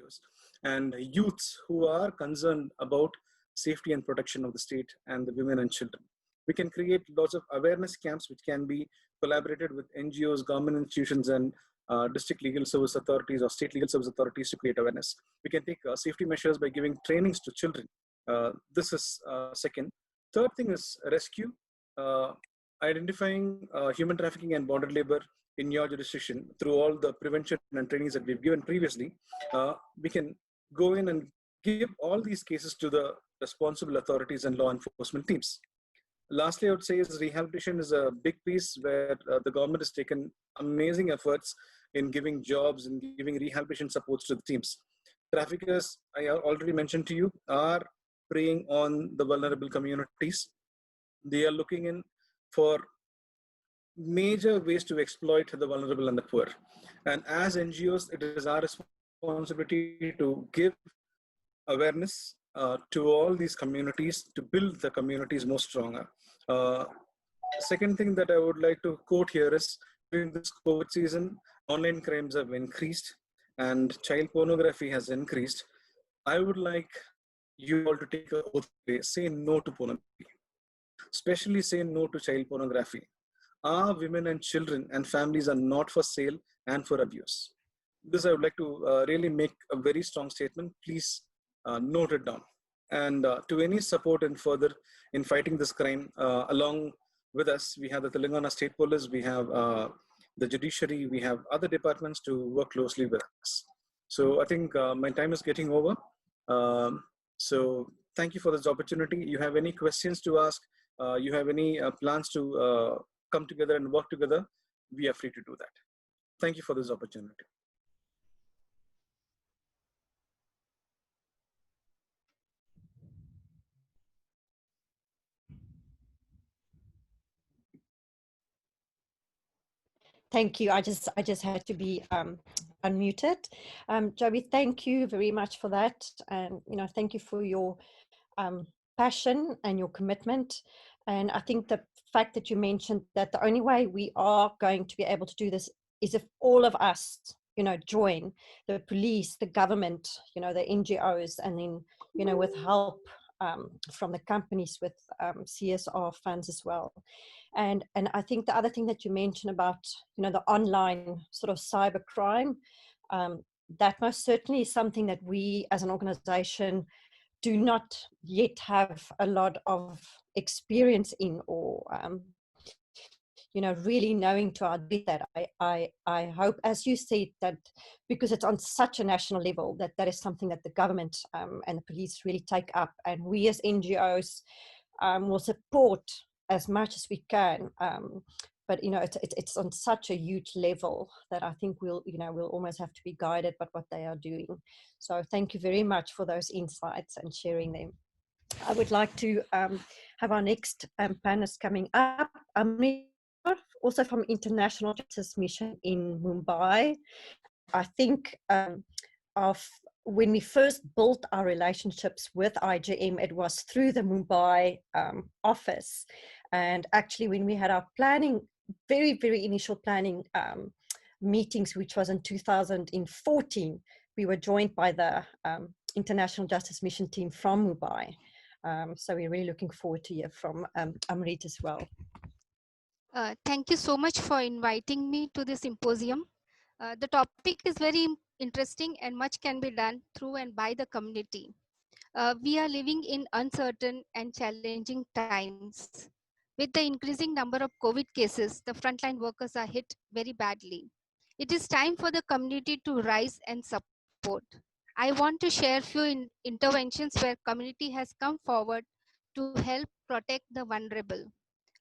NGOs, and youths who are concerned about safety and protection of the state and the women and children. We can create lots of awareness camps which can be collaborated with NGOs, government institutions, and district legal service authorities or state legal service authorities to create awareness. We can take safety measures by giving trainings to children. This is second. Third thing is rescue. Identifying human trafficking and bonded labor in your jurisdiction through all the prevention and trainings that we've given previously. We can go in and give all these cases to the responsible authorities and law enforcement teams. Lastly, I would say is rehabilitation is a big piece where the government has taken amazing efforts in giving jobs and giving rehabilitation supports to the teams. Traffickers, I already mentioned to you, are preying on the vulnerable communities. They are looking in for major ways to exploit the vulnerable and the poor. And as NGOs, it is our responsibility to give awareness to all these communities to build the communities more stronger. Second thing that I would like to quote here is, during this COVID season, online crimes have increased and child pornography has increased. I would like you all to take an oath today, say no to pornography, especially say no to child pornography. Our women and children and families are not for sale and for abuse. This I would like to really make a very strong statement. Please note it down. And to any support and further in fighting this crime, along with us, we have the Telangana State Police, we have the judiciary, we have other departments to work closely with us. So I think my time is getting over. So thank you for this opportunity. You have any questions to ask? You have any plans to come together and work together? We are free to do that. Thank you for this opportunity. Thank you. I just had to be unmuted. Joby, thank you very much for that. And, thank you for your passion and your commitment. And I think the fact that you mentioned that the only way we are going to be able to do this is if all of us, join the police, the government, the NGOs, and then, with help from the companies with CSR funds as well. And I think the other thing that you mentioned about, the online sort of cyber crime, that most certainly is something that we as an organization do not yet have a lot of experience in, or really knowing to do that. I hope, as you said, that because it's on such a national level, that is something that the government and the police really take up, and we as NGOs will support as much as we can. But it's on such a huge level that I think we'll almost have to be guided by what they are doing. So thank you very much for those insights and sharing them. I would like to have our next panelist coming up. Also from International Justice Mission in Mumbai. I think when we first built our relationships with IJM, it was through the Mumbai office. And actually, when we had our planning, very, very initial planning meetings, which was in 2014, we were joined by the International Justice Mission team from Mumbai. So we're really looking forward to hear from Amrit as well. Thank you so much for inviting me to this symposium. The topic is very interesting and much can be done through and by the community. We are living in uncertain and challenging times. With the increasing number of COVID cases, the frontline workers are hit very badly. It is time for the community to rise and support. I want to share a few interventions where community has come forward to help protect the vulnerable.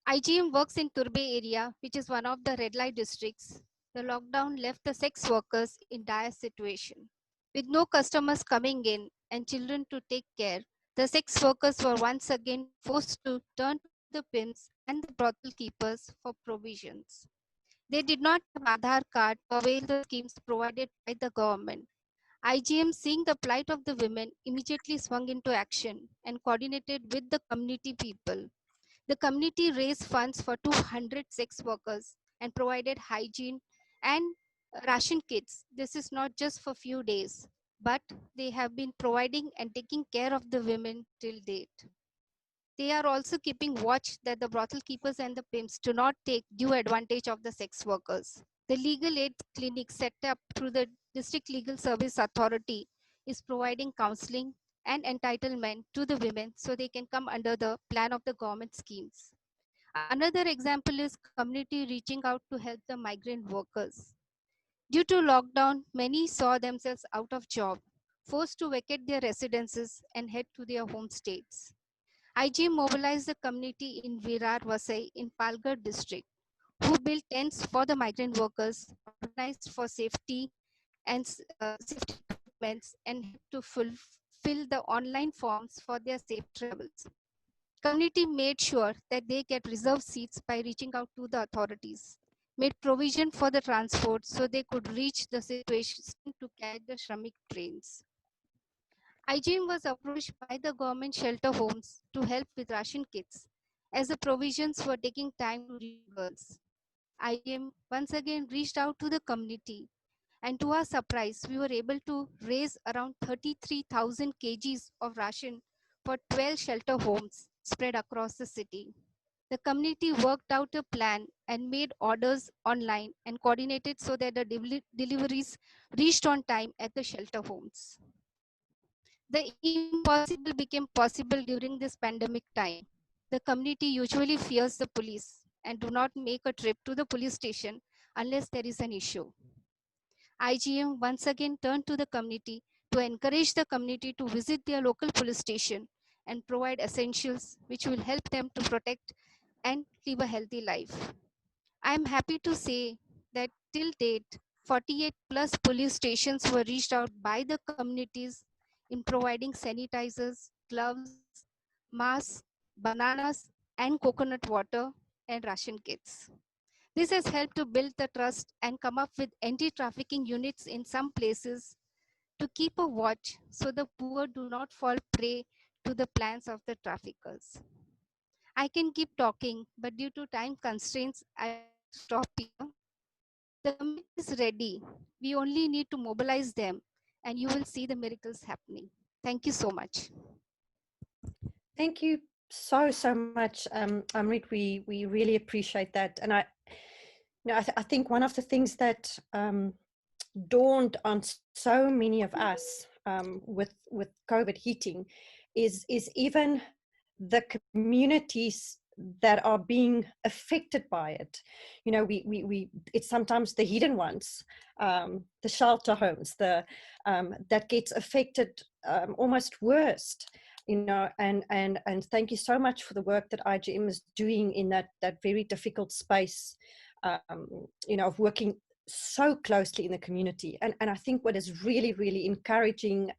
IGM works in Turbe area, which is one of the red light districts. The lockdown left the sex workers in dire situation. With no customers coming in and children to take care, the sex workers were once again forced to turn to the pimps and the brothel keepers for provisions. They did not have Aadhaar card to avail the schemes provided by the government. IGM, seeing the plight of the women, immediately swung into action and coordinated with the community people. The community raised funds for 200 sex workers and provided hygiene and ration kits. This is not just for few days. but they have been providing and taking care of the women till date. They are also keeping watch that the brothel keepers and the pimps do not take due advantage of the sex workers. The legal aid clinic set up through the District Legal Service Authority is providing counseling and entitlement to the women so they can come under the plan of the government schemes. Another example is community reaching out to help the migrant workers. Due to lockdown, many saw themselves out of job, forced to vacate their residences and head to their home states. IG mobilized the community in Virar Vasai in Palghar district, who built tents for the migrant workers, organized for safety and safety equipments, and helped to fulfill the online forms for their safe travels. Community made sure that they get reserved seats by reaching out to the authorities, made provision for the transport so they could reach the situation to catch the Shramik trains. IGM was approached by the government shelter homes to help with ration kits, as the provisions were taking time to reach the girls. IGM once again reached out to the community, and to our surprise, we were able to raise around 33,000 kgs of ration for 12 shelter homes spread across the city. The community worked out a plan and made orders online and coordinated so that the deliveries reached on time at the shelter homes. The impossible became possible during this pandemic time. The community usually fears the police and do not make a trip to the police station unless there is an issue. IGM once again turned to the community to encourage the community to visit their local police station and provide essentials which will help them to protect and live a healthy life. I am happy to say that till date, 48 plus police stations were reached out by the communities in providing sanitizers, gloves, masks, bananas, and coconut water and ration kits. This has helped to build the trust and come up with anti-trafficking units in some places to keep a watch so the poor do not fall prey to the plans of the traffickers. I can keep talking, but due to time constraints, I would like to stop here. The community is ready. We only need to mobilize them, and you will see the miracles happening. Thank you so much. Thank you so much, Amrit. We really appreciate that, and I think one of the things that dawned on so many of us with COVID hitting is even the communities that are being affected by it. You know, we it's sometimes the hidden ones, the shelter homes, the that gets affected almost worst. You know, and thank you so much for the work that IGM is doing in that very difficult space. You know, of working so closely in the community, and I think what is really encouraging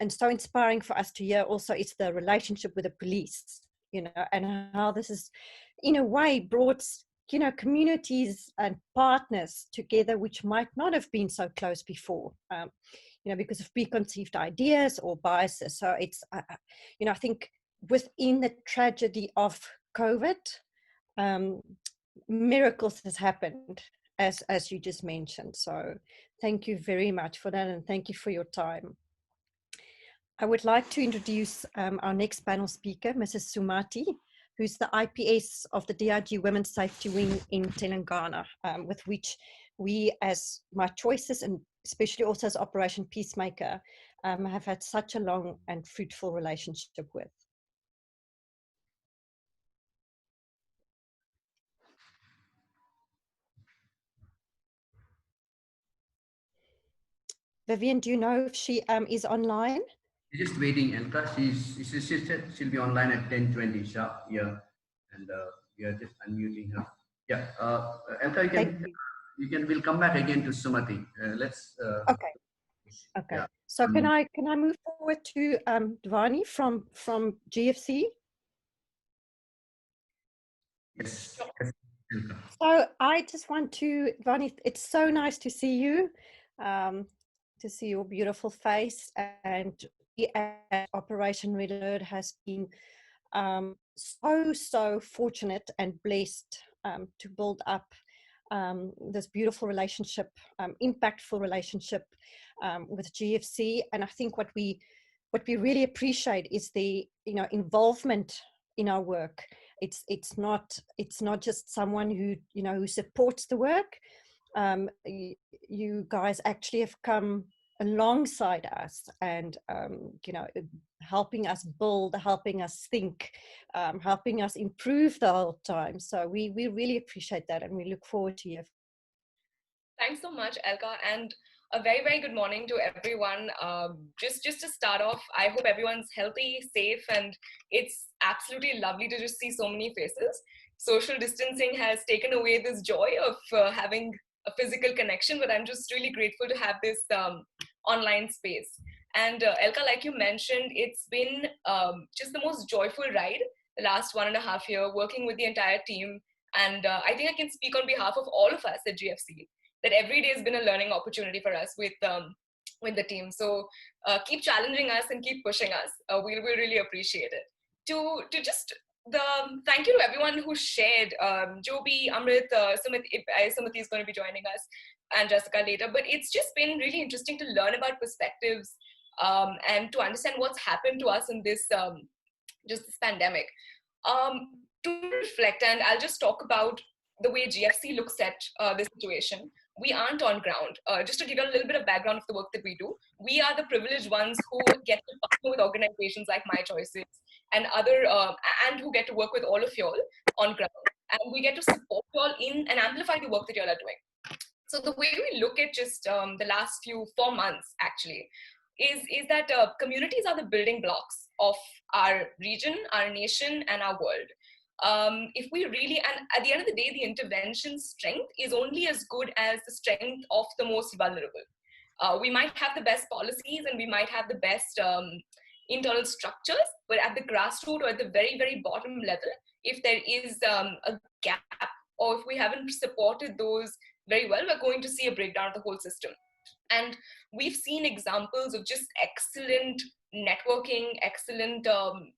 and so inspiring for us to hear also is the relationship with the police, you know, and how this is in a way brought, you know, communities and partners together which might not have been so close before, you know, because of preconceived ideas or biases. So it's you know, I think within the tragedy of COVID, miracles has happened, as you just mentioned. So thank you very much for that, and thank you for your time. I would like to introduce our next panel speaker, Mrs. Sumati, who's the IPS of the DIG Women's Safety Wing in Telangana, with which we, as My Choices, and especially also as Operation Peacemaker, have had such a long and fruitful relationship with. Vivian, do you know if she is online? Just waiting, Elka. She said she'll be online at 10:20 sharp. Yeah, and we are just unmuting her. Yeah, Elka, we'll come back again to Sumati. Let's. Okay. Okay. Yeah. So can I move forward to Dvani from GFC? Yes. So I just want to, Dvani, it's so nice to see you, to see your beautiful face, and Operation Red Alert has been so fortunate and blessed to build up this beautiful relationship, impactful relationship with GFC. And I think what we really appreciate is the involvement in our work. It's not just someone who who supports the work. You guys actually have come alongside us and helping us build, helping us think, helping us improve the whole time. So we really appreciate that, and we look forward to you. Thanks so much, Elka, and a very, very good morning to everyone. Just to start off, I hope everyone's healthy, safe, and it's absolutely lovely to just see so many faces. Social distancing has taken away this joy of having a physical connection, but I'm just really grateful to have this online space. And Elka, like you mentioned, it's been just the most joyful ride the last 1.5 years, working with the entire team. And I think I can speak on behalf of all of us at GFC that every day has been a learning opportunity for us with the team. So keep challenging us and keep pushing us. We'll really appreciate it. To just thank you to everyone who shared. Joby, Amrit, Sumati is going to be joining us, and Jessica later. But it's just been really interesting to learn about perspectives and to understand what's happened to us in this just this pandemic. To reflect, and I'll just talk about the way GFC looks at this situation. We aren't on ground. Just to give you a little bit of background of the work that we do, we are the privileged ones who get to partner with organizations like My Choices and other, and who get to work with all of y'all on ground. And we get to support y'all in and amplify the work that y'all are doing. So the way we look at just the last 4 months actually is that communities are the building blocks of our region, our nation, and our world. If we really, and at the end of the day, the intervention strength is only as good as the strength of the most vulnerable. We might have the best policies and we might have the best internal structures, but at the grassroots or at the very, very bottom level, if there is a gap or if we haven't supported those very well, we're going to see a breakdown of the whole system. And we've seen examples of just excellent networking, excellent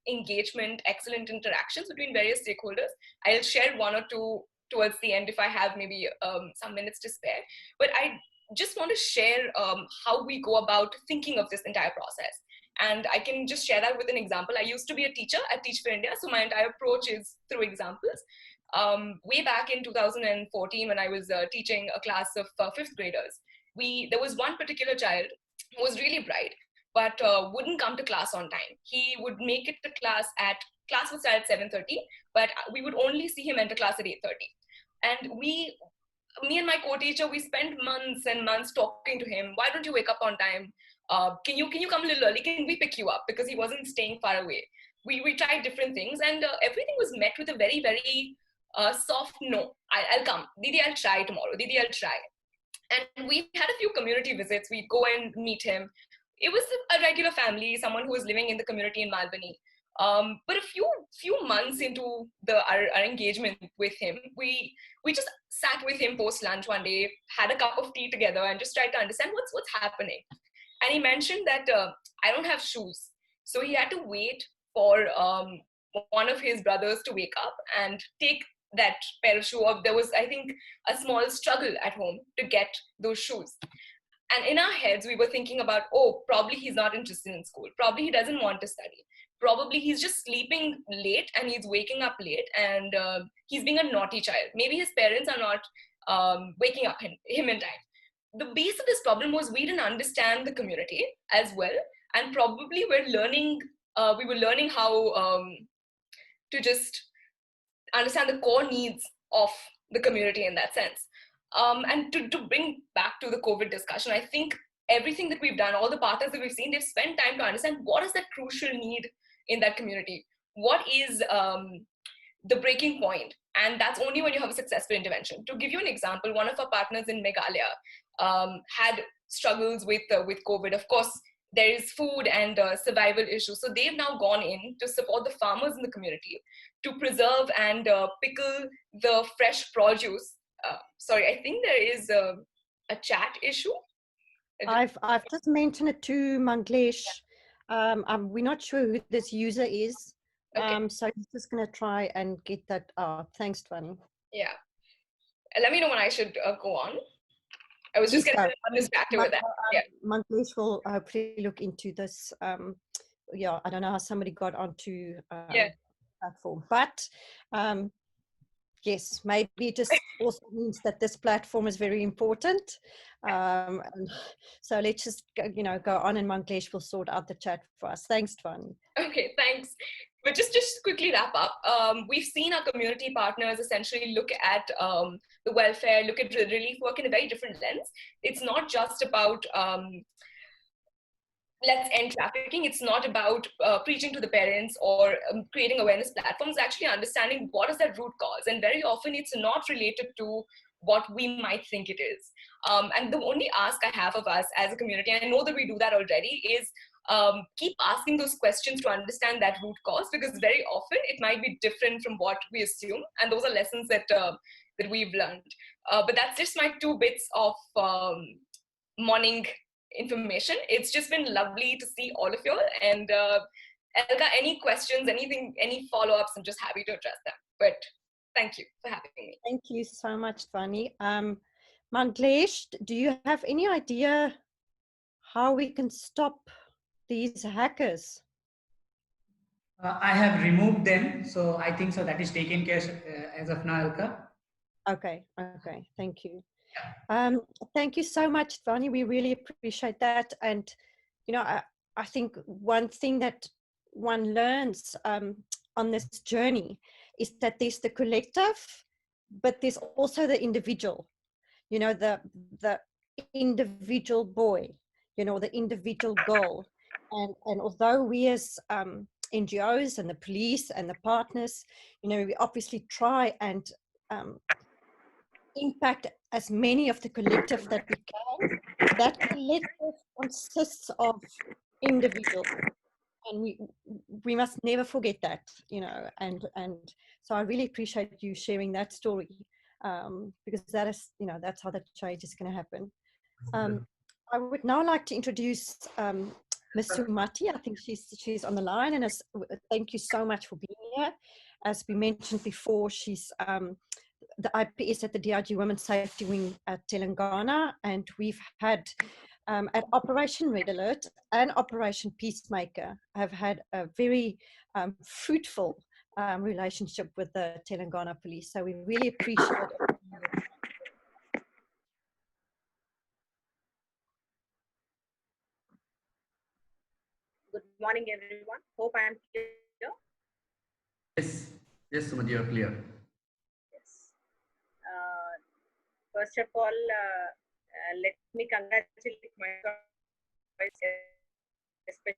engagement, excellent interactions between various stakeholders. I'll share one or two towards the end if I have maybe some minutes to spare. But I just want to share how we go about thinking of this entire process. And I can just share that with an example. I used to be a teacher at Teach for India, so my entire approach is through examples. Way back in 2014, when I was teaching a class of 5th graders, there was one particular child who was really bright, but wouldn't come to class on time. He would make it to class would start at 7:30, but we would only see him enter class at 8:30. And me and my co-teacher, we spent months and months talking to him. Why don't you wake up on time? Can you come a little early? Can we pick you up? Because he wasn't staying far away. We tried different things, and everything was met with a very, very soft no. I'll come. Didi, I'll try tomorrow. Didi, I'll try. And we had a few community visits. We'd go and meet him. It was a regular family, someone who was living in the community in Malbani. But a few months into our engagement with him, we just sat with him post lunch one day, had a cup of tea together, and just tried to understand what's happening. And he mentioned that I don't have shoes, so he had to wait for one of his brothers to wake up and take that pair of shoes. There was, I think, a small struggle at home to get those shoes. And in our heads, we were thinking about, oh, probably he's not interested in school. Probably he doesn't want to study. Probably he's just sleeping late and he's waking up late and he's being a naughty child. Maybe his parents are not waking up him in time. The base of this problem was we didn't understand the community as well. And probably we were learning how to just understand the core needs of the community in that sense. And to bring back to the COVID discussion, I think everything that we've done, all the partners that we've seen, they've spent time to understand what is that crucial need in that community. What is the breaking point? And that's only when you have a successful intervention. To give you an example, one of our partners in Meghalaya had struggles with COVID. Of course, there is food and survival issues. So they've now gone in to support the farmers in the community to preserve and pickle the fresh produce. Sorry, I think there is a chat issue. I've just mentioned it to Manglesh. We're not sure who this user is. Okay. So he's just going to try and get that out. Thanks, Twani. Yeah. let me know when I should go on. I was just Please getting go. distracted with that. Yeah. Manglesh will hopefully look into this. Yeah, I don't know how somebody got onto Yeah. platform, but yes, maybe it just also means that this platform is very important. And so let's just go on, and Manglesh will sort out the chat for us. Thanks, Tvani. Okay, thanks. But just quickly wrap up. We've seen our community partners essentially look at the welfare, look at relief work in a very different lens. It's not just about let's end trafficking. It's not about preaching to the parents or creating awareness platforms, actually understanding what is that root cause. And very often it's not related to what we might think it is. And the only ask I have of us as a community, and I know that we do that already, is keep asking those questions to understand that root cause, because very often it might be different from what we assume. And those are lessons that we've learned. But that's just my 2 bits of morning information. It's just been lovely to see all of you. And Elka, any questions, anything, any follow-ups, I'm just happy to address them. But thank you for having me. Thank you so much, Tvani. Manglesh, do you have any idea how we can stop these hackers? I have removed them, so I think so that is taken care as of now, Elka. Okay, thank you. Thank you so much, Tvani. We really appreciate that. And, I think one thing that one learns on this journey is that there's the collective, but there's also the individual, the individual boy, the individual girl. And although we as NGOs and the police and the partners, we obviously try and impact as many of the collective that we can. That collective consists of individuals, and we must never forget that, and so I really appreciate you sharing that story, because that is, that's how the change is going to happen. I would now like to introduce Ms. Sumati. I think she's on the line, and thank you so much for being here. As we mentioned before, she's the IPS at the DIG Women's Safety Wing at Telangana, and we've had at Operation Red Alert and Operation Peacemaker have had a very fruitful relationship with the Telangana police. So we really appreciate it. Good morning, everyone. Hope I am clear. Yes, Sumati, you're clear. Yes. First of all, let me congratulate my especially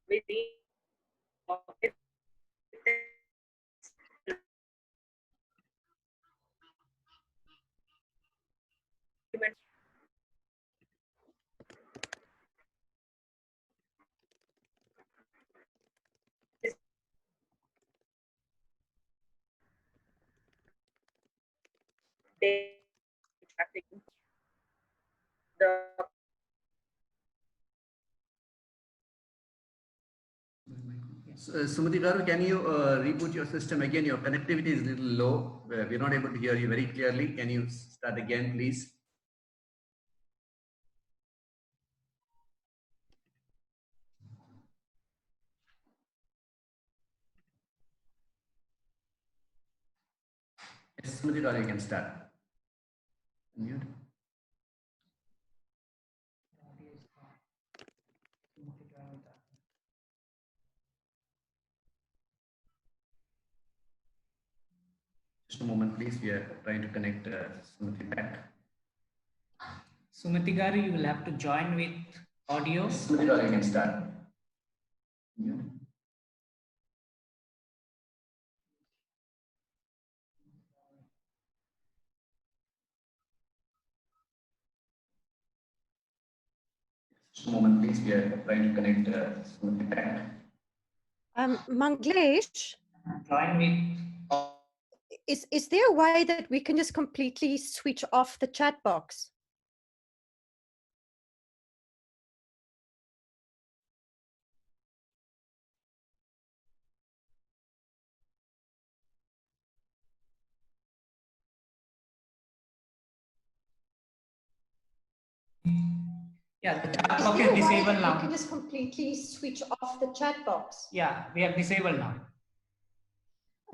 with the trafficking. Sumati Garu, can you reboot your system again? Your connectivity is a little low. We're not able to hear you very clearly. Can you start again, please? Yes, Sumati Garu, you can start. Mute. Just a moment, please. We are trying to connect Sumati back. Sumati Garu, you will have to join with audio. Sumati Garu, you can start. Mute. Just a moment, please. We are trying to connect Sumati back. Manglesh, Join with. is there a way that we can just completely switch off the chat box? Yeah, the chat box is disabled You now. can just completely switch off the chat box. Yeah, we have disabled now.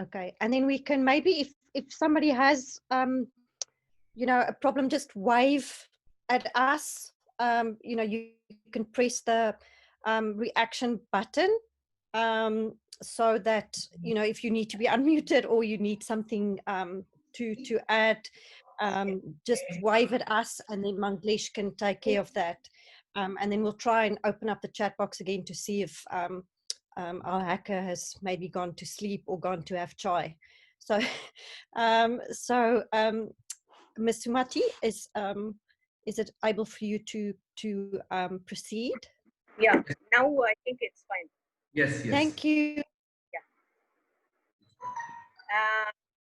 Okay, and then we can maybe, if somebody has, you know, a problem, just wave at us. You know, you can press the reaction button, so that, you know, if you need to be unmuted or you need something to add, just wave at us, and then Manglish can take care of that. And then we'll try and open up the chat box again to see if our hacker has maybe gone to sleep or gone to have chai. So, Ms. Sumati, is it able for you to proceed? Yeah, now I think it's fine. Yes, yes. Thank you.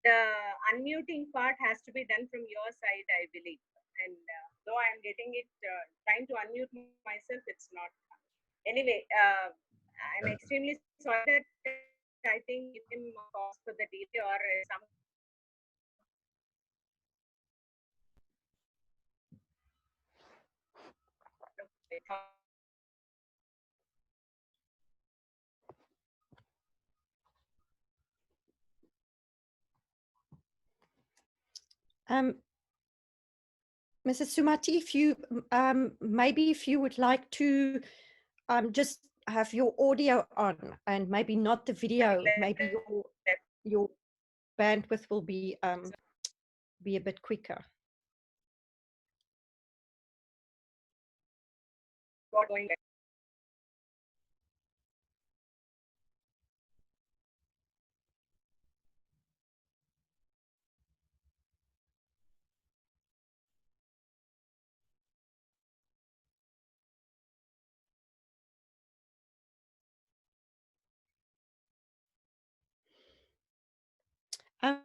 The unmuting part has to be done from your side, I believe. And though I'm getting it, trying to unmute myself, it's not. Anyway, I'm extremely sorry that I think give him a cause for the delay or some. Mrs. Sumati, if you maybe if you would like to just have your audio on and maybe not the video, maybe your bandwidth will be a bit quicker. Going back.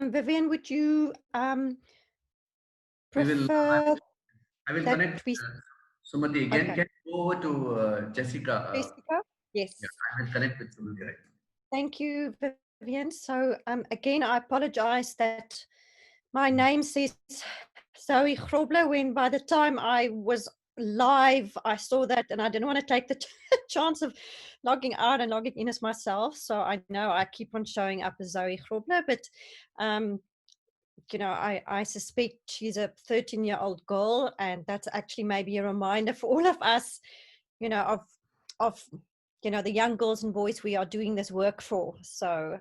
Vivian, would you prefer I will that connect we? Sumati again. Okay. Can you go over to Jessica? Jessica? Yes. Yeah, I will connect with Sumati right now. Thank you, Vivian. So again, I apologize that my name says Zoe Grobler when by the time I was live, I saw that and I didn't want to take the chance of logging out and logging in as myself. So I know I keep on showing up as Zoe Grobler, but you know, I suspect she's a 13-year-old girl, and that's actually maybe a reminder for all of us, you know, of you know, the young girls and boys we are doing this work for. So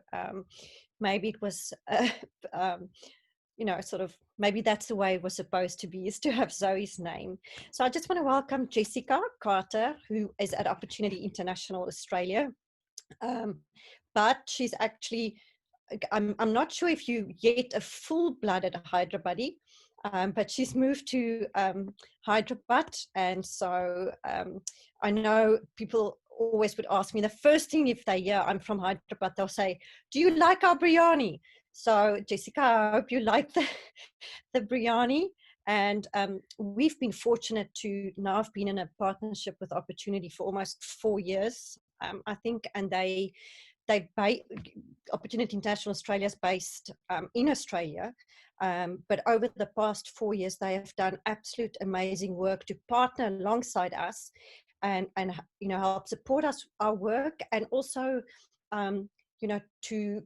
maybe it was you know, sort of, maybe that's the way it was supposed to be, is to have Zoe's name. So I just want to welcome Jessica Carter, who is at Opportunity International Australia. But she's actually, I'm not sure if you yet a full-blooded Hyderabadi, but she's moved to Hyderabad. And so I know people always would ask me, the first thing if they hear I'm from Hyderabad, they'll say, do you like our biryani? So Jessica, I hope you like the biryani. And we've been fortunate to now have been in a partnership with Opportunity for almost 4 years, I think, and Opportunity International Australia is based in Australia, but over the past 4 years they have done absolute amazing work to partner alongside us and you know, help support us, our work, and also you know, to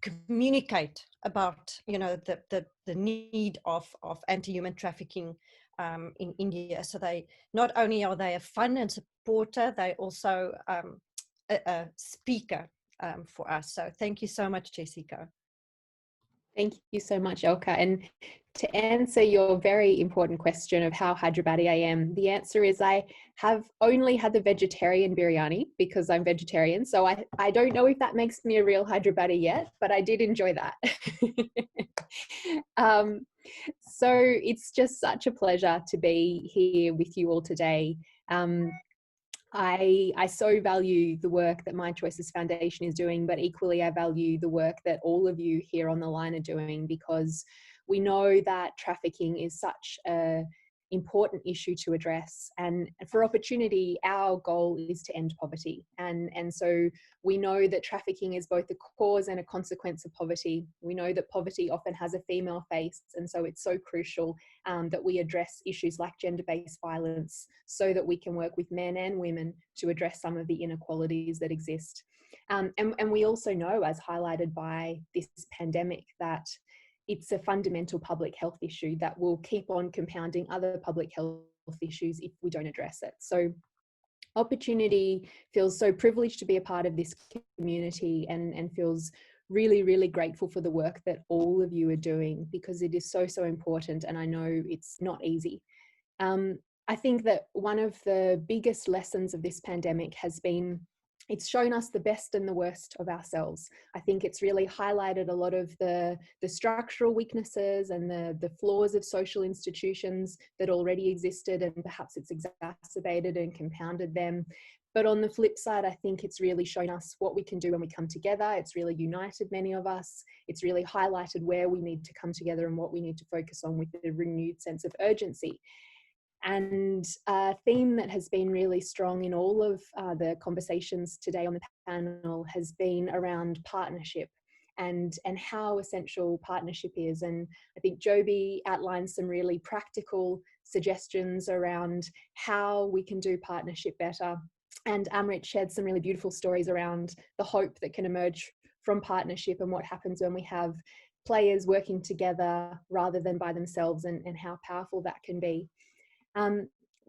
communicate about, you know, the need of anti-human trafficking in India. So they not only are they a fund and supporter, they also a speaker for us. So thank you so much, Jessica. Thank you so much, Elka. And to answer your very important question of how Hyderabadi I am, the answer is I have only had the vegetarian biryani because I'm vegetarian. So I don't know if that makes me a real Hyderabadi yet, but I did enjoy that. So it's just such a pleasure to be here with you all today. I so value the work that My Choices Foundation is doing, but equally I value the work that all of you here on the line are doing, because we know that trafficking is such a important issue to address. And for opportunity, our goal is to end poverty. And so we know that trafficking is both a cause and a consequence of poverty. We know that poverty often has a female face, and so it's so crucial that we address issues like gender-based violence so that we can work with men and women to address some of the inequalities that exist. And we also know, as highlighted by this pandemic, that it's a fundamental public health issue that will keep on compounding other public health issues if we don't address it. So Opportunity feels so privileged to be a part of this community, and feels really, really grateful for the work that all of you are doing, because it is so, so important, and I know it's not easy. I think that one of the biggest lessons of this pandemic has been it's shown us the best and the worst of ourselves. I think it's really highlighted a lot of the structural weaknesses and the flaws of social institutions that already existed, and perhaps it's exacerbated and compounded them. But on the flip side, I think it's really shown us what we can do when we come together. It's really united many of us. It's really highlighted where we need to come together and what we need to focus on with a renewed sense of urgency. And a theme that has been really strong in all of the conversations today on the panel has been around partnership and how essential partnership is. And I think Joby outlined some really practical suggestions around how we can do partnership better. And Amrit shared some really beautiful stories around the hope that can emerge from partnership and what happens when we have players working together rather than by themselves, and how powerful that can be.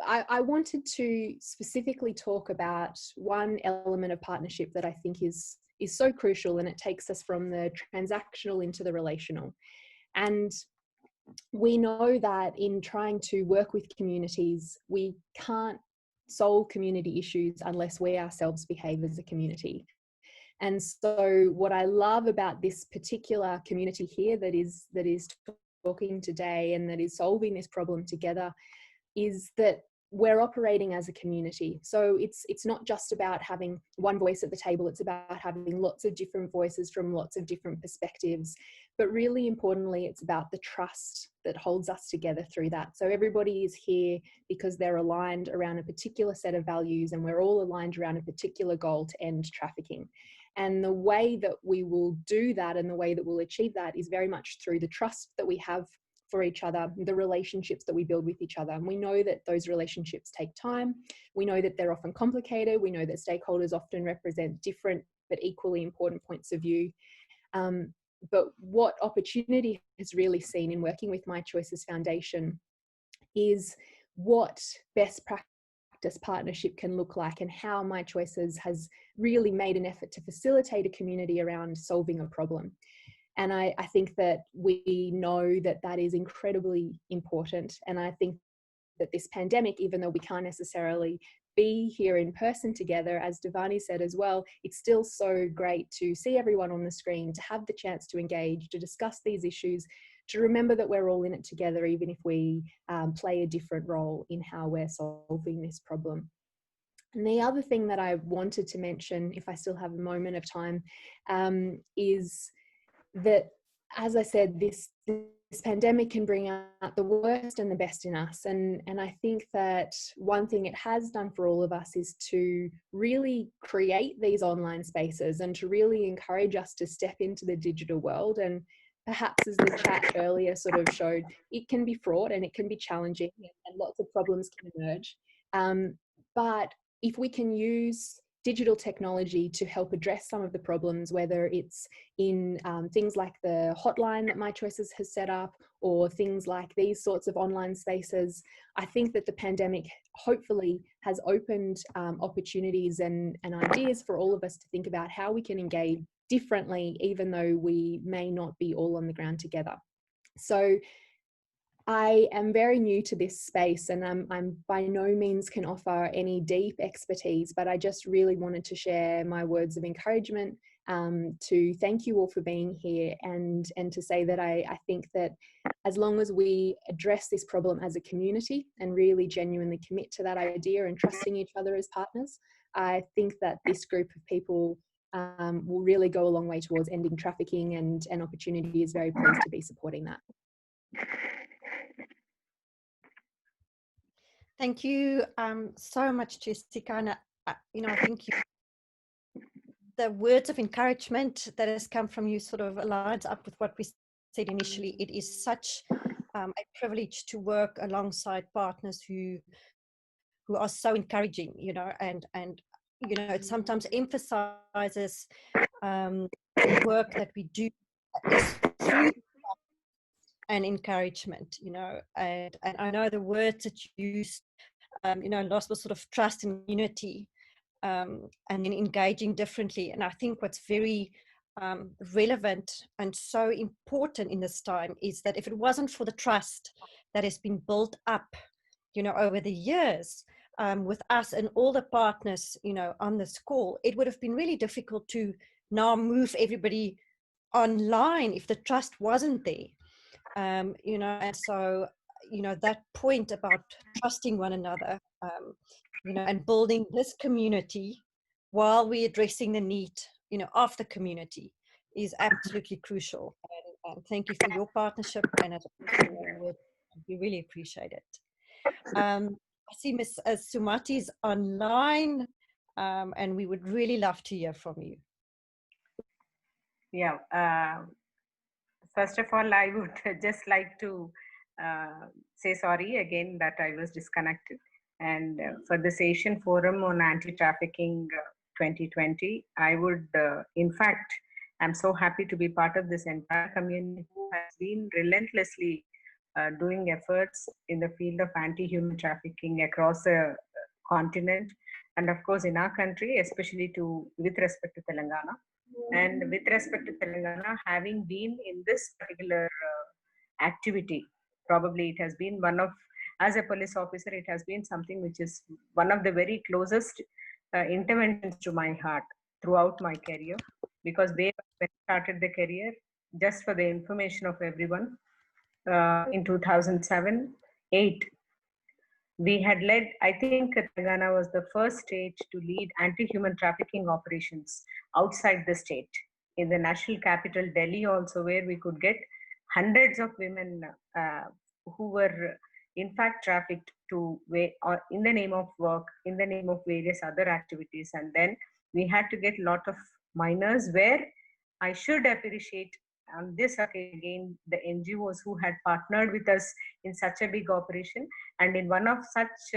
I wanted to specifically talk about one element of partnership that I think is so crucial, and it takes us from the transactional into the relational. And we know that in trying to work with communities, we can't solve community issues unless we ourselves behave as a community. And so what I love about this particular community here that is talking today and that is solving this problem together is that we're operating as a community. So it's not just about having one voice at the table, it's about having lots of different voices from lots of different perspectives. But really importantly, it's about the trust that holds us together through that. So everybody is here because they're aligned around a particular set of values, and we're all aligned around a particular goal to end trafficking. And the way that we will do that and the way that we'll achieve that is very much through the trust that we have for each other, the relationships that we build with each other. And we know that those relationships take time. We know that they're often complicated. We know that stakeholders often represent different but equally important points of view. But what Opportunity has really seen in working with My Choices Foundation is what best practice partnership can look like, and how My Choices has really made an effort to facilitate a community around solving a problem. And I think that we know that that is incredibly important. And I think that this pandemic, even though we can't necessarily be here in person together, as Devani said as well, it's still so great to see everyone on the screen, to have the chance to engage, to discuss these issues, to remember that we're all in it together, even if we play a different role in how we're solving this problem. And the other thing that I wanted to mention, if I still have a moment of time, is that, as I said, this pandemic can bring out the worst and the best in us. And I think that one thing it has done for all of us is to really create these online spaces and to really encourage us to step into the digital world. And perhaps, as the chat earlier sort of showed, it can be fraught and it can be challenging, and lots of problems can emerge. But if we can use digital technology to help address some of the problems, whether it's in things like the hotline that My Choices has set up, or things like these sorts of online spaces, I think that the pandemic hopefully has opened opportunities and ideas for all of us to think about how we can engage differently, even though we may not be all on the ground together. So I am very new to this space, and I'm by no means can offer any deep expertise, but I just really wanted to share my words of encouragement, to thank you all for being here, and to say that I think that as long as we address this problem as a community and really genuinely commit to that idea and trusting each other as partners, I think that this group of people will really go a long way towards ending trafficking, and Opportunity is very pleased to be supporting that. Thank you so much, Jessica. And, I think the words of encouragement that has come from you sort of aligns up with what we said initially. It is such a privilege to work alongside partners who are so encouraging, and it sometimes emphasizes the work that we do is through and encouragement, and I know the words that you used, lost was sort of trust and unity, and then engaging differently. And I think what's very relevant and so important in this time is that if it wasn't for the trust that has been built up, over the years, with us and all the partners, on this call, it would have been really difficult to now move everybody online if the trust wasn't there. And so, that point about trusting one another, and building this community while we're addressing the need, of the community is absolutely crucial. And thank you for your partnership and we really appreciate it. I see Ms. Sumati is online, and we would really love to hear from you. Yeah. First of all, I would just like to say sorry again that I was disconnected. And for this Asian Forum on Anti-Trafficking 2020, I would, in fact, I'm so happy to be part of this entire community who has been relentlessly doing efforts in the field of anti-human trafficking across the continent, and of course in our country, especially with respect to Telangana. And with respect to Telangana, having been in this particular activity, probably it has been as a police officer, it has been something which is one of the very closest interventions to my heart throughout my career. Because when I started the career, just for the information of everyone, in 2007-8, we had led, I think Telangana was the first state to lead anti-human trafficking operations outside the state. In the national capital, Delhi also, where we could get hundreds of women who were in fact trafficked in the name of work, in the name of various other activities. And then we had to get a lot of minors, where I should appreciate on this again the NGOs who had partnered with us in such a big operation. And in one of such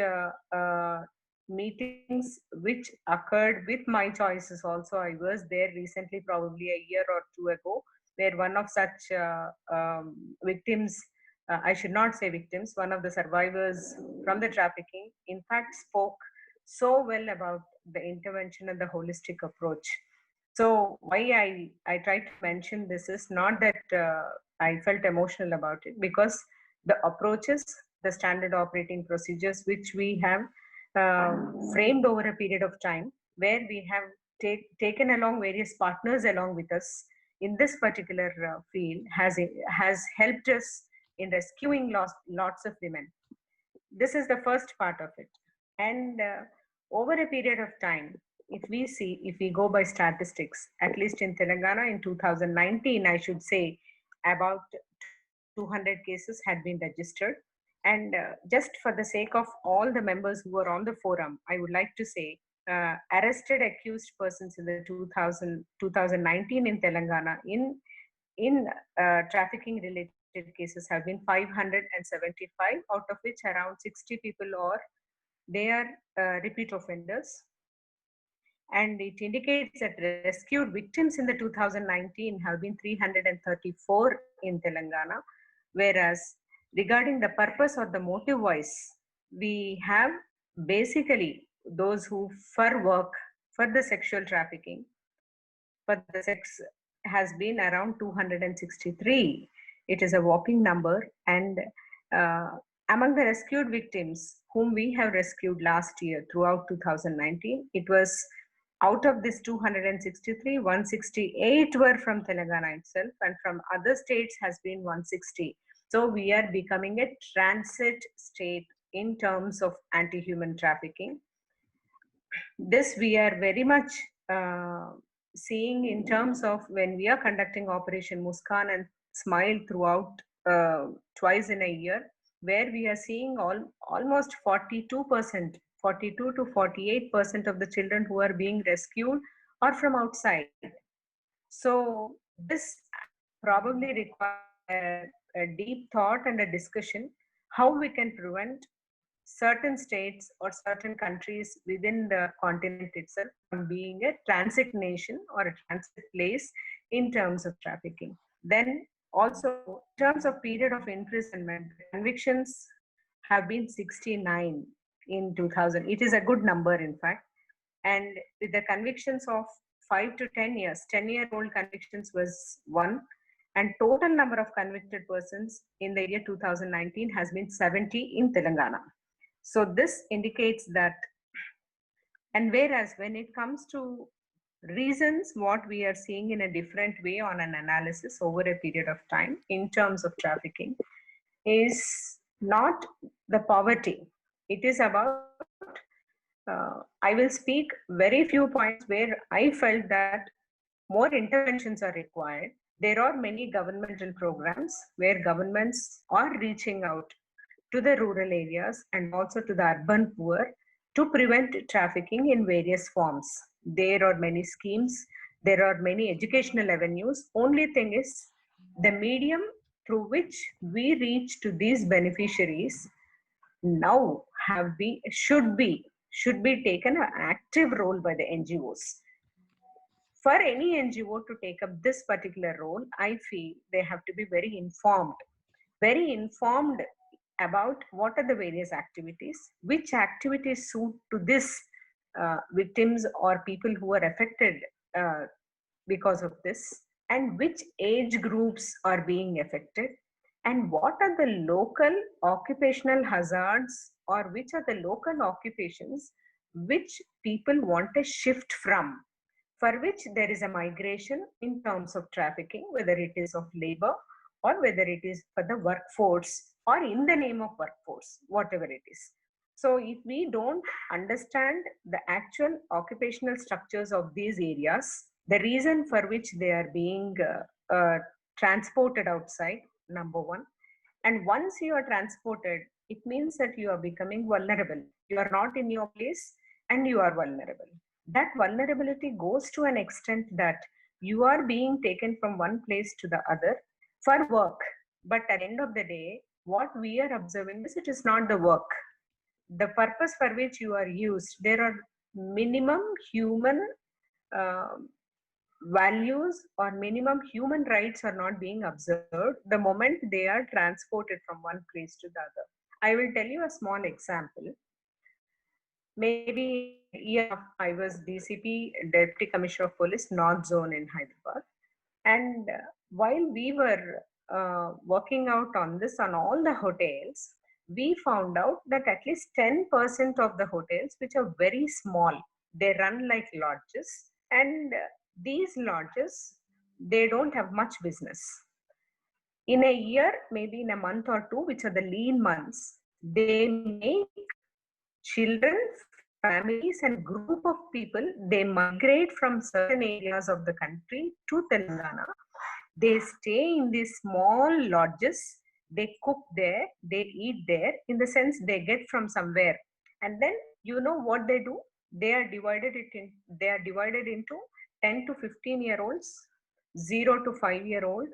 meetings which occurred with my choices also, I was there recently, probably a year or two ago, where one of such victims, I should not say victims, one of the survivors from the trafficking, in fact spoke so well about the intervention and the holistic approach. So why I try to mention this is not that I felt emotional about it, because the approaches, the standard operating procedures which we have framed over a period of time, where we have taken along various partners along with us in this particular field, has helped us in rescuing lots of women. This is the first part of it. And over a period of time, if we go by statistics, at least in Telangana in 2019, I should say, about 200 cases had been registered. And just for the sake of all the members who are on the forum, I would like to say, arrested accused persons in the 2019 in Telangana in trafficking related cases have been 575, out of which around 60 people they are repeat offenders. And it indicates that rescued victims in the 2019 have been 334 in Telangana, whereas regarding the purpose or the motive wise, we have basically those who for work, for the sexual trafficking, for the sex, has been around 263. It is a whopping number. And among the rescued victims whom we have rescued last year throughout 2019, it was out of this 263, 168 were from Telangana itself, and from other states has been 160. So we are becoming a transit state in terms of anti-human trafficking. This we are very much seeing in terms of when we are conducting Operation Muskan and Smile throughout twice in a year. where we are seeing almost 42%, 42 to 48% of the children who are being rescued are from outside. So this probably requires a deep thought and a discussion how we can prevent certain states or certain countries within the continent itself from being a transit nation or a transit place in terms of trafficking. Then also, in terms of period of imprisonment, convictions have been 69 in 2000. It is a good number, in fact. And with the convictions of 5 to 10 years, 10-year-old convictions was one, and total number of convicted persons in the year 2019 has been 70 in Telangana. So this indicates that, and whereas when it comes to reasons, what we are seeing in a different way on an analysis over a period of time in terms of trafficking is not the poverty. It is about, I will speak very few points where I felt that more interventions are required. There are many governmental programs where governments are reaching out to the rural areas and also to the urban poor to prevent trafficking in various forms. There are many schemes, there are many educational avenues. Only thing is the medium through which we reach to these beneficiaries now should be taken an active role by the NGOs. For any NGO to take up this particular role, I feel they have to be very informed about what are the various activities, which activities suit to this victims or people who are affected because of this, and which age groups are being affected, and what are the local occupational hazards or which are the local occupations which people want a shift from, for which there is a migration in terms of trafficking, whether it is of labor or whether it is for the workforce or in the name of workforce, whatever it is. So if we don't understand the actual occupational structures of these areas, the reason for which they are being transported outside, number one, and once you are transported, it means that you are becoming vulnerable. You are not in your place and you are vulnerable. That vulnerability goes to an extent that you are being taken from one place to the other for work. But at the end of the day, what we are observing is it is not the work. The purpose for which you are used, there are minimum human values or minimum human rights are not being observed the moment they are transported from one place to the other. I will tell you a small example. Maybe I was DCP, Deputy Commissioner of Police, North Zone in Hyderabad. And while we were working out on this on all the hotels, we found out that at least 10% of the hotels, which are very small, they run like lodges, and these lodges, they don't have much business. In a year, maybe in a month or two, which are the lean months, they make children, families, and group of people, they migrate from certain areas of the country to Telangana. They stay in these small lodges, they cook there, they eat there, in the sense they get from somewhere. And then you know what they do? They are divided into 10 to 15-year-olds, 0 to 5-year-old,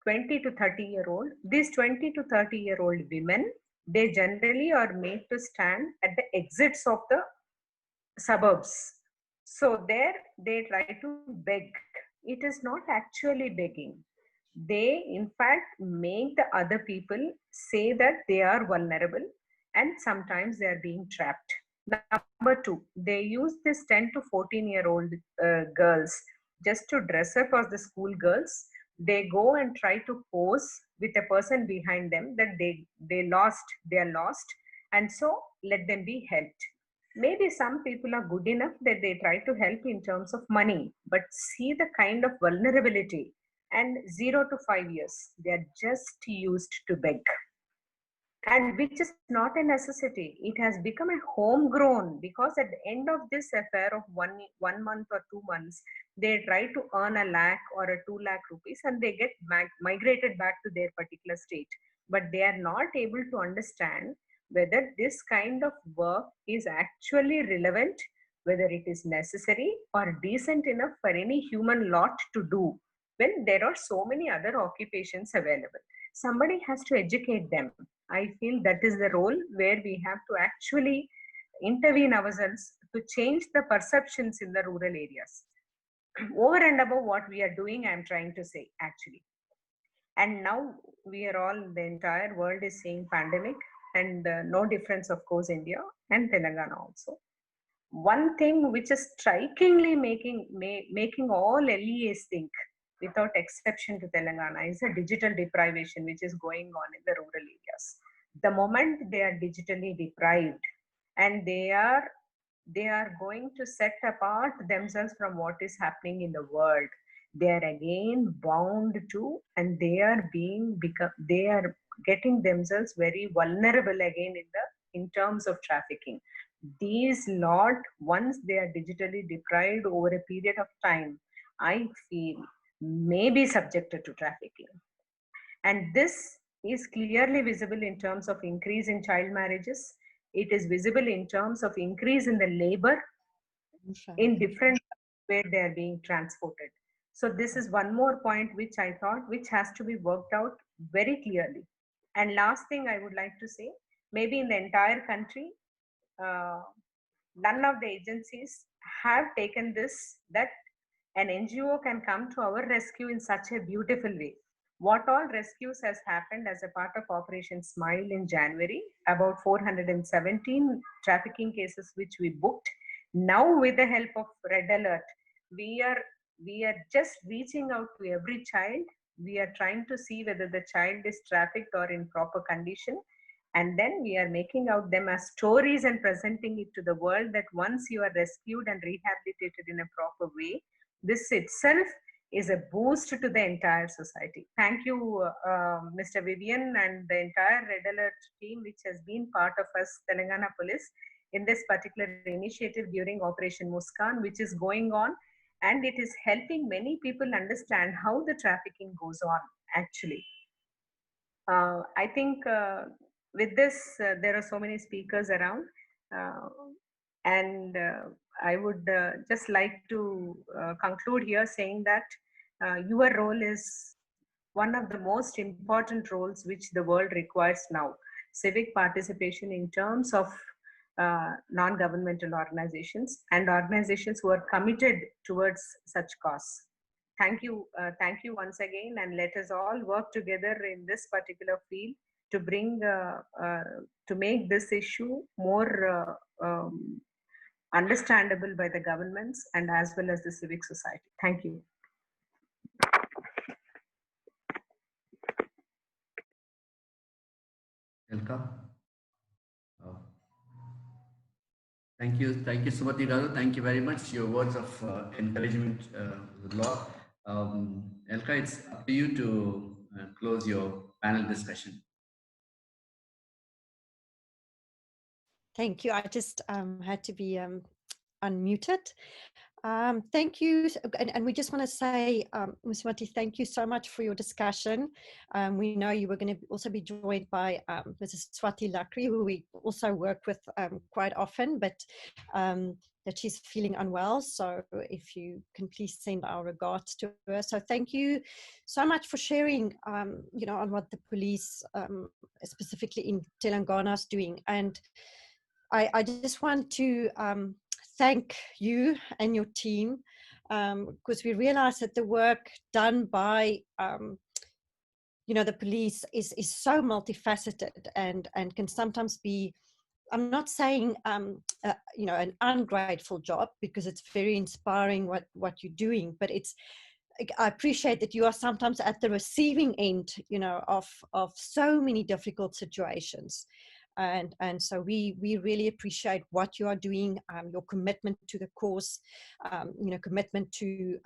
20 to 30-year-old. These 20 to 30-year-old women, they generally are made to stand at the exits of the suburbs. So there they try to beg. It is not actually begging. They in fact make the other people say that they are vulnerable and sometimes they are being trapped. Number two, they use this 10 to 14-year-old girls just to dress up as the school girls. They go and try to pose with a person behind them that they are lost, and so let them be helped. Maybe some people are good enough that they try to help in terms of money, but see the kind of vulnerability. And 0 to 5 years, they are just used to beg. And which is not a necessity. It has become a homegrown, because at the end of this affair of one month or 2 months, they try to earn a lakh or a 2 lakh rupees and they get migrated back to their particular state. but they are not able to understand whether this kind of work is actually relevant, whether it is necessary or decent enough for any human lot to do when there are so many other occupations available. Somebody has to educate them. I feel that is the role where we have to actually intervene ourselves to change the perceptions in the rural areas. Over and above what we are doing, I am trying to say actually. And now we are all, the entire world is seeing pandemic, and no difference, of course, India and Telangana also. One thing which is strikingly making all LEAs think, without exception to Telangana, is a digital deprivation which is going on in the rural areas. The moment they are digitally deprived, and they are going to set apart themselves from what is happening in the world, they are again bound to, and they are getting themselves very vulnerable again in terms of trafficking. These lot, once they are digitally deprived over a period of time, I feel may be subjected to trafficking. And this is clearly visible in terms of increase in child marriages. It is visible in terms of increase in the labor in different where they are being transported. So this is one more point which I thought which has to be worked out very clearly. And last thing I would like to say, maybe in the entire country, none of the agencies have taken this, that an NGO can come to our rescue in such a beautiful way. What all rescues has happened as a part of Operation Smile in January, about 417 trafficking cases which we booked. Now with the help of Red Alert, we are just reaching out to every child. We are trying to see whether the child is trafficked or in proper condition. And then we are making out them as stories and presenting it to the world, that once you are rescued and rehabilitated in a proper way, this itself is a boost to the entire society. Thank you, Mr. Vivian and the entire Red Alert team, which has been part of us, Telangana Police, in this particular initiative during Operation Muskan, which is going on, and it is helping many people understand how the trafficking goes on actually. I think with this, there are so many speakers around, and I would just like to conclude here saying that your role is one of the most important roles which the world requires now. Civic participation in terms of non-governmental organizations and organizations who are committed towards such cause. Thank you once again, and let us all work together in this particular field to bring, to make this issue more understandable by the governments and as well as the civic society. Thank you. Elka? Thank you, Sumati Garu. Thank you very much. Your words of encouragement a lot. Elka, it's up to you to close your panel discussion. Thank you. I just had to be unmuted. Thank you. And we just want to say, Ms. Mati, thank you so much for your discussion. We know you were going to also be joined by Mrs. Swati Lakri, who we also work with quite often, but that she's feeling unwell. So if you can please send our regards to her. So thank you so much for sharing, you know, on what the police, specifically in Telangana, is doing. And I just want to thank you and your team, because we realize that the work done by you know, the police is so multifaceted and can sometimes be, I'm not saying you know, an ungrateful job, because it's very inspiring what you're doing, but it's, I appreciate that you are sometimes at the receiving end, you know, of so many difficult situations. And so we really appreciate what you are doing, your commitment to the cause, you know, commitment to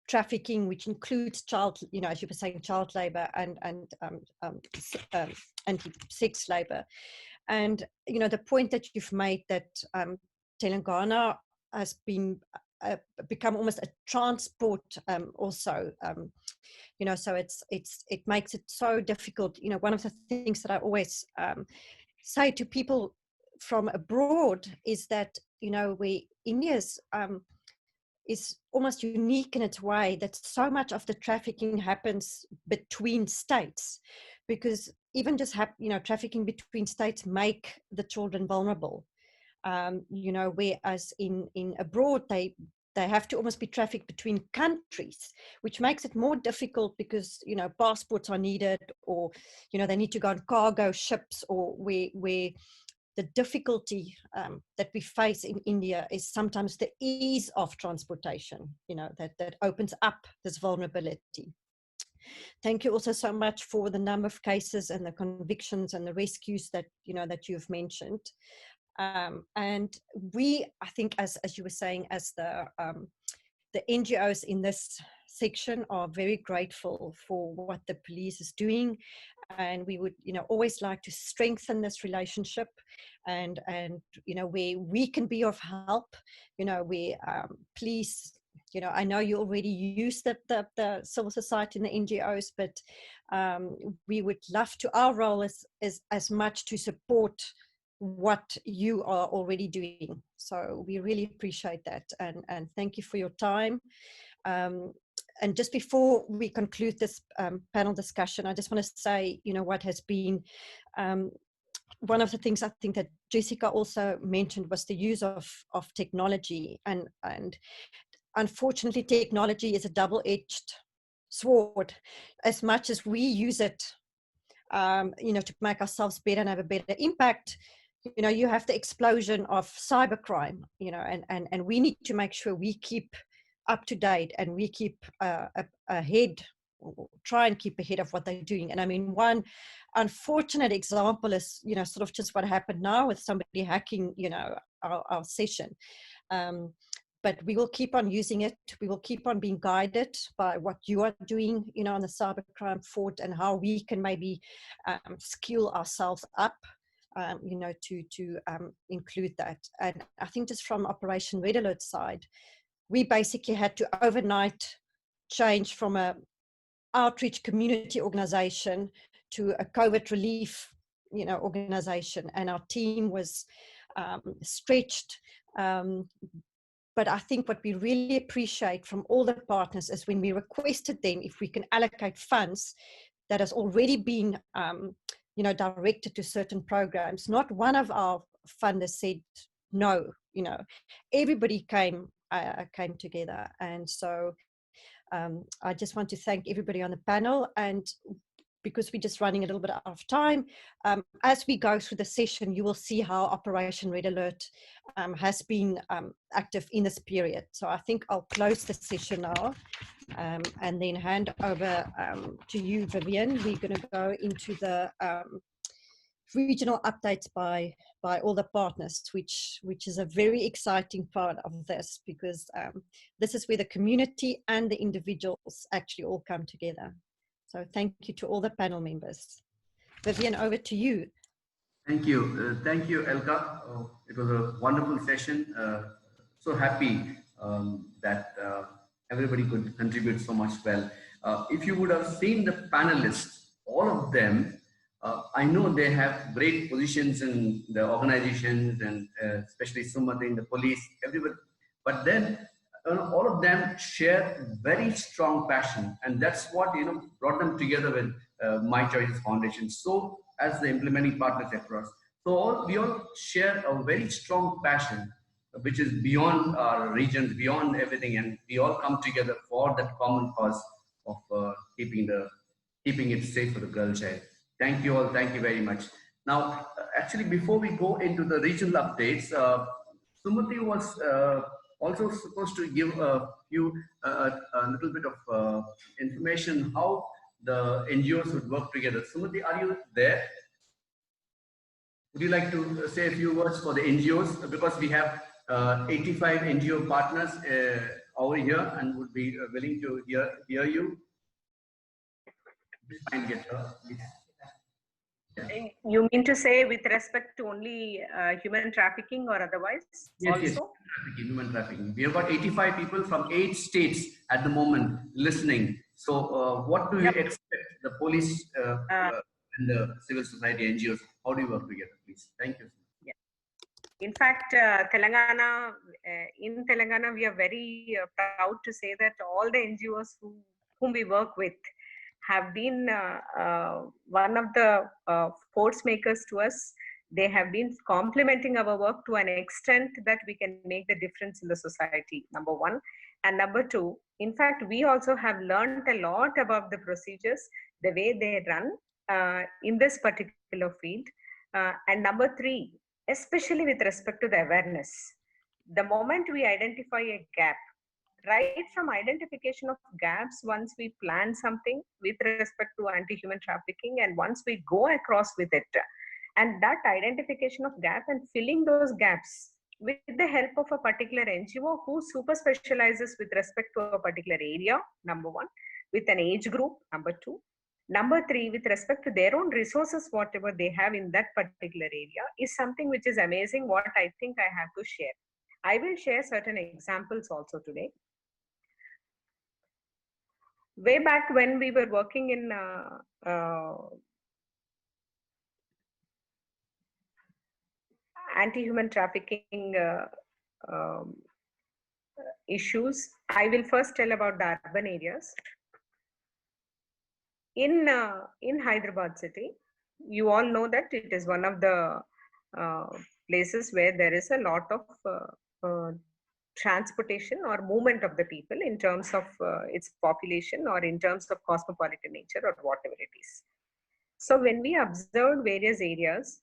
trafficking, which includes child, you know, as you were saying, child labor and anti-sex labor. And, you know, the point that you've made that Telangana has been become almost a transport also. So it makes it so difficult. One of the things that I always say to people from abroad is that India's is almost unique in its way that so much of the trafficking happens between states, because even just trafficking between states make the children vulnerable. Whereas in abroad they have to almost be trafficked between countries, which makes it more difficult because passports are needed, or they need to go on cargo ships, or where the difficulty that we face in India is sometimes the ease of transportation, that opens up this vulnerability. Thank you also so much for the number of cases and the convictions and the rescues that that you've mentioned. And I think, as you were saying, as the NGOs in this section are very grateful for what the police is doing, and we would always like to strengthen this relationship, and where we can be of help, where please, I know you already use the civil society and the NGOs, but we would love to, our role is as much to support what you are already doing. So we really appreciate that, and thank you for your time. And just before we conclude this panel discussion, I just want to say, what has been one of the things I think that Jessica also mentioned was the use of technology, and unfortunately technology is a double-edged sword. As much as we use it to make ourselves better and have a better impact, you have the explosion of cybercrime, and we need to make sure we keep up to date, and we keep ahead, or try and keep ahead of what they're doing. And I mean, one unfortunate example is, sort of just what happened now with somebody hacking, our session. But we will keep on using it. We will keep on being guided by what you are doing, on the cybercrime front, and how we can maybe skill ourselves up, to include that. And I think just from Operation Red Alert side, we basically had to overnight change from a outreach community organization to a COVID relief, organization, and our team was stretched. But I think what we really appreciate from all the partners is when we requested them if we can allocate funds that has already been, directed to certain programs. Not one of our funders said no. Everybody came together, and so I just want to thank everybody on the panel. And because we're just running a little bit out of time, as we go through the session, you will see how Operation Red Alert has been active in this period. So I think I'll close the session now, and then hand over to you, Vivian. We're going to go into the regional updates by all the partners, which is a very exciting part of this, because this is where the community and the individuals actually all come together. So thank you to all the panel members. Vivian, over to you. Thank you. Thank you, Elka. It was a wonderful session. So happy that everybody could contribute so much well. If you would have seen the panelists, all of them, I know they have great positions in the organizations, and especially Sumati in the police, everybody. But then all of them share very strong passion, and that's what brought them together with My Choices Foundation. So as the implementing partners across, so we all share a very strong passion, which is beyond our regions, beyond everything, and we all come together for that common cause of keeping it safe for the girl child. Thank you all. Thank you very much. Now, actually, before we go into the regional updates, Sumati was also supposed to give a little bit of information how the NGOs would work together. Sumati, are you there? Would you like to say a few words for the NGOs? Because we have 85 NGO partners over here and would be willing to hear you. Please find get her, please. You mean to say with respect to only human trafficking or otherwise Yes, also? yes, trafficking, human trafficking. We have got 85 people from 8 states at the moment listening. So what do you expect the police and the civil society NGOs? How do you work together, please? Thank you. Yeah. In fact, Telangana, in Telangana, we are very proud to say that all the NGOs whom we work with have been one of the force makers to us. They have been complementing our work to an extent that we can make the difference in the society, number one. And number two, in fact, we also have learned a lot about the procedures, the way they run in this particular field. And number three, especially with respect to the awareness. The moment we identify a gap, right from identification of gaps, once we plan something with respect to anti-human trafficking, and once we go across with it, and that identification of gap and filling those gaps with the help of a particular NGO who super specializes with respect to a particular area, number one, with an age group, number two. Number three, with respect to their own resources, whatever they have in that particular area, is something which is amazing, what I think I have to share. I will share certain examples also today. Way back when we were working in anti-human trafficking issues, I will first tell about the urban areas. In Hyderabad city, you all know that it is one of the places where there is a lot of transportation or movement of the people in terms of its population or in terms of cosmopolitan nature or whatever it is. So when we observed various areas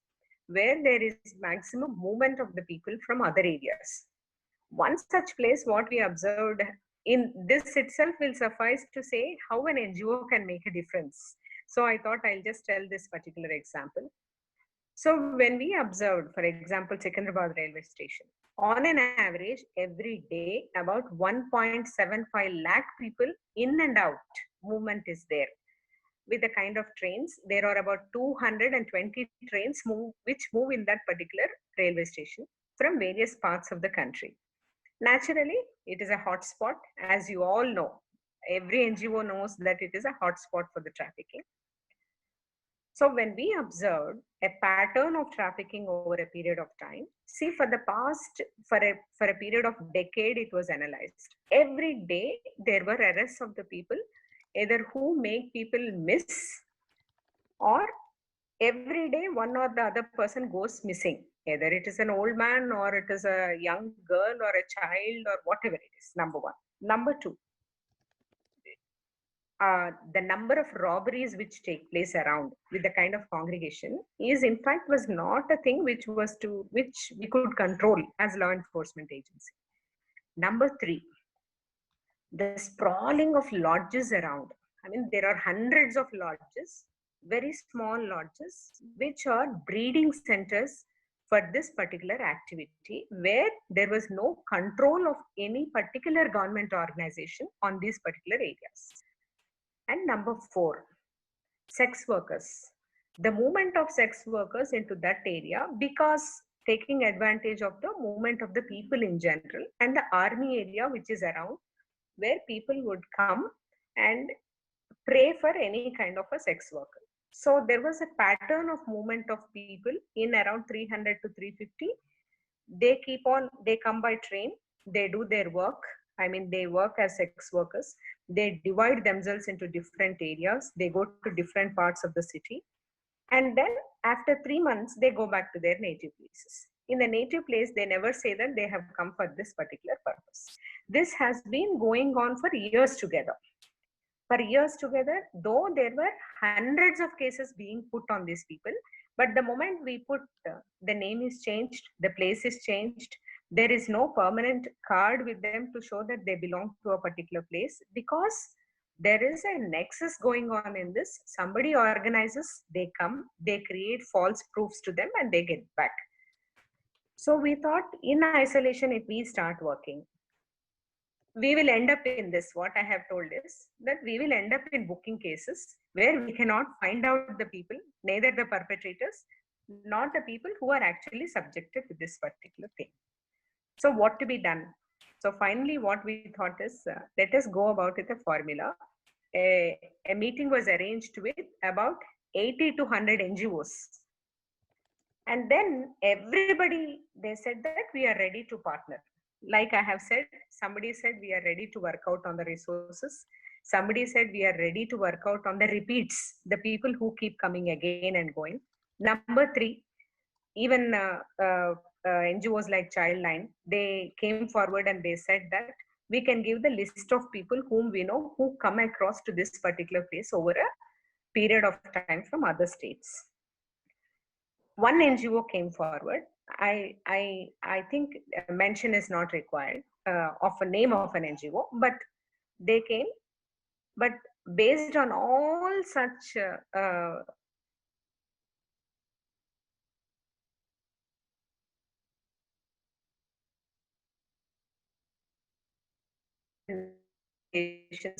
where there is maximum movement of the people from other areas, one such place what we observed in this itself will suffice to say how an NGO can make a difference. So I thought I'll just tell this particular example. So when we observed, for example, Secunderabad railway station, on an average every day about 1.75 lakh people in and out movement is there. With the kind of trains, there are about 220 trains which move in that particular railway station from various parts of the country. Naturally, it is a hotspot, as you all know. Every NGO knows that it is a hotspot for the trafficking. So when we observed a pattern of trafficking over a period of time, see for the past, for a period of decade, it was analyzed. Every day there were arrests of the people, either who make people miss, or every day one or the other person goes missing. Either it is an old man or it is a young girl or a child or whatever it is, number one. Number two, the number of robberies which take place around with the kind of congregation is in fact was not a thing which we could control as law enforcement agency. Number three, the sprawling of lodges around. I mean, there are hundreds of lodges, very small lodges, which are breeding centers for this particular activity, where there was no control of any particular government organization on these particular areas. And number four, sex workers. The movement of sex workers into that area, because taking advantage of the movement of the people in general, and the army area which is around, where people would come and pray for any kind of a sex worker. So there was a pattern of movement of people in around 300 to 350. They come by train, they do their work. I mean, they work as sex workers. They divide themselves into different areas. They go to different parts of the city. And then after 3 months, they go back to their native places. In the native place, they never say that they have come for this particular purpose. This has been going on for years together. For years together, though there were hundreds of cases being put on these people, but the moment we put the name is changed, the place is changed, there is no permanent card with them to show that they belong to a particular place, because there is a nexus going on in this. Somebody organizes, they come, they create false proofs to them, and they get back. So we thought in isolation, if we start working, we will end up in this. What I have told is that we will end up in booking cases where we cannot find out the people, neither the perpetrators, nor the people who are actually subjected to this particular thing. So what to be done? So finally, what we thought is, let us go about with a formula. A meeting was arranged with about 80 to 100 NGOs. And then everybody, they said that we are ready to partner. Like I have said, somebody said we are ready to work out on the resources. Somebody said we are ready to work out on the repeats, the people who keep coming again and going. Number 3, even NGOs like Childline, they came forward and they said that we can give the list of people whom we know who come across to this particular place over a period of time from other states. One NGO came forward. I think a mention is not required of a name of an NGO, but they came. But based on all such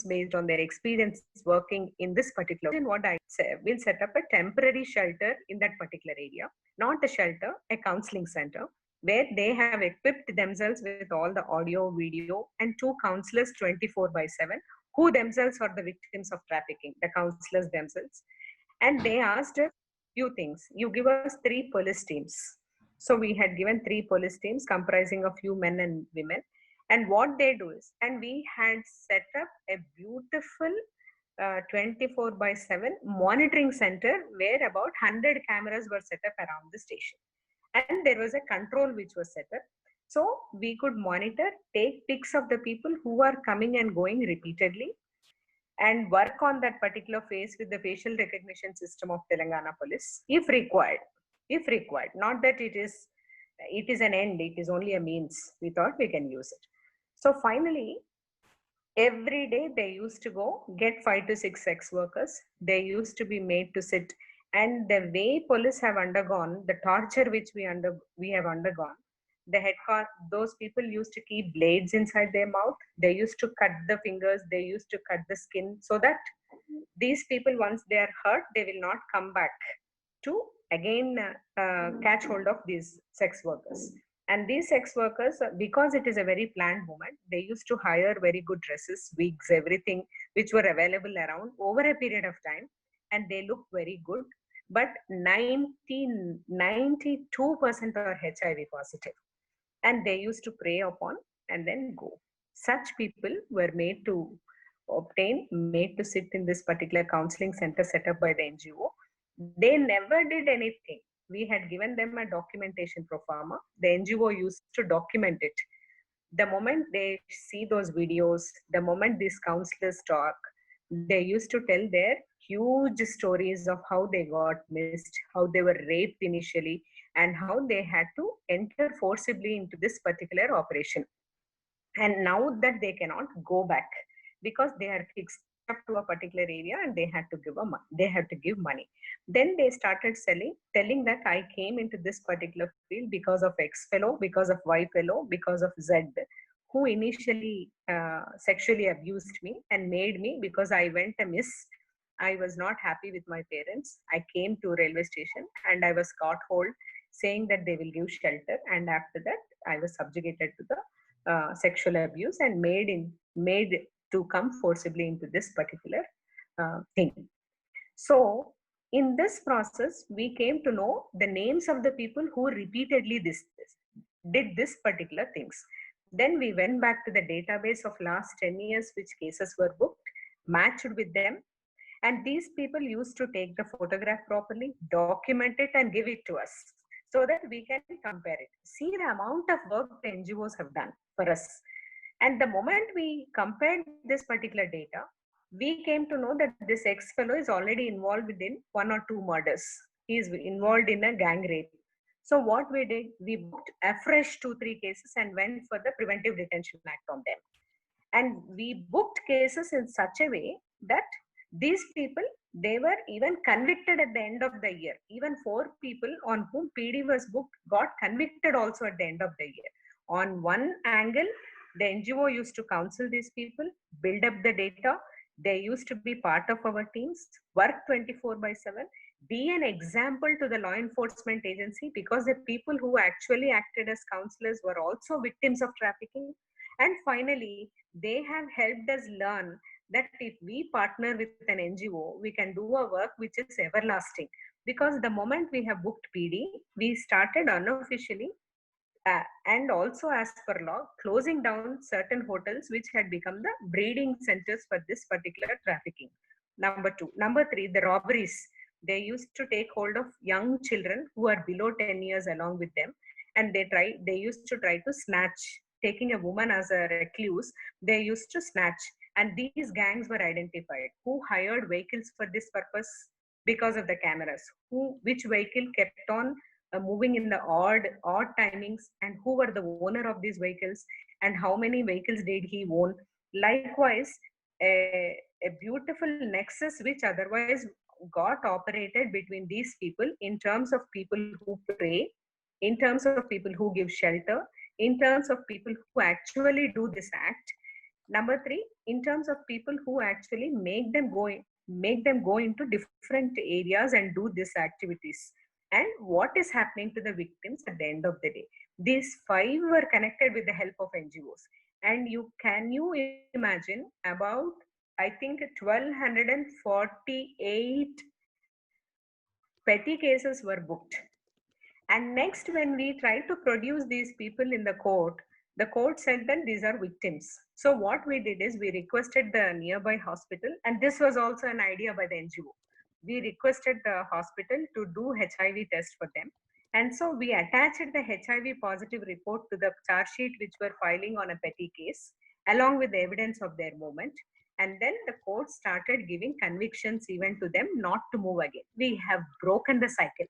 based on their experience working in this particular, and what I say, we'll set up a temporary shelter in that particular area, not a shelter, a counseling center, where they have equipped themselves with all the audio, video, and 2 counselors 24/7, who themselves are the victims of trafficking, the counselors themselves. And they asked a few things. You give us 3 police teams. So we had given 3 police teams comprising of few men and women. And what they do is, and we had set up a beautiful 24/7 monitoring center where about 100 cameras were set up around the station. And there was a control which was set up. So we could monitor, take pics of the people who are coming and going repeatedly, and work on that particular face with the facial recognition system of Telangana Police, if required. If required, not that it is an end, it is only a means. We thought we can use it. So finally, every day they used to go get 5 to 6 sex workers. They used to be made to sit, and the way police have undergone the torture which we have undergone, those people used to keep blades inside their mouth. They used to cut the fingers, they used to cut the skin, so that these people, once they are hurt, they will not come back to again catch hold of these sex workers. And these sex workers, because it is a very planned movement, they used to hire very good dresses, wigs, everything which were available around over a period of time, and they look very good. But 92% are HIV positive, and they used to prey upon and then go. Such people were made to sit in this particular counseling center set up by the NGO. They never did anything. We had given them a documentation pro forma. The NGO used to document it. The moment they see those videos, the moment these counselors talk, they used to tell their huge stories of how they got missed, how they were raped initially, and how they had to enter forcibly into this particular operation. And now that they cannot go back because they are fixed up to a particular area and they had to give money. Then they started telling that I came into this particular field because of X fellow, because of Y fellow, because of Z, who initially sexually abused me and made me, because I went amiss. I was not happy with my parents. I came to railway station and I was caught hold, saying that they will give shelter. And after that, I was subjugated to the sexual abuse and made to come forcibly into this particular thing. So in this process, we came to know the names of the people who repeatedly did this particular things. Then we went back to the database of last 10 years, which cases were booked, matched with them. And these people used to take the photograph properly, document it, and give it to us so that we can compare it. See the amount of work the NGOs have done for us. And the moment we compared this particular data, we came to know that this ex-fellow is already involved in 1 or 2 murders. He is involved in a gang rape. So what we did, we booked afresh 2-3 cases and went for the Preventive Detention Act on them. And we booked cases in such a way that these people, they were even convicted at the end of the year. Even 4 people on whom PD was booked got convicted also at the end of the year. On one angle, The NGO used to counsel these people, build up the data. They used to be part of our teams, work 24 by 7, be an example to the law enforcement agency, because the people who actually acted as counselors were also victims of trafficking. And finally, they have helped us learn that if we partner with an NGO, we can do a work which is everlasting. Because the moment we have booked PD, we started unofficially and also as per law, closing down certain hotels which had become the breeding centers for this particular trafficking. Number two. Number three, the robberies. They used to take hold of young children who are below 10 years along with them, and they used to try to snatch, taking a woman as a recluse. They used to snatch, and these gangs were identified. Who hired vehicles for this purpose? Because of the cameras. Which vehicle kept on moving in the odd timings, and who were the owner of these vehicles, and how many vehicles did he own. Likewise, a beautiful nexus which otherwise got operated between these people, in terms of people who pray, in terms of people who give shelter, in terms of people who actually do this act. Number three, in terms of people who actually make them go into different areas and do these activities. And what is happening to the victims at the end of the day. These five were connected with the help of NGOs. And can you imagine, about, I think, 1248 petty cases were booked. And next, when we tried to produce these people in the court said that these are victims. So what we did is we requested the nearby hospital, and this was also an idea by the NGO. We requested the hospital to do HIV test for them. And so we attached the HIV positive report to the charge sheet which were filing on a petty case, along with the evidence of their movement. And then the court started giving convictions even to them not to move again. We have broken the cycle.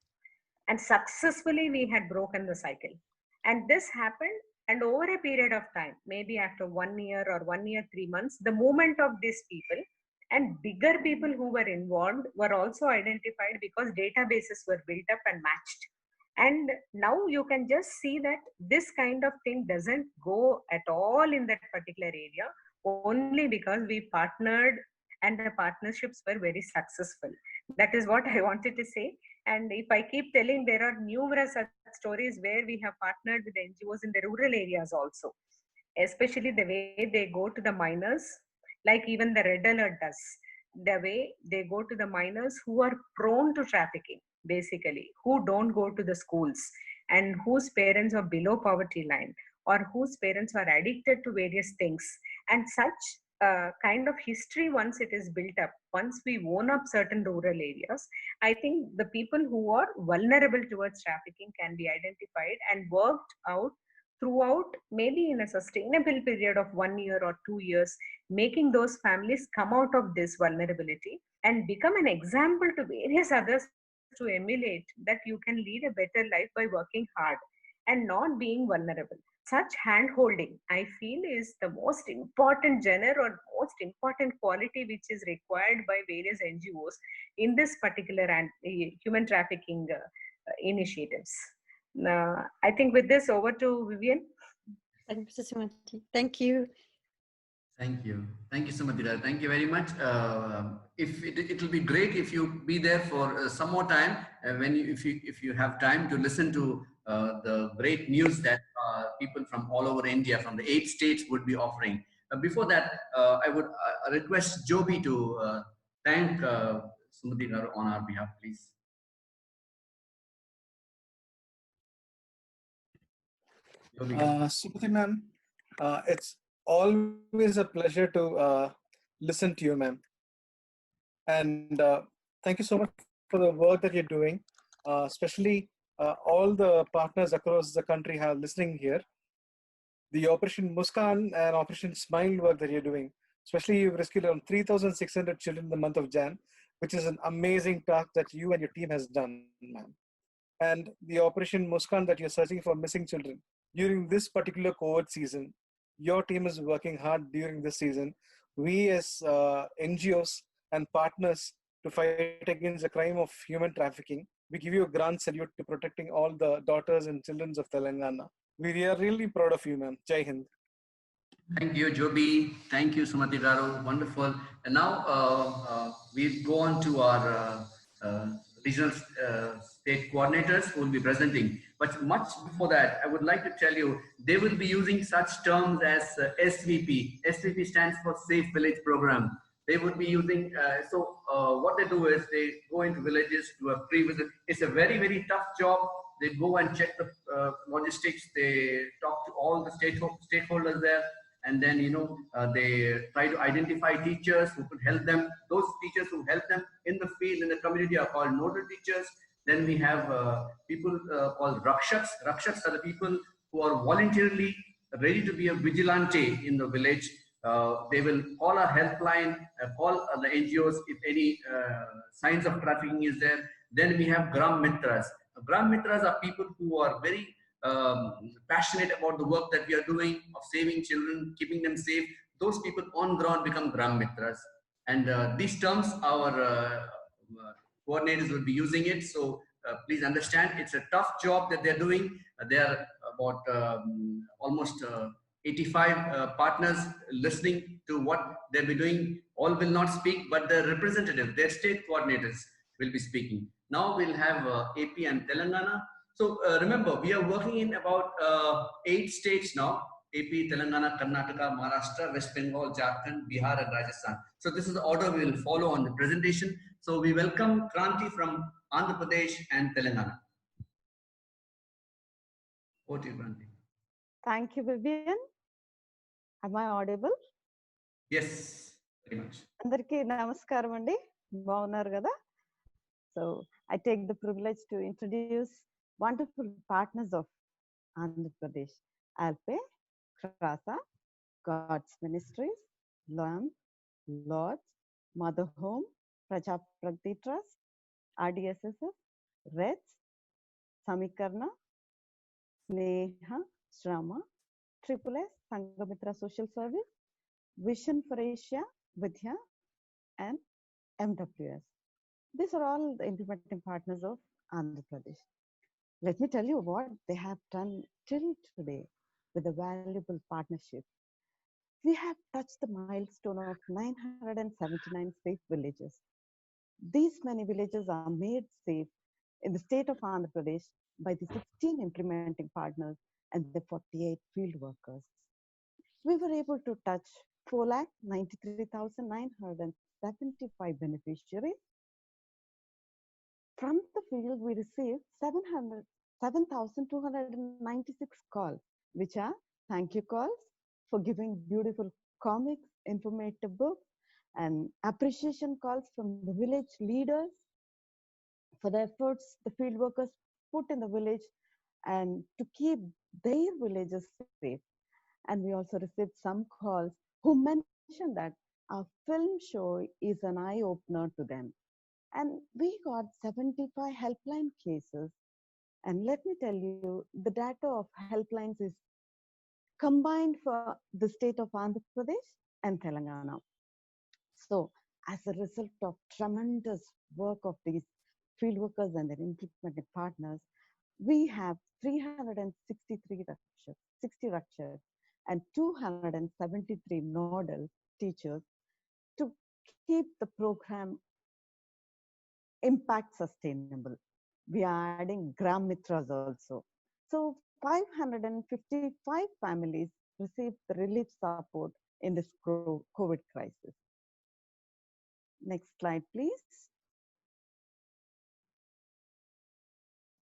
And successfully we had broken the cycle. And this happened, and over a period of time, maybe after 1 year or 1 year, 3 months, the movement of these people and bigger people who were involved were also identified, because databases were built up and matched. And now you can just see that this kind of thing doesn't go at all in that particular area, only because we partnered and the partnerships were very successful. That is what I wanted to say. And if I keep telling, there are numerous stories where we have partnered with NGOs in the rural areas also, especially the way they go to the minors, like even the Red Alert does, the way they go to the minors who are prone to trafficking, basically, who don't go to the schools and whose parents are below poverty line, or whose parents are addicted to various things. And such kind of history, once it is built up, once we own up certain rural areas, I think the people who are vulnerable towards trafficking can be identified and worked out throughout, maybe in a sustainable period of 1 year or 2 years, making those families come out of this vulnerability and become an example to various others to emulate, that you can lead a better life by working hard and not being vulnerable. Such hand holding, I feel, is the most important genre or most important quality which is required by various NGOs in this particular human trafficking initiatives. I think with this, over to Vivian. Thank you. Thank you. Thank you so much, Dira. Thank you very much. If it will be great if you be there for some more time, if you have time to listen to the great news that people from all over India, from the 8 states, would be offering. Before that, I would request Joby to thank Sumati on our behalf, please. Sumati ma'am, it's always a pleasure to listen to you, ma'am. And thank you so much for the work that you're doing, especially all the partners across the country are listening here. The Operation Muskan and Operation Smile work that you're doing, especially you've rescued around 3,600 children in the month of Jan, which is an amazing task that you and your team has done, ma'am. And the Operation Muskan that you're searching for missing children. During this particular COVID season, your team is working hard during this season. We as NGOs and partners to fight against the crime of human trafficking, we give you a grand salute to protecting all the daughters and children of Telangana. We are really proud of you, ma'am. Jai Hind. Thank you, Joby. Thank you, Sumati Garu. Wonderful. And now we go on to our uh, regional state coordinators who will be presenting. But much before that, I would like to tell you they will be using such terms as SVP. SVP stands for Safe Village Program. They would be using, what they do is they go into villages to a pre-visit. It's a very, very tough job. They go and check the logistics. They talk to all the stakeholders there, and then they try to identify teachers who could help them. Those teachers who help them in the field, in the community, are called nodal teachers. Then we have people called rakshaks are the people who are voluntarily ready to be a vigilante in the village. They will call our helpline, call the NGOs if any signs of trafficking is there. Then we have gram mitras. Gram mitras are people who are very passionate about the work that we are doing of saving children, keeping them safe. Those people on ground become Gram Mitras. And these terms, our coordinators will be using it. So please understand, it's a tough job that they're doing. They are about almost 85 partners listening to what they'll be doing. All will not speak, but the representative, their state coordinators will be speaking. Now we'll have AP and Telangana. So remember, we are working in about 8 states now: AP, Telangana, Karnataka, Maharashtra, West Bengal, Jharkhand, Bihar, and Rajasthan. So this is the order we will follow on the presentation. So we welcome Kranti from Andhra Pradesh and Telangana. Over to you, Kranti. Thank you, Vivian. Am I audible? Yes, very much. Andarki namaskaram andi. Baunar kada. So I take the privilege to introduce wonderful partners of Andhra Pradesh: Alpe, Krasa, God's Ministries, LAMP, Lodge, Mother Home, Praja Pragati Trust, RDSSF, REDS, Samikarna, Sneha, Shrama, Triple S, Sangamitra Social Service, Vision for Asia, Vidya, and MWS. These are all the implementing partners of Andhra Pradesh. Let me tell you what they have done till today with a valuable partnership. We have touched the milestone of 979 safe villages. These many villages are made safe in the state of Andhra Pradesh by the 16 implementing partners and the 48 field workers. We were able to touch 4,93,975 beneficiaries. From the field, we received 7,296 calls, which are thank you calls for giving beautiful comics, informative books, and appreciation calls from the village leaders for the efforts the field workers put in the village and to keep their villages safe. And we also received some calls who mentioned that our film show is an eye opener to them. And we got 75 helpline cases. And let me tell you, the data of helplines is combined for the state of Andhra Pradesh and Telangana. So, as a result of tremendous work of these field workers and their implementing partners, we have 363 rakshaks, 60 rakshaks, and 273 nodal teachers to keep the program impact sustainable. We are adding Gram Mitras also. So 555 families received the relief support in this COVID crisis. Next slide, please.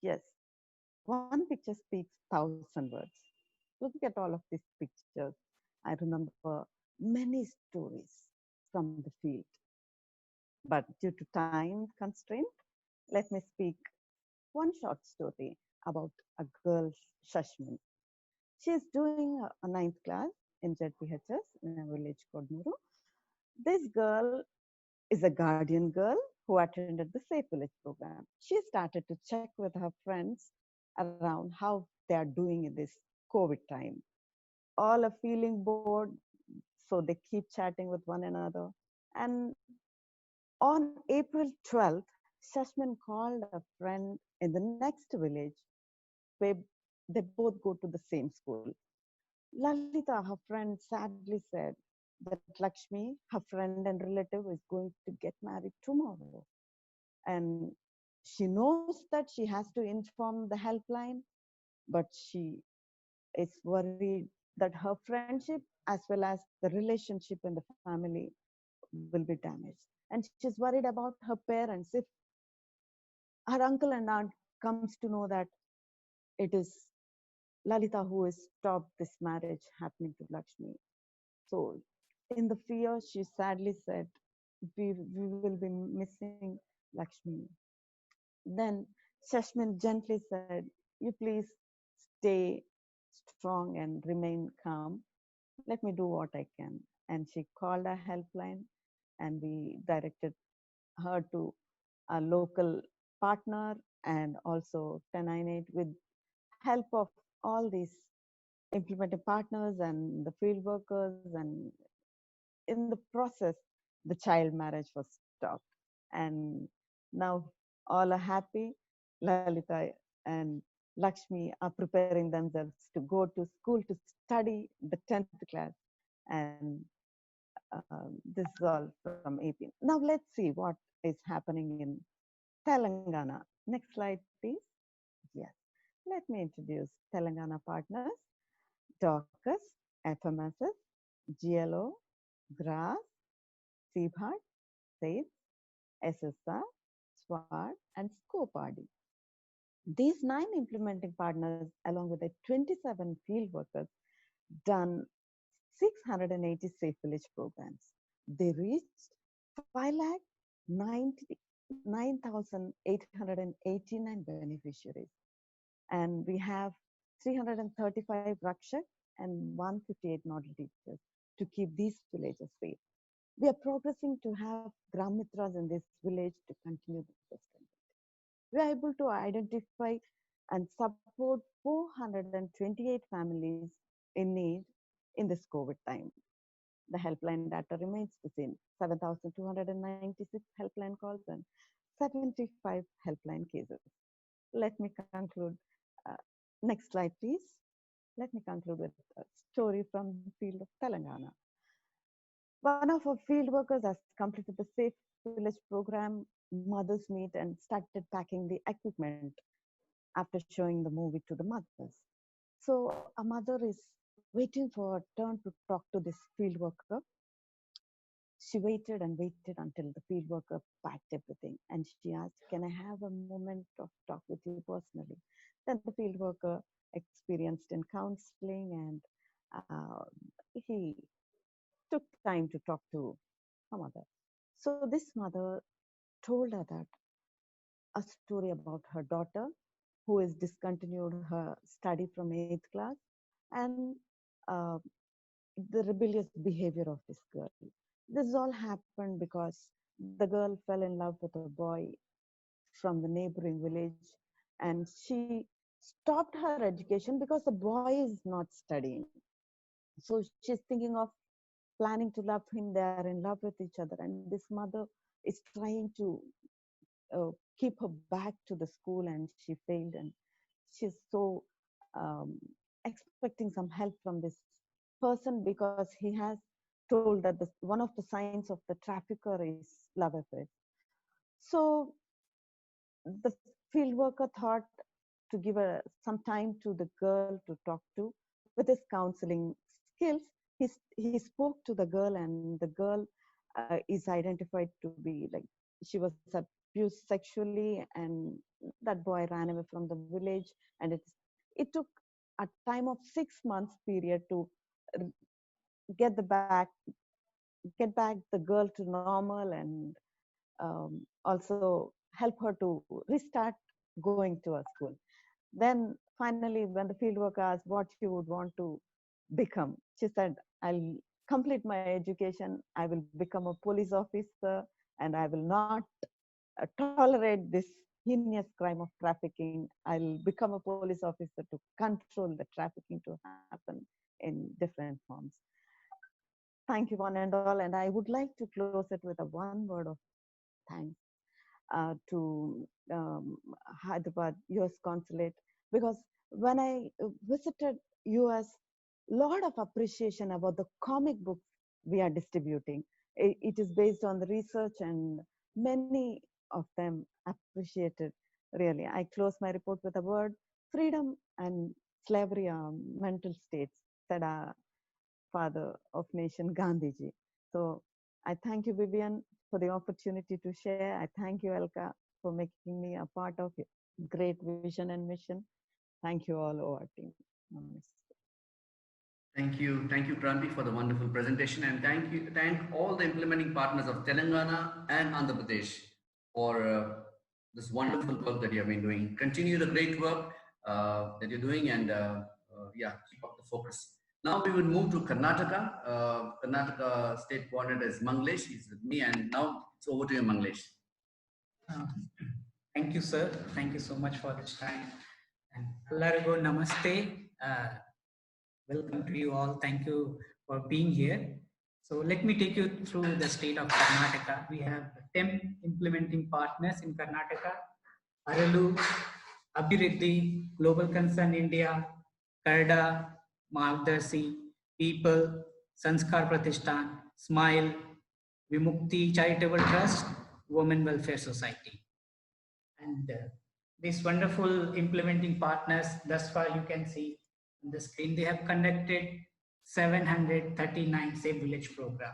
Yes, one picture speaks 1,000 words. Looking at all of these pictures, I remember many stories from the field. But due to time constraint, let me speak one short story about a girl, Shashmin. She is doing a ninth class in ZPHS in a village called Muru. This girl is a guardian girl who attended the Safe Village program. She started to check with her friends around how they are doing in this COVID time. All are feeling bored, so they keep chatting with one another. And on April 12th, Shashmin called a friend in the next village where they both go to the same school. Lalita, her friend, sadly said that Lakshmi, her friend and relative, is going to get married tomorrow. And she knows that she has to inform the helpline, but she is worried that her friendship as well as the relationship in the family will be damaged. And she's worried about her parents. If her uncle and aunt comes to know that it is Lalita who has stopped this marriage happening to Lakshmi. So in the fear, she sadly said, we will be missing Lakshmi. Then Shashmin gently said, you please stay strong and remain calm. Let me do what I can. And she called a helpline and we directed her to a local partner and also 1098 with help of all these implementing partners and the field workers. And in the process, the child marriage was stopped. And now all are happy. Lalita and Lakshmi are preparing themselves to go to school to study the 10th class. And this is all from AP. Now let's see what is happening in Telangana. Next slide, please. Yes. Let me introduce Telangana Partners, DOCUS, FMSS, GLO, GRAS, CBHAT, SAID, SSR, SWAT, and SCOPARD. These 9 implementing partners, along with the 27 field workers, done 680 Safe Village programs. They reached 5,99,889 beneficiaries. And we have 335 Rakshak and 158 nodal teachers to keep these villages safe. We are progressing to have Gram Mitras in this village to continue the system. We are able to identify and support 428 families in need in this COVID time. The helpline data remains the same, 7,296 helpline calls and 75 helpline cases. Let me conclude. Uh, Next slide, please. Let me conclude with a story from the field of Telangana. One of our field workers has completed the Safe Village program, Mothers Meet, and started packing the equipment after showing the movie to the mothers. So a mother is waiting for a turn to talk to this field worker. She waited and waited until the field worker packed everything, and she asked, can I have a moment of talk with you personally? Then the field worker experienced in counseling, and he took time to talk to her mother. So this mother told her that a story about her daughter who has discontinued her study from 8th class, and uh, the rebellious behavior of this girl. This all happened because the girl fell in love with a boy from the neighboring village, and she stopped her education because the boy is not studying. So she's thinking of planning to love him. They are in love with each other, and this mother is trying to keep her back to the school, and she failed. And she's so um, expecting some help from this person because he has told that one of the signs of the trafficker is love affair. So the field worker thought to give some time to the girl to talk to. With his counseling skills, he spoke to the girl, and the girl is identified to be like she was abused sexually, and that boy ran away from the village. And it took a time of 6 months period to get the back get back the girl to normal, and also help her to restart going to a school. Then finally, when the field worker asked what she would want to become, she said, I'll complete my education, I will become a police officer, and I will not tolerate this heinous crime of trafficking. I'll become a police officer to control the trafficking to happen in different forms. Thank you, one and all. And I would like to close it with a one word of thanks to Hyderabad US consulate, because when I visited US, lot of appreciation about the comic books we are distributing. It is based on the research, and many of them appreciated. Really, I close my report with a word: freedom and slavery are mental states, said our father of nation, Gandhiji. So I thank you, Vivian, for the opportunity to share. I thank you, Elka, for making me a part of your great vision and mission. Thank you all, our team. Namaste. Thank you, Kranti, for the wonderful presentation, and thank all the implementing partners of Telangana and Andhra Pradesh for this wonderful work that you have been doing. Continue the great work that you're doing, and yeah, keep up the focus. Now we will move to Karnataka. Karnataka State Coordinator is Manglesh. He's with me, and now it's over to you, Manglesh. Thank you, sir. Thank you so much for this time. And Allarigo Namaste. Welcome to you all. Thank you for being here. So let me take you through the state of Karnataka. We have 10 implementing partners in Karnataka: Aralu, Abhiruddhi, Global Concern India, Karda, Margdarshi, People, Sanskar Pratishthan, Smile, Vimukti Charitable Trust, Women Welfare Society. And these wonderful implementing partners, thus far you can see on the screen, they have conducted 739 Safe Village program.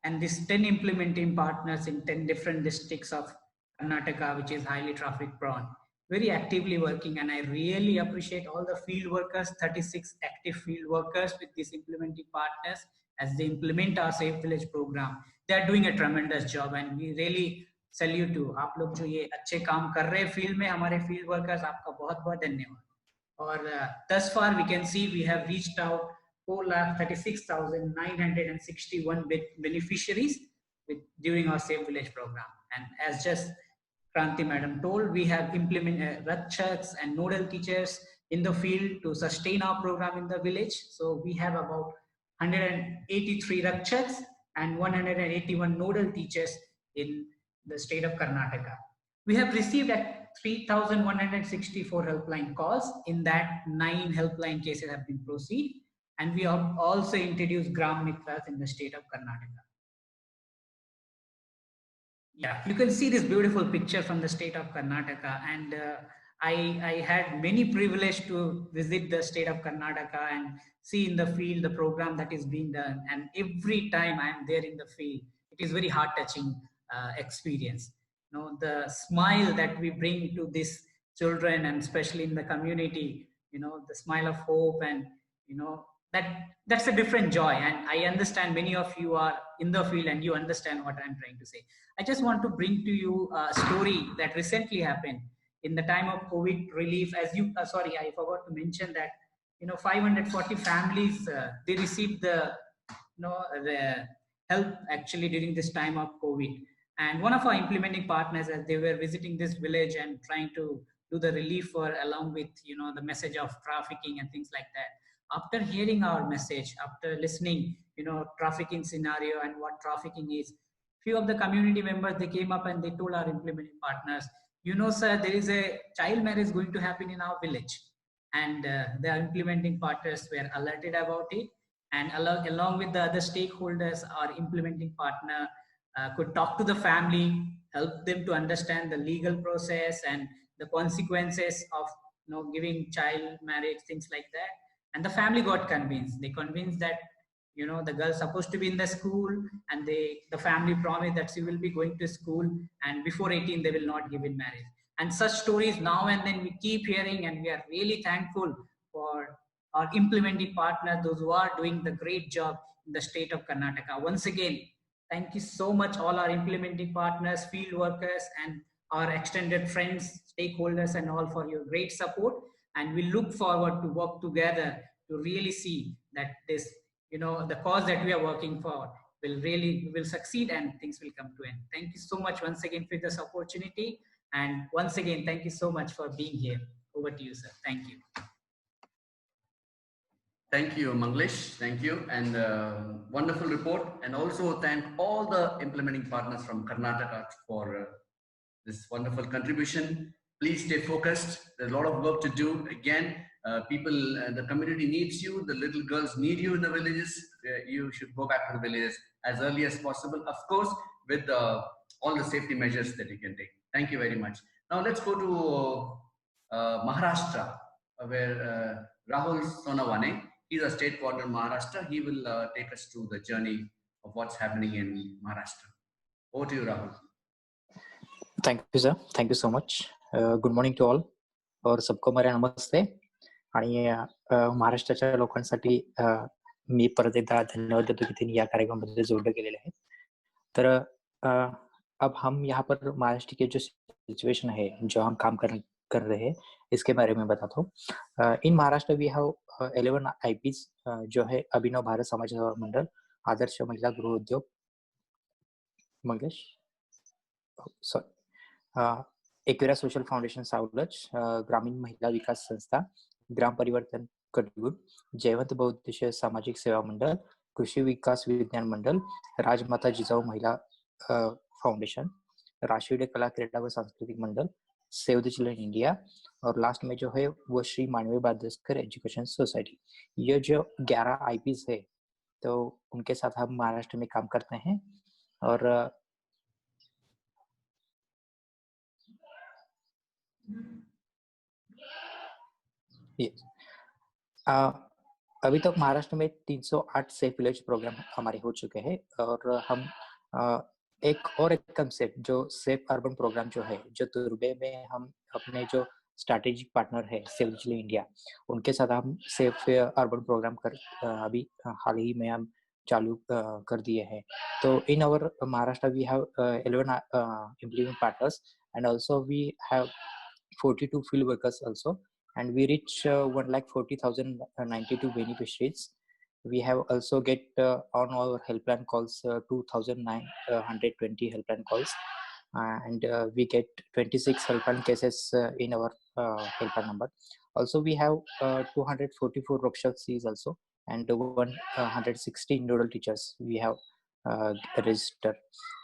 And these 10 implementing partners in 10 different districts of Karnataka, which is highly traffic prone, very actively working. And I really appreciate all the field workers, 36 active field workers with these implementing partners as they implement our Safe Village program. They are doing a tremendous job, and we really salute to आप लोग जो ये अच्छे काम कर रहे हैं field में, हमारे फील्ड वर्कर्स, आपका बहुत बहुत धन्यवाद. और thus far we can see we have reached out 4,36,961 beneficiaries during our Safe Village program. And as just Kranti madam told, we have implemented Rakshaks and nodal teachers in the field to sustain our program in the village. So we have about 183 Rakshaks and 181 nodal teachers in the state of Karnataka. We have received at 3,164 helpline calls. In that, 9 helpline cases have been proceeded, and we have also introduced Gram Mitras in the state of Karnataka. Yeah, you can see this beautiful picture from the state of Karnataka, and I had many privilege to visit the state of Karnataka and see in the field the program that is being done. And every time I am there in the field, it is very heart-touching experience. You know, the smile that we bring to these children, and especially in the community, you know, the smile of hope, and you know, that's a different joy. And I understand many of you are in the field and you understand what I'm trying to say. I just want to bring to you a story that recently happened in the time of COVID relief. As you sorry, I forgot to mention that, you know, 540 families they received the, you know, the help actually during this time of COVID. And one of our implementing partners, as they were visiting this village and trying to do the relief for, along with, you know, the message of trafficking and things like that, after hearing our message, after listening, you know, trafficking scenario and what trafficking is, few of the community members, they came up and they told our implementing partners, you know, sir, there is a child marriage going to happen in our village. And the implementing partners were alerted about it. And along with the other stakeholders, our implementing partner could talk to the family, help them to understand the legal process and the consequences of, you know, giving child marriage, things like that. And the family got convinced. They convinced that, you know, the girl's supposed to be in the school, and the family promised that she will be going to school, and before 18 they will not give in marriage. And such stories now and then we keep hearing, and we are really thankful for our implementing partners, those who are doing the great job in the state of Karnataka. Once again, thank you so much, all our implementing partners, field workers, and our extended friends, stakeholders, and all, for your great support. And we look forward to work together to really see that this, you know, the cause that we are working for will succeed and things will come to end. Thank you so much once again for this opportunity. And once again, thank you so much for being here. Over to you, sir. Thank you. Thank you, Manglesh. Thank you. And wonderful report. And also thank all the implementing partners from Karnataka for this wonderful contribution. Please stay focused. There's a lot of work to do. Again, people, the community needs you, the little girls need you in the villages. You should go back to the villages as early as possible, of course, with all the safety measures that you can take. Thank you very much. Now let's go to Maharashtra, where Rahul Sonawane, he's a state coordinator in Maharashtra. He will take us through the journey of what's happening in Maharashtra. Over to you, Rahul. Thank you sir, thank you so much. Good morning to all और सबको मेरा नमस्ते. आणि महाराष्ट्राच्या लोकांसाठी मी परत एकदा धन्यवाद देतो की त्यांनी या कार्यक्रमामध्ये जोडलं गेलेलं आहे. तर अब हम यहाँ पर महाराष्ट्र के जो सिचुएशन है, जो हम काम कर रहे हैं, इसके बारे में बताता हूँ. इन महाराष्ट्र वी हैव 11 आईपीज, जो है अभिनव भारत समाज सेवा मंडल, आदर्श Mahila Griha Udyog, Mangesh sorry, Ekvira social foundation Savlaj, Gramin Mahila विकास संस्था, ग्राम परिवर्तन कटगुड, जयवंत बहुउद्देशीय सामाजिक सेवा मंडल, कृषि विकास विज्ञान मंडल, राजमाता जिजाऊ महिला फाउंडेशन, राष्ट्रीय कला क्रीड़ा व सांस्कृतिक मंडल, सेव द चिल्ड्रन इंडिया, और लास्ट में जो है वो श्री मानवी बादस्कर एजुकेशन सोसाइटी. ये जो 11 आईपीज है, तो उनके साथ हम महाराष्ट्र में काम करते हैं. और अभी तक महाराष्ट्र में 308 सेफ विलेज प्रोग्राम हमारे हो चुके हैं. और हम एक कंसेप्ट जो सेफ अर्बन प्रोग्राम जो है, जो तुर्बे में हम अपने जो स्ट्रैटेजिक पार्टनर है सेव द चिल्ड्रन इंडिया, उनके साथ हम सेफ अर्बन प्रोग्राम अभी हाल ही में हम चालू कर दिए हैं. तो in our Maharashtra we have 11 implement partners, and also we have 42 field workers also, and we reach 1,40,092 beneficiaries. We have also get on our helpline calls 2,920 helpline calls, and we get 26 helpline cases in our helpline number. Also we have 244 Rakshaksis also, and 160 nodal teachers we have registered.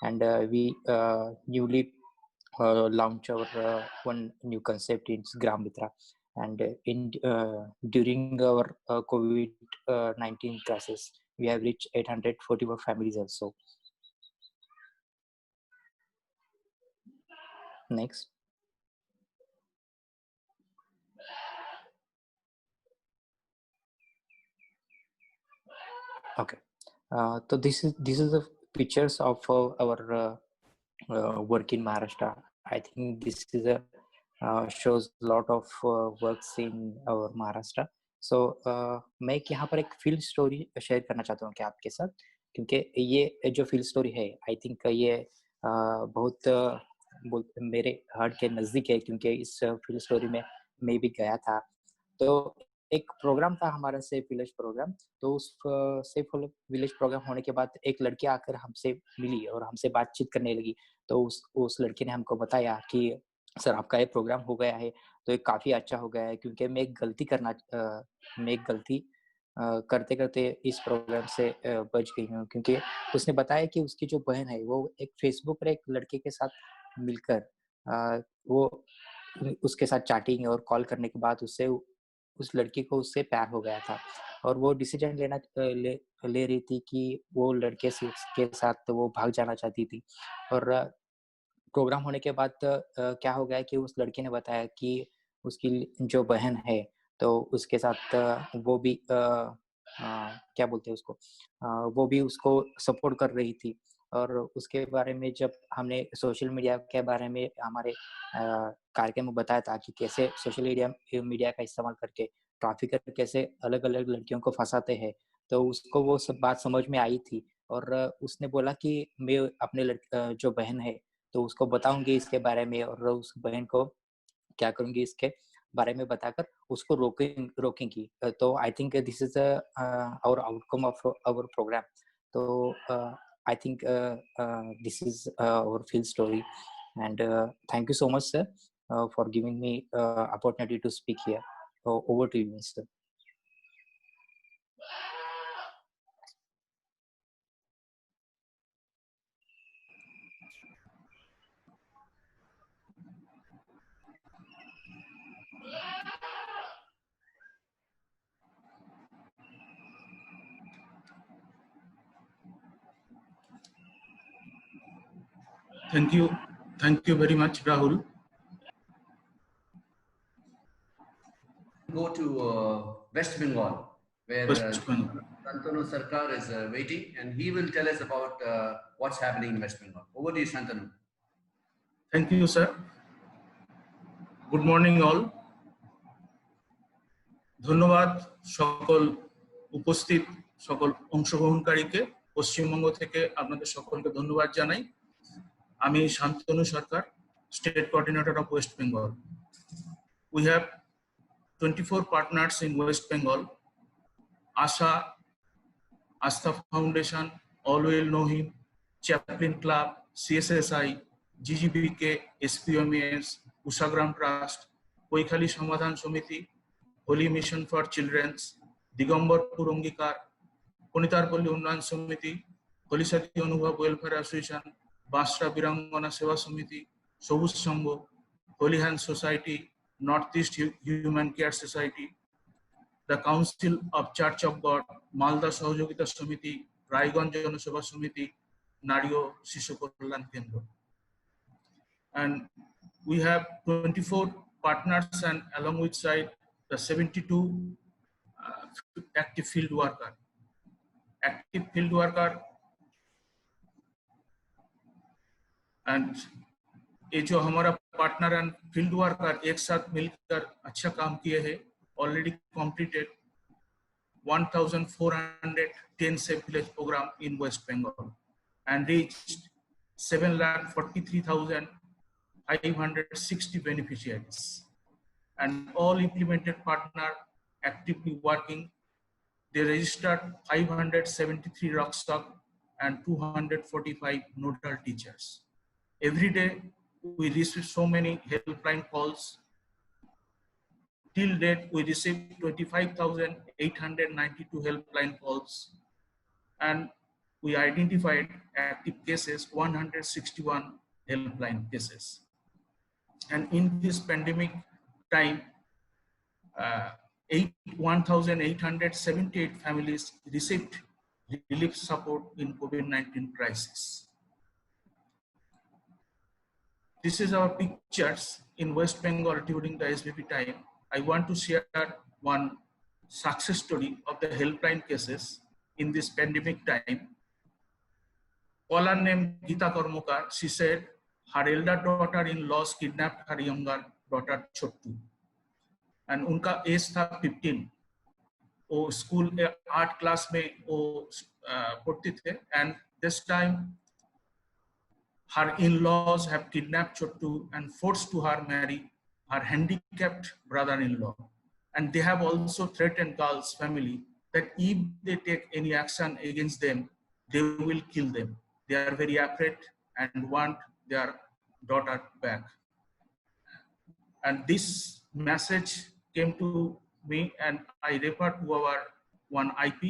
And we newly launch our one new concept in Gram Mitra, and during our COVID-19 crisis, we have reached 841 families also. Next. Okay. So this is the pictures of our work in Maharashtra. I think this is a shows a lot of works in our Maharashtra. So मैं यहाँ पर एक field story share करना चाहता हूँ कि आपके साथ, क्योंकि ये जो फील्ड स्टोरी है, आई थिंक ये बहुत मेरे हार्ट के नज़दीक है, क्योंकि इस फील्ड स्टोरी में मैं भी गया था. तो एक प्रोग्राम था हमारा सेफ विलेज प्रोग्राम. तो उस सेफ विलेज प्रोग्राम होने के बाद एक लड़की आकर हमसे मिली और हमसे बातचीत करने लगी. तो उस लड़की ने हमको बताया कि सर आपका ये प्रोग्राम हो गया है, तो ये काफ़ी अच्छा हो गया है, क्योंकि मैं एक गलती करते करते इस प्रोग्राम से बच गई हूँ. क्योंकि उसने बताया कि उसकी जो बहन है वो एक फेसबुक पर एक लड़के के साथ मिलकर वो उसके साथ चैटिंग और कॉल करने के बाद उस लड़की को उससे प्यार हो गया था, और वो डिसीजन ले रही थी कि वो लड़के के साथ वो भाग जाना चाहती थी. और प्रोग्राम होने के बाद क्या हो गया कि उस लड़की ने बताया कि उसकी जो बहन है, तो उसके साथ वो भी क्या बोलते हैं उसको, वो भी उसको सपोर्ट कर रही थी. और उसके बारे में जब हमने सोशल मीडिया के बारे में हमारे कार्यक्रम में बताया था कि कैसे सोशल मीडिया का इस्तेमाल करके ट्रैफिकर कैसे अलग अलग लड़कियों को फंसाते हैं, तो उसको वो सब बात समझ में आई थी. और उसने बोला कि मैं अपने जो बहन है, तो उसको बताऊंगी इसके बारे में, और उस बहन को क्या करूंगी इसके बारे में बताकर उसको रोकेंगी. तो I think this is our outcome of our programme. तो I think this is our field story, and thank you so much, sir, for giving me opportunity to speak here. Over to you, sir. Thank you. Thank you very much, Rahul. Go to West Bengal, where Shantanu Sarkar is waiting, and he will tell us about what's happening in West Bengal. Over to you, Shantanu. Thank you, sir. Good morning, all. ধন্যবাদ সকল উপস্থিত সকল অংশগ্রহণকারীকে। পশ্চিমবঙ্গ থেকে আপনাদের সকলকে ধন্যবাদ জানাই। আমি শান্তনু সরকার, State Coordinator of West Bengal. We have 24 partners in West Bengal. ASHA, Astha Foundation, all will know him, Chaplain Club, CSSI, GGBK, SPMS, Usagram Trust, Koikhali Samadhan Samiti, Holy Mission for Children's, Digambor Purongikar, Konitarpalli Unnayan Samiti, Holy Sati Anubhav Welfare Association, Basra Birangana Seva Samiti, Sobuj Sangho, Holy Hand Society, Northeast Human Care Society, the Council of Church of God, Malda Sahojogita Samiti, Raiganj Janasebha Samiti, Nari o Shishu Kalyan Kendra. And we have 24 partners, and along with side the 72 active field worker. Active field worker, and ये जो हमारा partner and field worker एक साथ मिलकर अच्छा काम किए हैं, already completed 1,410 safe village program in West Bengal and reached 7,43,560 beneficiaries. And all implemented partner actively working. They registered 573 rock stock and 245 nodal teachers. Every day we receive so many helpline calls. Till date, we received 25,892 helpline calls, and we identified active cases 161 helpline cases. And in this pandemic time, 1,878 families received relief support in COVID-19 crisis. This is our pictures in West Bengal during the SBP time. I want to share one success story of the helpline cases in this pandemic time. Caller named Geeta Karmokar, she said her elder daughter-in-law kidnapped her younger daughter Chottu, and उनका as था 15. वो school art class में वो पढ़ते थे, and this time her in-laws have kidnapped Chottu and forced to her marry her handicapped brother-in-law. And they have also threatened girl's family that if they take any action against them, they will kill them. They are very afraid and want their daughter back. And this message came to me, and I refer to our one IP,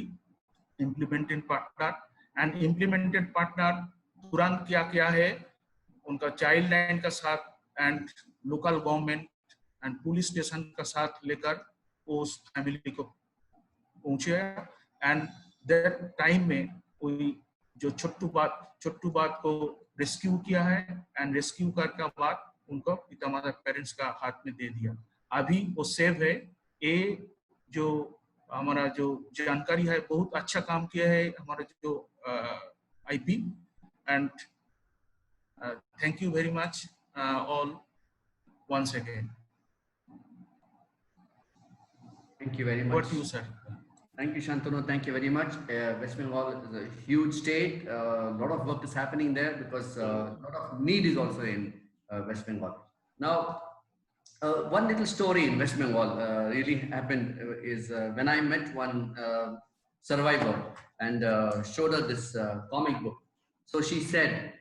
implementing partner, and implemented partner तुरंत क्या है उनका child line का साथ and local government and police station का साथ लेकर उस फैमिली को पहुंचे, एंड दैट टाइम में कोई जो छोटू बात को रेस्क्यू किया है, एंड रेस्क्यू करके बाद उनको पिता माता पेरेंट्स का हाथ में दे दिया. अभी वो सेव है. ये जो हमारा जो जानकारी है बहुत अच्छा काम किया है हमारा जो IP. And thank you very much all once again. Thank you very much. What to you, sir? Thank you, Shantanu. Thank you very much. West Bengal is a huge state. A lot of work is happening there because a lot of need is also in West Bengal. Now, one little story in West Bengal really happened is when I met one survivor and showed her this comic book. So she said,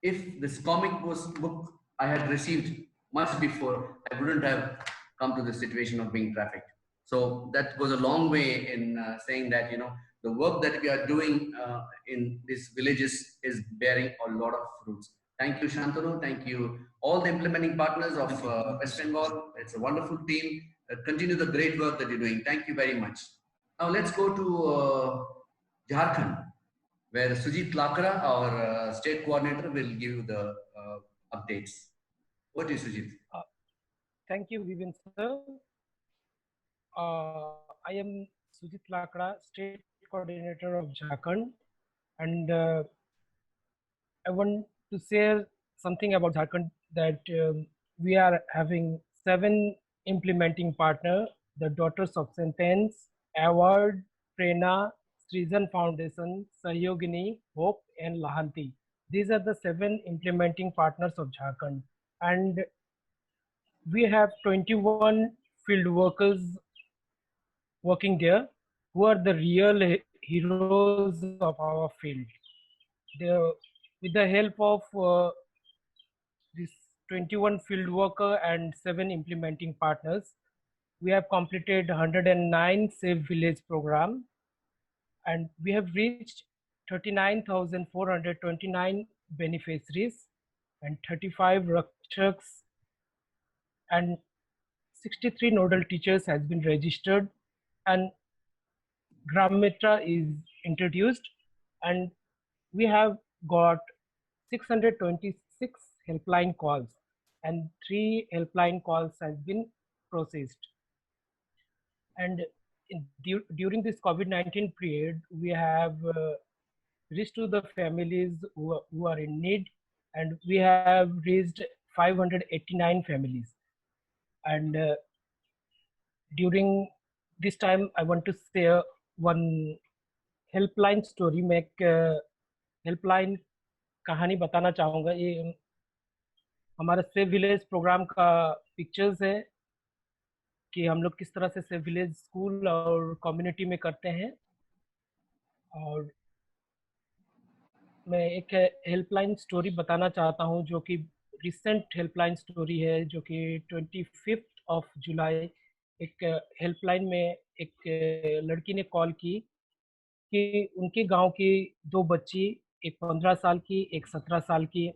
if this comic book I had received much before, I wouldn't have come to the situation of being trafficked. So that goes a long way in saying that, you know, the work that we are doing in these villages is bearing a lot of fruits. Thank you, Shantanu. Thank you, all the implementing partners of West Bengal. It's a wonderful team. Continue the great work that you're doing. Thank you very much. Now let's go to Jharkhand, where Sujit Lakra, our state coordinator, will give you the updates. What is Sujit? Thank you, Vivian sir. I am Sujit Lakra, state coordinator of Jharkhand, and I want to share something about Jharkhand, that we are having 7 implementing partners: the Daughters of Sentence, Award, Prerna, Srijan Foundation, Sahyogini, Hope, and Lahanti. These are the 7 implementing partners of Jharkhand, and we have 21 field workers working there, who are the real heroes of our field. With the help of this 21 field worker and 7 implementing partners, we have completed 109 Save Village program, and we have reached 39,429 beneficiaries and 35 Rakshaks, and 63 nodal teachers has been registered, and Gram Mitra is introduced, and we have got 626 helpline calls, and 3 helpline calls has been processed. And during this COVID-19 period, we have reached to the families who are in need, and we have reached 589 families. And during this time, I want to share one helpline story में एक helpline कहानी बताना चाहूँगा। ये हमारे save village programme का pictures है कि हम लोग किस तरह से सेव विलेज स्कूल और कम्युनिटी में करते हैं। और मैं एक हेल्पलाइन स्टोरी बताना चाहता हूँ जो कि रिसेंट हेल्पलाइन स्टोरी है, जो कि 25 जुलाई एक हेल्पलाइन में एक लड़की ने कॉल की कि उनके गांव की 2 बच्ची, एक 15 साल की, एक 17 साल की,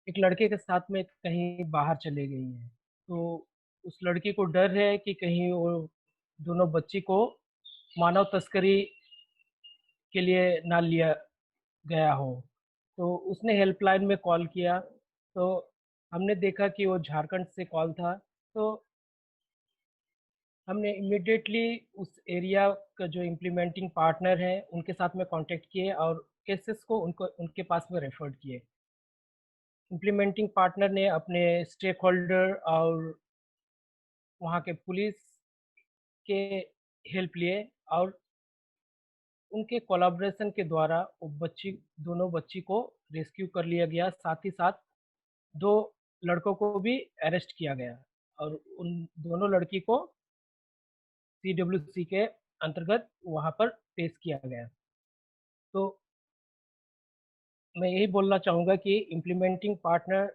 एक लड़के के साथ में कहीं बाहर चले गई हैं। तो उस लड़की को डर है कि कहीं वो दोनों बच्ची को मानव तस्करी के लिए ना लिया गया हो। तो उसने हेल्पलाइन में कॉल किया, तो हमने देखा कि वो झारखंड से कॉल था। तो हमने इमीडिएटली उस एरिया का जो इम्प्लीमेंटिंग पार्टनर है उनके साथ में कांटेक्ट किए और केसेस को उनके पास में रेफर किए। इम्प्लीमेंटिंग पार्टनर ने अपने स्टेक होल्डर और वहाँ के पुलिस के हेल्प लिए और उनके कोलैबोरेशन के द्वारा वो दोनों बच्ची को रेस्क्यू कर लिया गया। साथ ही साथ 2 लड़कों को भी अरेस्ट किया गया और उन दोनों लड़की को CWC के अंतर्गत वहाँ पर पेश किया गया। तो मैं यही बोलना चाहूँगा कि implementing partner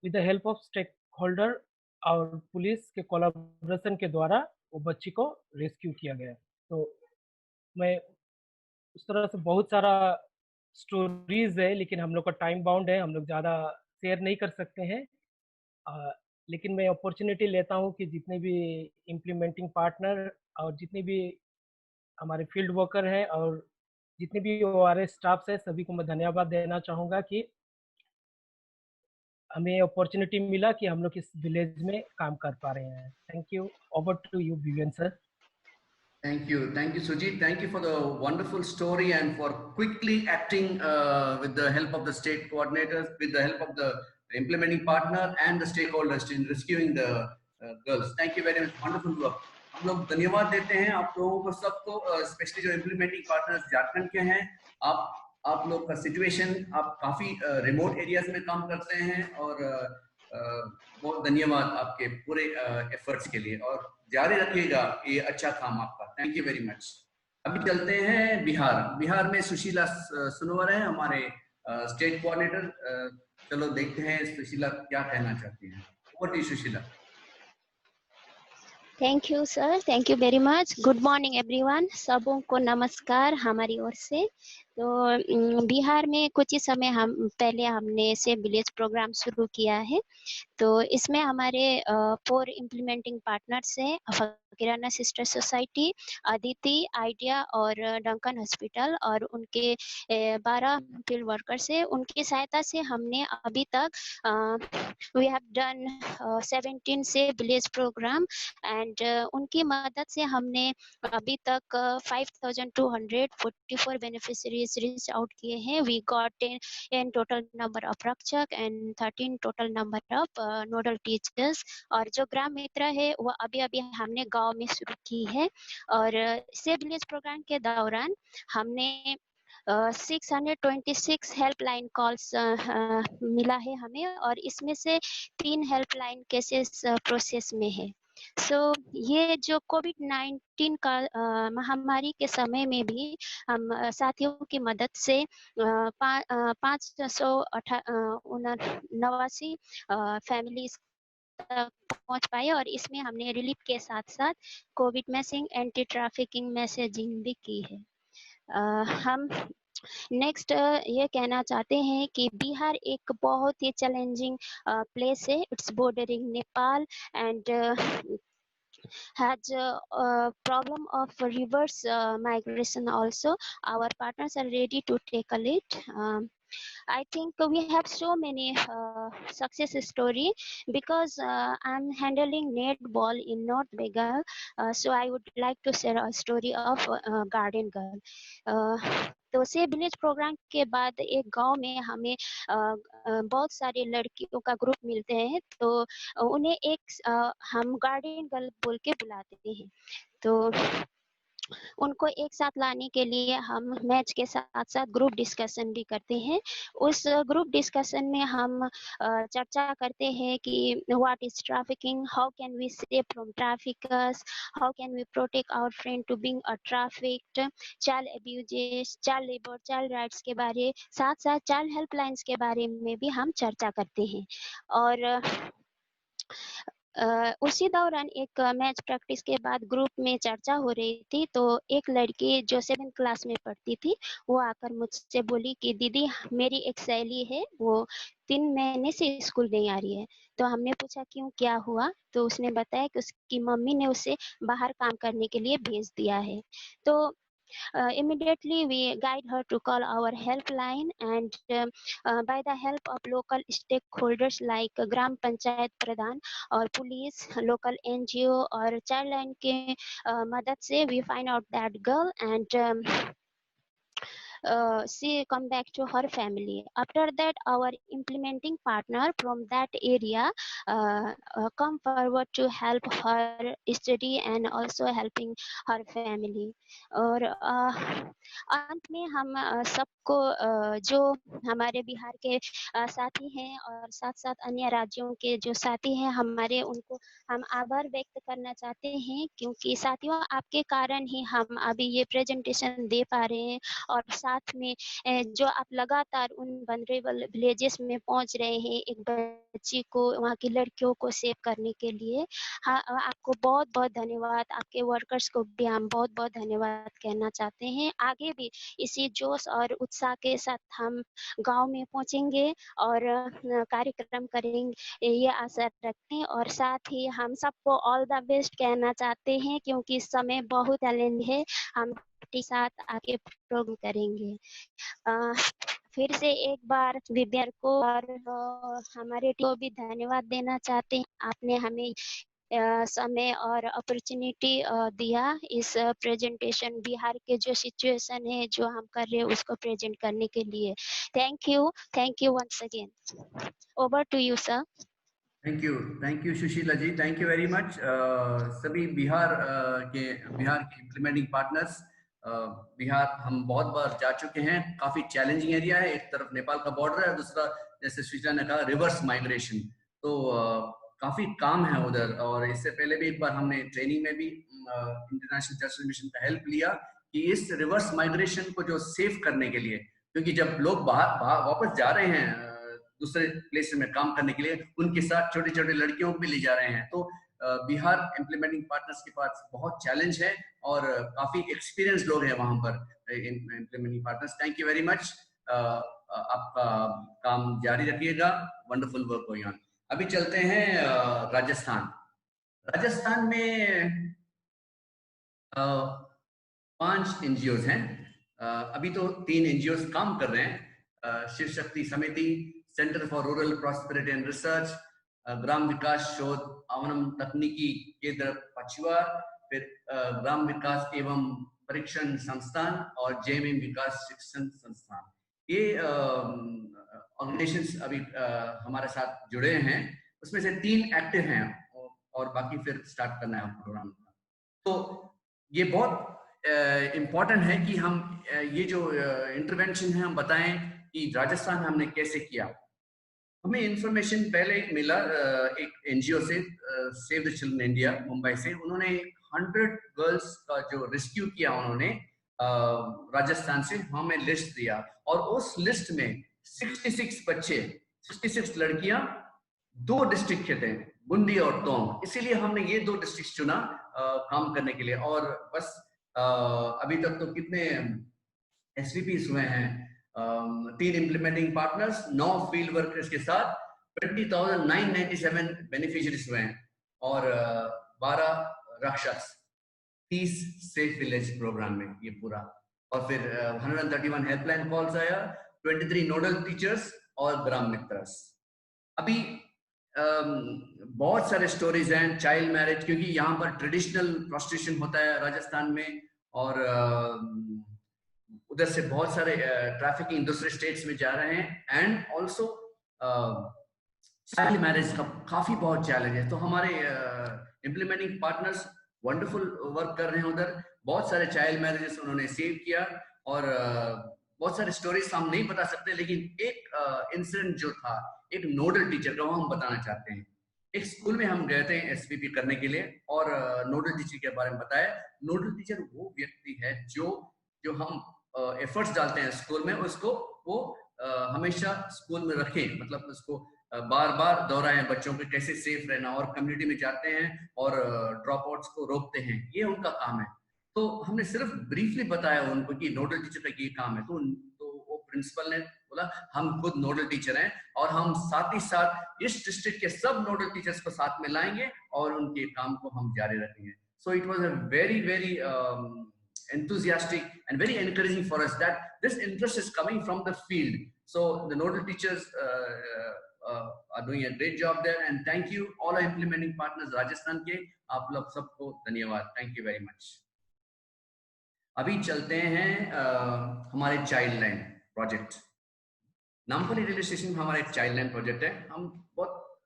with the help of stakeholder और पुलिस के कोलैबोरेशन के द्वारा वो बच्ची को रेस्क्यू किया गया। तो मैं उस तरह से बहुत सारा स्टोरीज है, लेकिन हम लोग का टाइम बाउंड है, हम लोग ज़्यादा शेयर नहीं कर सकते हैं। लेकिन मैं अपॉर्चुनिटी लेता हूँ कि जितने भी इम्प्लीमेंटिंग पार्टनर और जितने भी हमारे फील्ड वर्कर हैं और जितने भी ORS स्टाफ्स हैं, सभी को मैं धन्यवाद देना चाहूँगा कि हमें अपॉर्चुनिटी मिला कि हम लोग इस विलेज में काम कर पा रहे हैं। Thank you. Over to you Vivian sir. Thank you, Sujit. Thank you for the wonderful story and for quickly acting with the help of the state coordinators, with the help of the implementing partner and the stakeholders in rescuing the girls. Thank you very much. Wonderful work. हम लोग धन्यवाद देते हैं आप लोगों को सबको, specially जो इम्प्लीमेंटिंग पार्टनर्स झारखंड के हैं। आप लोग का सिचुएशन, आप काफी रिमोट एरियाज में काम करते हैं और बहुत धन्यवाद आपके पूरे एफर्ट्स के लिए और जारी रखिएगा ये अच्छा काम आपका। Thank you very much. अभी चलते हैं बिहार में सुशीला सुनवर है हमारे स्टेट कोऑर्डिनेटर। चलो देखते हैं सुशीला क्या कहना चाहती हैं। Over to Sushila. Thank you sir, thank you very much. Good morning everyone, सबों को नमस्कार हमारी ओर से। तो बिहार में कुछ ही समय पहले हमने सेफ विलेज प्रोग्राम शुरू किया है। तो इसमें हमारे 4 इम्प्लीमेंटिंग पार्टनर्स हैं, Fakirana sister society, Aditi, idea और डंकन हॉस्पिटल, और उनके 12 फील्ड वर्कर्स हैं। उनकी सहायता से हमने अभी तक वी हैव डन 17 से विलेज प्रोग्राम, एंड उनकी मदद से हमने अभी तक 5244 बेनिफिशरीज रीच आउट किए हैं। We got in total number of रक्षक and 13 total number of nodal teachers. और जो ग्राम मित्र है वो अभी हमने गांव में शुरू की है। और सेव विलेज प्रोग्राम के दौरान हमने 626 हेल्पलाइन कॉल्स मिला है हमें, और इसमें से 3 हेल्पलाइन केसेस प्रोसेस में है। ये जो कोविड-19 का महामारी के समय में भी हम साथियों की मदद से 589 फैमिलीज तक पहुंच पाए, और इसमें हमने रिलीफ के साथ साथ Covid messaging, anti trafficking messaging भी की है। हम नेक्स्ट ये कहना चाहते हैं कि बिहार एक बहुत ही चैलेंजिंग प्लेस है। It's bordering Nepal and has a problem of reverse migration also. Our partners are ready to tackle it. I think we have so many success story, because I'm handling netball in North Bengal, so I would like to share a story of garden girl. तो से village programme के बाद एक गांव में हमें बहुत सारे लड़कियों का ग्रुप मिलते हैं, तो उन्हें हम गार्डन गर्ल बोल के बुलाते हैं। तो उनको एक साथ लाने के लिए हम मैच के साथ साथ ग्रुप डिस्कशन भी करते हैं। उस ग्रुप डिस्कशन में हम चर्चा करते हैं कि what is trafficking, how can we save from traffickers, how can we protect our friend to being trafficked, child abuses, child labour, child rights के बारे, साथ साथ चाइल्ड हेल्पलाइंस के बारे में भी हम चर्चा करते हैं। और उसी दौरान एक मैच प्रैक्टिस के बाद ग्रुप में चर्चा हो रही थी, तो एक लड़की जो 7th क्लास में पढ़ती थी वो आकर मुझसे बोली कि दीदी मेरी एक सहेली है, वो 3 महीने से स्कूल नहीं आ रही है। तो हमने पूछा क्यों, क्या हुआ? तो उसने बताया कि उसकी मम्मी ने उसे बाहर काम करने के लिए भेज दिया है। तो immediately we guide her to call our helpline, and by the help of local stakeholders like gram panchayat pradhan और पुलिस, local NGO और चाइल्ड लाइन के मदद से we find out that girl, and she come back to her family. After that, our implementing partner from that area come forward to help her study and also helping her family. और अंत में हम सबको जो हमारे बिहार के साथी हैं और साथ साथ अन्य राज्यों के जो साथी हैं हमारे, उनको हम आभार व्यक्त करना चाहते हैं, क्योंकि साथियों आपके कारण ही हम अभी ये प्रेजेंटेशन दे पा रहे हैं, और साथ में जो आप लगातार उन वनरेबल विलेजेस में पहुंच रहे हैं एक बच्ची को, वहाँ की लड़कियों को सेव करने के लिए। हाँ, आपको बहुत बहुत धन्यवाद। आपके वर्कर्स को भी हम बहुत बहुत धन्यवाद कहना चाहते हैं। आगे भी इसी जोश और उत्साह के साथ हम गांव में पहुंचेंगे और कार्यक्रम करेंगे, ये आशा रखते हैं। और साथ ही हम सबको ऑल द बेस्ट कहना चाहते हैं, क्योंकि समय बहुत चैलेंज है। हम के साथ आगे प्रोग्राम करेंगे। फिर से एक बार विद्यार्थी को और हमारे टीम को भी धन्यवाद देना चाहते हैं। आपने हमें समय और अपॉर्चुनिटी दिया इस प्रेजेंटेशन, बिहार के जो सिचुएशन है जो हम कर रहे हैं उसको प्रेजेंट करने के लिए। Thank you once again. Over to you sir. Thank you Sushila ji, thank you very much. सभी बिहार के इम्प्लीमेंटिंग पार्टनर्स, बिहार हम बहुत बार जा चुके हैं। काफी चैलेंजिंग एरिया है, एक तरफ नेपाल का बॉर्डर है, दूसरा जैसे सुशीला ने कहा रिवर्स माइग्रेशन, तो काफी काम है उधर। और इससे पहले भी एक बार हमने ट्रेनिंग में भी इंटरनेशनल जस्टिस मिशन का हेल्प लिया कि इस रिवर्स माइग्रेशन को जो सेव करने के लिए, क्योंकि जब लोग बाहर वापस जा रहे हैं दूसरे प्लेस में काम करने के लिए, उनके साथ छोटी छोटी लड़कियों को भी ले जा रहे हैं, तो बिहार इम्प्लीमेंटिंग पार्टनर्स के पास बहुत चैलेंज है और काफी एक्सपीरियंस लोग हैं वहां पर implementing partners. Thank you very much, आपका काम जारी रखिएगा, वंडरफुल वर्क गोइंग ऑन। अभी चलते हैं राजस्थान। राजस्थान में 5 एनजीओज हैं, अभी तो 3 एनजीओज काम कर रहे हैं, Shiv Shakti Samiti, centre for rural prosperity and research, ग्राम विकास शोध अवनम तकनीकी केंद्र पचुआ, फिर ग्राम विकास एवं परीक्षण संस्थान और जेएमएम विकास शिक्षण संस्थान। ये ऑर्गेनाइजेशंस अभी हमारे साथ जुड़े हैं, उसमें से 3 एक्टिव हैं और बाकी फिर स्टार्ट करना है प्रोग्राम। तो ये बहुत इम्पॉर्टेंट है कि हम ये जो इंटरवेंशन है हम बताएं कि राजस्थान में हमने कैसे किया। हमें इंफॉर्मेशन पहले मिला एक एनजीओ से, save the children India Mumbai से। उन्होंने 100 गर्ल्स का जो रेस्क्यू किया उन्होंने राजस्थान से, हमें लिस्ट दिया और उस लिस्ट में 66 बच्चे, 66 लड़कियां 2 डिस्ट्रिक्ट के थे, बुंदी और टोंक। इसीलिए हमने ये 2 डिस्ट्रिक्ट चुना काम करने के लिए। और बस अभी तक तो कितने एसवीपीस हुए हैं, 3 इम्प्लीमेंटिंग पार्टनर्स, 9 फील्ड वर्कर्स के साथ 20,997 बेनिफिशियरीज हुए हैं और 12 रक्षक 30 सेफ विलेज प्रोग्राम में ये पूरा। और फिर 131 हेल्पलाइन कॉल्स आया, 23 नोडल टीचर्स और ग्राम मित्रस। अभी बहुत सारे स्टोरीज हैं, चाइल्ड मैरिज, क्योंकि यहाँ पर ट्रेडिशनल प्रोस्टिट्यूशन होता है राजस्थान में, और उधर से बहुत सारे ट्रैफिकिंग दूसरे स्टेट्स में जा रहे हैं। एंड ऑल्सो चाइल्ड मैरिज का काफी बहुत चैलेंज है। तो हमारे इम्प्लीमेंटिंग पार्टनर्स वंडरफुल वर्क कर रहे हैं उधर। बहुत सारे चाइल्ड मैरिजेस उन्होंने सेव किया और बहुत सारे स्टोरीज हम नहीं बता सकते, लेकिन एक इंसिडेंट जो था एक नोडल टीचर का, वो हम बताना चाहते हैं। एक स्कूल में हम गए थे एसपीपी करने के लिए और नोडल टीचर के बारे में बताया। नोडल टीचर वो व्यक्ति है जो हम एफर्ट्स डालते हैं स्कूल में, उसको वो हमेशा स्कूल में रखें, मतलब उसको बार बार दोहराएं बच्चों को कैसे सेफ रहना, और कम्युनिटी में जाते हैं और ड्रॉप आउट्स को रोकते हैं, ये उनका काम है। तो हमने सिर्फ ब्रीफली बताया उनको कि नोडल टीचर का ये काम है। तो वो प्रिंसिपल ने बोला हम खुद नोडल टीचर हैं और हम साथ ही साथ इस डिस्ट्रिक्ट के सब नोडल टीचर्स को साथ में लाएंगे और उनके काम को हम जारी रखेंगे। So it was a very enthusiastic and very encouraging for us that this interest is coming from the field. So the nodal teachers are doing a great job there, and thank you all our implementing partners Rajasthan के, आप लोग सबको धन्यवाद। Thank you very much. अभी चलते हैं हमारे child line project. Nampally railway station में हमारा एक चाइल्ड लाइन प्रोजेक्ट है। हम बहुत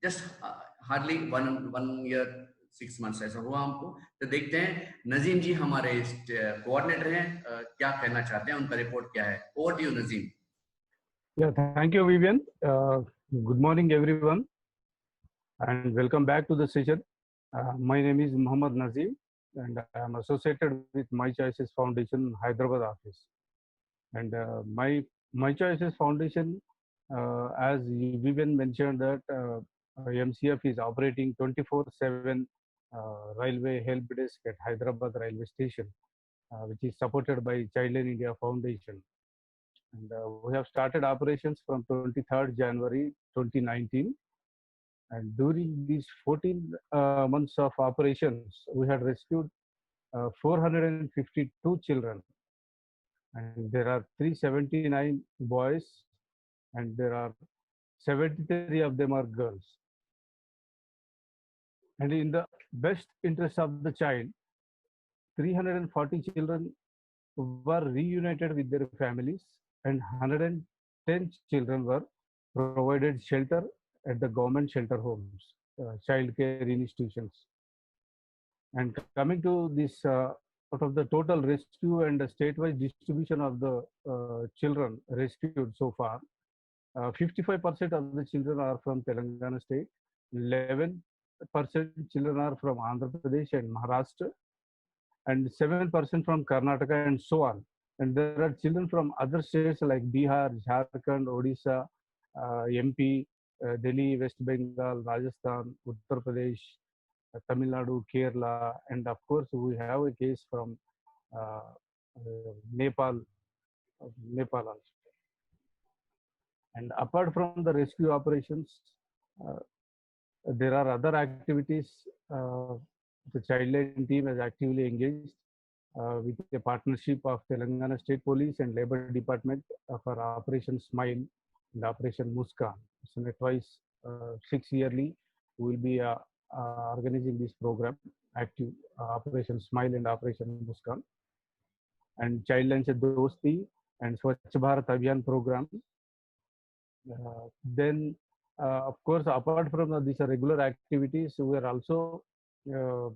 just hardly one year 6 months ऐसा हुआ हमको। तो देखते हैं नजीम जी हमारे कोऑर्डिनेटर हैं, क्या कहना चाहते हैं, उनका रिपोर्ट क्या है। Over to you Nazim. Yeah, thank you, Vivian. Good morning, everyone, and welcome back to the session. My name is Muhammad Nazim, and I am associated with My Choices Foundation, Hyderabad office. And My Choices Foundation, as Vivian mentioned, that MCF is operating 24/7 railway help desk at Hyderabad railway station, which is supported by Childline India Foundation. And we have started operations from 23rd January 2019. And during these 14 months of operations, we had rescued 452 children. And there are 379 boys, and there are 73 of them are girls. And in the best interest of the child, 340 children were reunited with their families, and 110 children were provided shelter at the government shelter homes, child care institutions. And coming to this, out of the total rescue and the statewide distribution of the children rescued so far, 55% of the children are from Telangana state, 11% children are from Andhra Pradesh and Maharashtra, and 7% from Karnataka, and so on. And there are children from other states like Bihar, Jharkhand, Odisha, MP, Delhi, West Bengal, Rajasthan, Uttar Pradesh, Tamil Nadu, Kerala, and of course we have a case from Nepal, Nepal also. And apart from the rescue operations, uh, there are other activities. The Childline team is actively engaged with a partnership of Telangana State Police and Labor Department for Operation Smile and Operation Muskan. So twice 6 yearly, we will be organizing this program, active Operation Smile and Operation Muskan, and Childline Se Dosti and Swachh Bharat Abhiyan program. Then, of course, apart from these regular activities, we are also uh,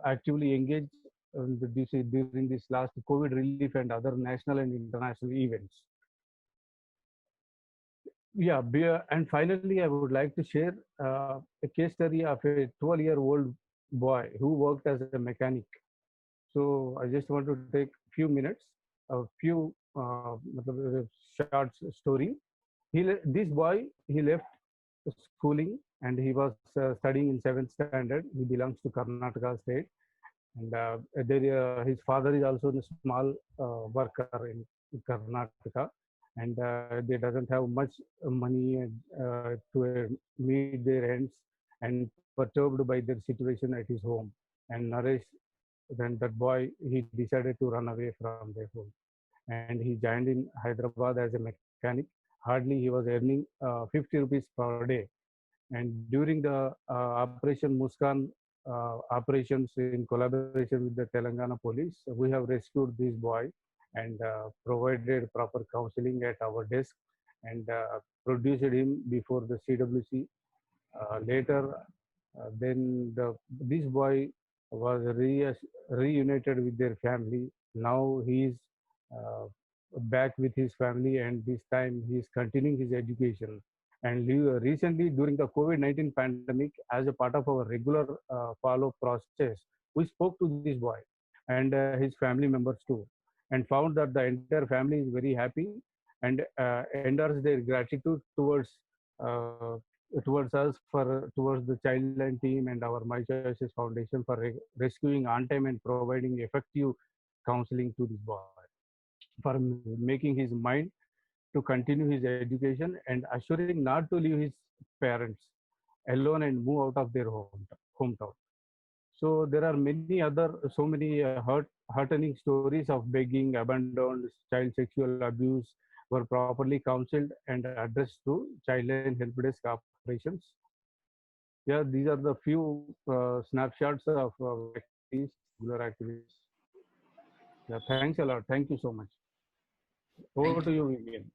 actively engaged during this last COVID relief and other national and international events. Yeah, and finally, I would like to share a case study of a 12-year-old boy who worked as a mechanic. So I just want to take few minutes, a few short story. This boy, he left schooling and he was studying in 7th standard. He belongs to Karnataka state, and his father is also a small worker in Karnataka, and they doesn't have much money to meet their ends, and perturbed by their situation at his home. And Naresh, then that boy, he decided to run away from their home, and he joined in Hyderabad as a mechanic. Hardly he was earning 50 rupees per day. And during the Operation Muskan operations in collaboration with the Telangana police, we have rescued this boy and provided proper counseling at our desk and produced him before the CWC. Later, this boy was reunited with their family. Now he is uh, back with his family, and this time he is continuing his education. And recently, during the COVID-19 pandemic, as a part of our regular follow process, we spoke to this boy and his family members too, and found that the entire family is very happy and endorsed their gratitude uh, towards us towards the Childline team and our My Choices Foundation for rescuing on time and providing effective counseling to this boy, for making his mind to continue his education and assuring not to leave his parents alone and move out of their hometown. So there are so many heartening stories of begging, abandoned, child sexual abuse were properly counseled and addressed through Childline Help Desk operations. Yeah, these are the few snapshots of activities, regular activities. Yeah, thanks a lot. Thank you so much. Over to you, Vivian.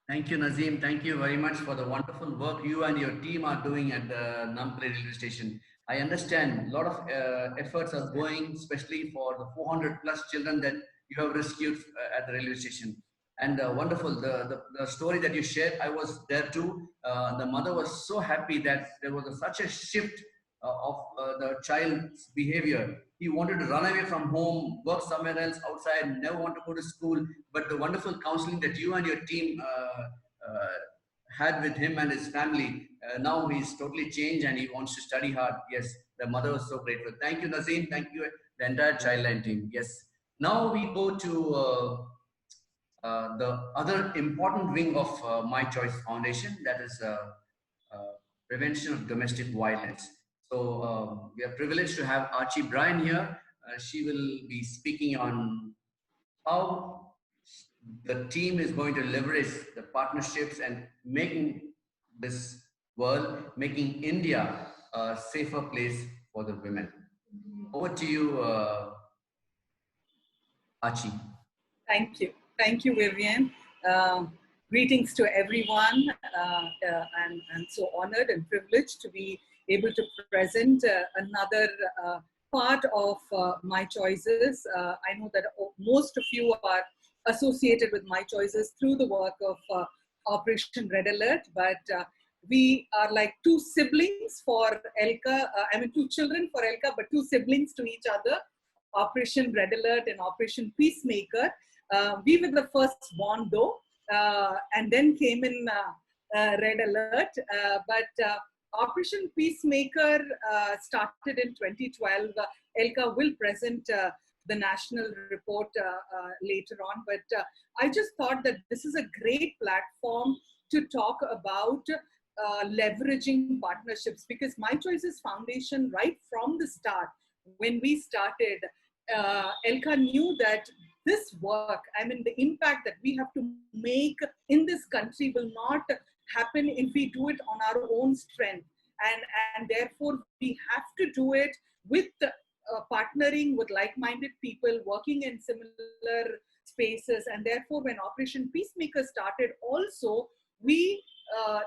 Thank you, Nazim. Thank you very much for the wonderful work you and your team are doing at the Nampally railway station. I understand a lot of efforts are going, especially for the 400 plus children that you have rescued at the railway station. And wonderful, the story that you shared, I was there too. The mother was so happy that there was such a shift of the child's behavior. He wanted to run away from home, work somewhere else outside, never want to go to school. But the wonderful counseling that you and your team had with him and his family, now he's totally changed and he wants to study hard. Yes, the mother was so grateful. Thank you, Nazim. Thank you, the entire Childline team. Yes. Now we go to the other important wing of My Choice Foundation, that is prevention of domestic violence. So we are privileged to have Archie Bryan here. She will be speaking on how the team is going to leverage the partnerships and making this world, making India a safer place for the women. Over to you, Archie. Thank you. Thank you, Vivian. Greetings to everyone. I'm so honored and privileged to be able to present another part of My Choices. I know that most of you are associated with My Choices through the work of Operation Red Alert, but we are like two siblings for Elka. Two children for Elka, but two siblings to each other. Operation Red Alert and Operation Peacemaker. We were the first born though, and then came in Red Alert. But Operation Peacemaker started in 2012. Elka will present the national report later on, but I just thought that this is a great platform to talk about leveraging partnerships, because My Choices Foundation, right from the start, when we started, Elka knew that this work, I mean, the impact that we have to make in this country will not happen if we do it on our own strength. And therefore, we have to do it with partnering with like-minded people, working in similar spaces. And therefore, when Operation Peacemaker started, also, we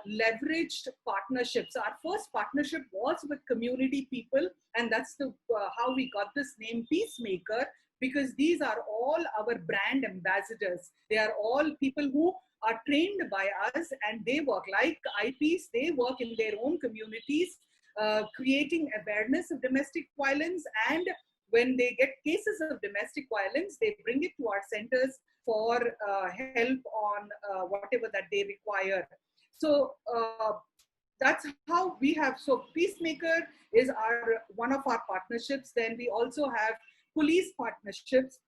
leveraged partnerships. Our first partnership was with community people, and that's how we got this name Peacemaker, because these are all our brand ambassadors. They are all people who are trained by us, and they work like IPs. They work in their own communities, creating awareness of domestic violence. And when they get cases of domestic violence, they bring it to our centers for help on whatever that they require. So that's how we have. So Peacemaker is one of our partnerships. Then we also have police partnerships.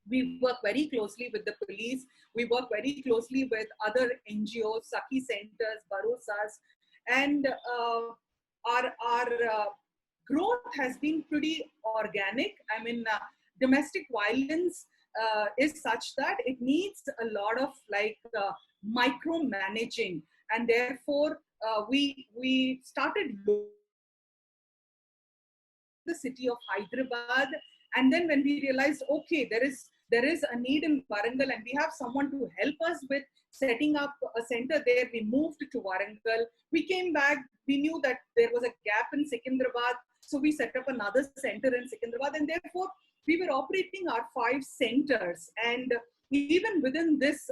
We work very closely with the police. We work very closely with other NGOs, Saki centers, Barosas, and our growth has been pretty organic. I mean, domestic violence is such that it needs a lot of micromanaging, and therefore we started the city of Hyderabad. And then when we realized, okay, there is a need in Warangal, and we have someone to help us with setting up a center there, we moved to Warangal. We came back, we knew that there was a gap in Secunderabad, so we set up another center in Secunderabad, and therefore we were operating our 5 centers. And even within this,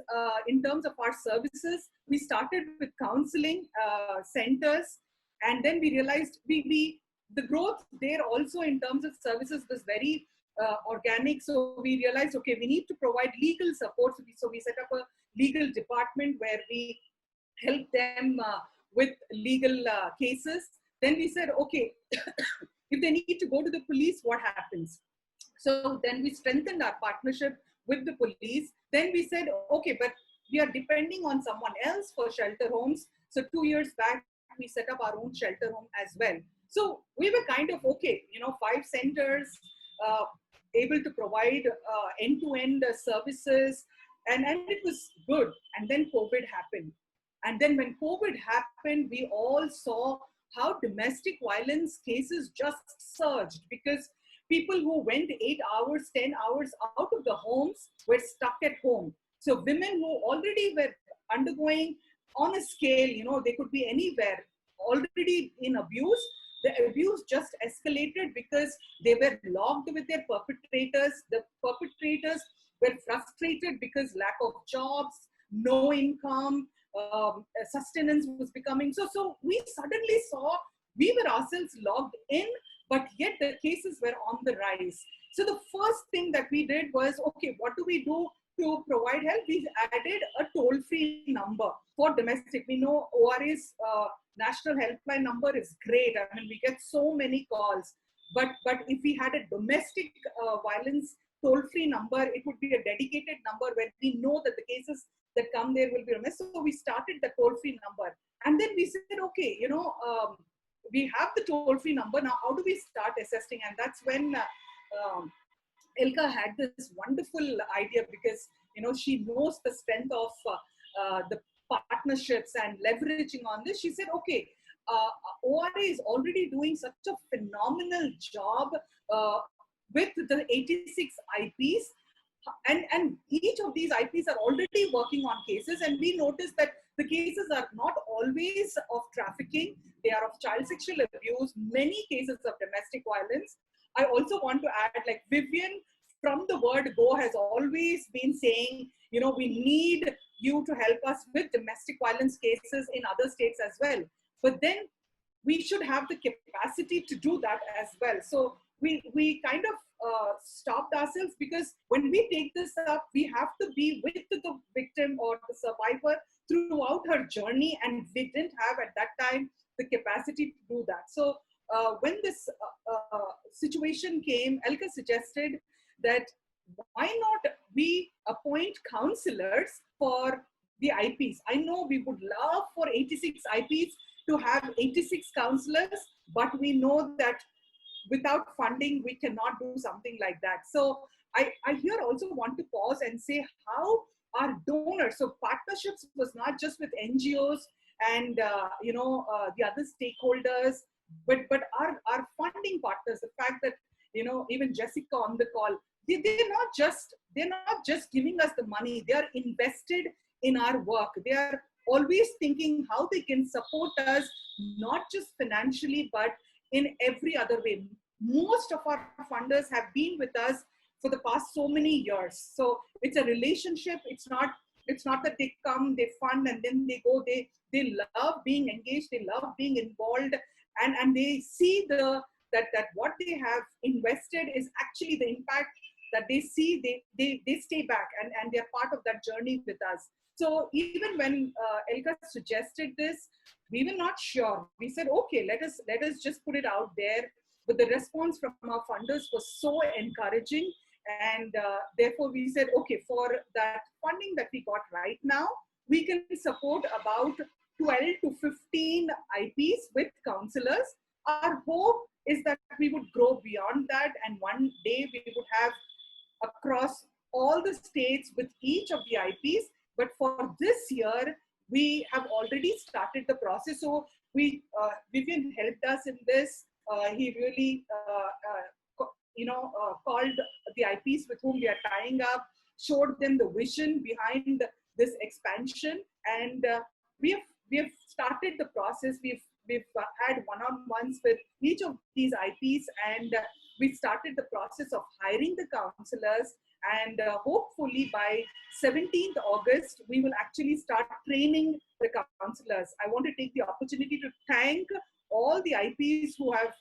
in terms of our services, we started with counseling centers, and then we realized the growth there also in terms of services was very organic. So we realized, okay, we need to provide legal support. So we set up a legal department where we help them with legal cases. Then we said, okay, if they need to go to the police, what happens? So then we strengthened our partnership with the police. Then we said, okay, but we are depending on someone else for shelter homes. So 2 years back, we set up our own shelter home as well. So we were kind of, okay, 5 centers, able to provide end-to-end services, and it was good. And then COVID happened. And then when COVID happened, we all saw how domestic violence cases just surged, because people who went 8 hours, 10 hours out of the homes were stuck at home. So women who already were undergoing on a scale, they could be anywhere, already in abuse, the abuse just escalated because they were locked with their perpetrators. The perpetrators were frustrated because lack of jobs, no income, sustenance was becoming. So we suddenly saw we were ourselves logged in, but yet the cases were on the rise. So the first thing that we did was, okay, what do we do to provide help? We added a toll-free number for domestic. We know ORA's national helpline number is great. I mean, we get so many calls. But if we had a domestic violence toll-free number, it would be a dedicated number where we know that the cases that come there will be domestic. So we started the toll-free number. And then we said, okay, we have the toll-free number. Now, how do we start assessing? And that's when Elka had this wonderful idea, because she knows the strength of the partnerships and leveraging on this. She said, okay, ORA is already doing such a phenomenal job with the 86 IPs, and each of these IPs are already working on cases, and we noticed that the cases are not always of trafficking, they are of child sexual abuse, many cases of domestic violence. I also want to add, like Vivian from the word go has always been saying, we need you to help us with domestic violence cases in other states as well. But then we should have the capacity to do that as well. So we kind of stopped ourselves, because when we take this up, we have to be with the victim or the survivor throughout her journey. And we didn't have at that time the capacity to do that. So when this situation came, Elka suggested that why not we appoint counselors for the IPs. I know we would love for 86 IPs to have 86 counselors, but we know that without funding, we cannot do something like that. So I here also want to pause and say how our donors, so partnerships was not just with NGOs and the other stakeholders, but our funding partners, the fact that, even Jessica on the call, they're not just giving us the money, they are invested in our work. They are always thinking how they can support us, not just financially, but in every other way. Most of our funders have been with us for the past so many years. So it's a relationship. It's not that they come, they fund, and then they go. They love being engaged. They love being involved, and they see that what they have invested is actually the impact that they see. They stay back and they're part of that journey with us. So even when Elka suggested this, we were not sure. We said, okay, let us just put it out there. But the response from our funders was so encouraging. And therefore we said, okay, for that funding that we got right now, we can support about 12 to 15 IPs with counselors. Our hope is that we would grow beyond that, and one day we would have across all the states with each of the IPs. But for this year, we have already started the process. So Vivian helped us in this. He really, called the IPs with whom we are tying up, showed them the vision behind this expansion, and we have started the process. We've had one-on-ones with each of these IPs, and we started the process of hiring the counselors. And hopefully by 17th August, we will actually start training the counselors. I want to take the opportunity to thank all the IPs who have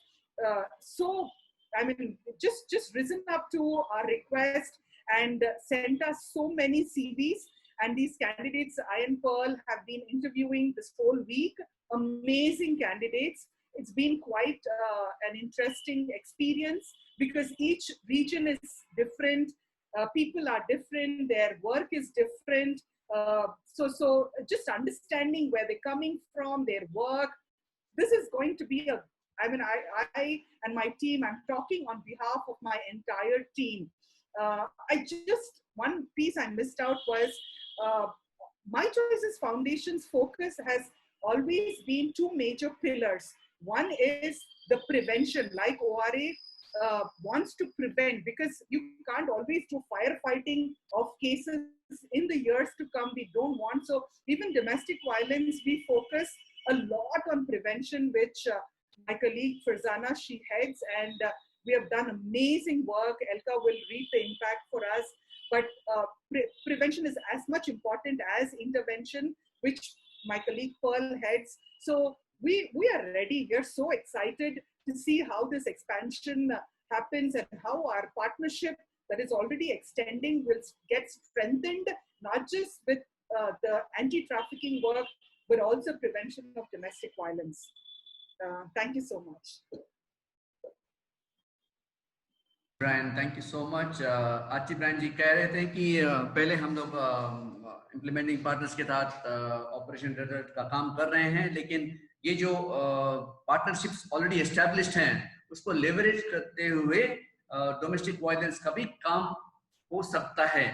just risen up to our request and sent us so many CVs. And these candidates, I and Pearl, have been interviewing this whole week. Amazing candidates. It's been quite an interesting experience because each region is different. People are different. Their work is different. So just understanding where they're coming from, their work. This is going to be I and my team, I'm talking on behalf of my entire team. One piece I missed out was My Choices Foundation's focus has always been two major pillars. One is the prevention, like ORA wants to prevent, because you can't always do firefighting of cases in the years to come. We don't want. So even domestic violence, we focus a lot on prevention, which my colleague Farzana, she heads, and we have done amazing work. Elka will reap the impact for us. But prevention is as much important as intervention, which my colleague Pearl heads. So we are ready. We are so excited to see how this expansion happens and how our partnership that is already extending will get strengthened, not just with the anti-trafficking work, but also prevention of domestic violence. Thank you so much. Brian, thank you so much. आची Brian ji कह रहे थे कि पहले हम लोग implementing partners के तहत ऑपरेशन रेड का काम कर रहे हैं, लेकिन ये जो पार्टनरशिप्स ऑलरेडी एस्टैब्लिश्ड हैं उसको लेवरेज करते हुए डोमेस्टिक वायलेंस का भी काम हो सकता है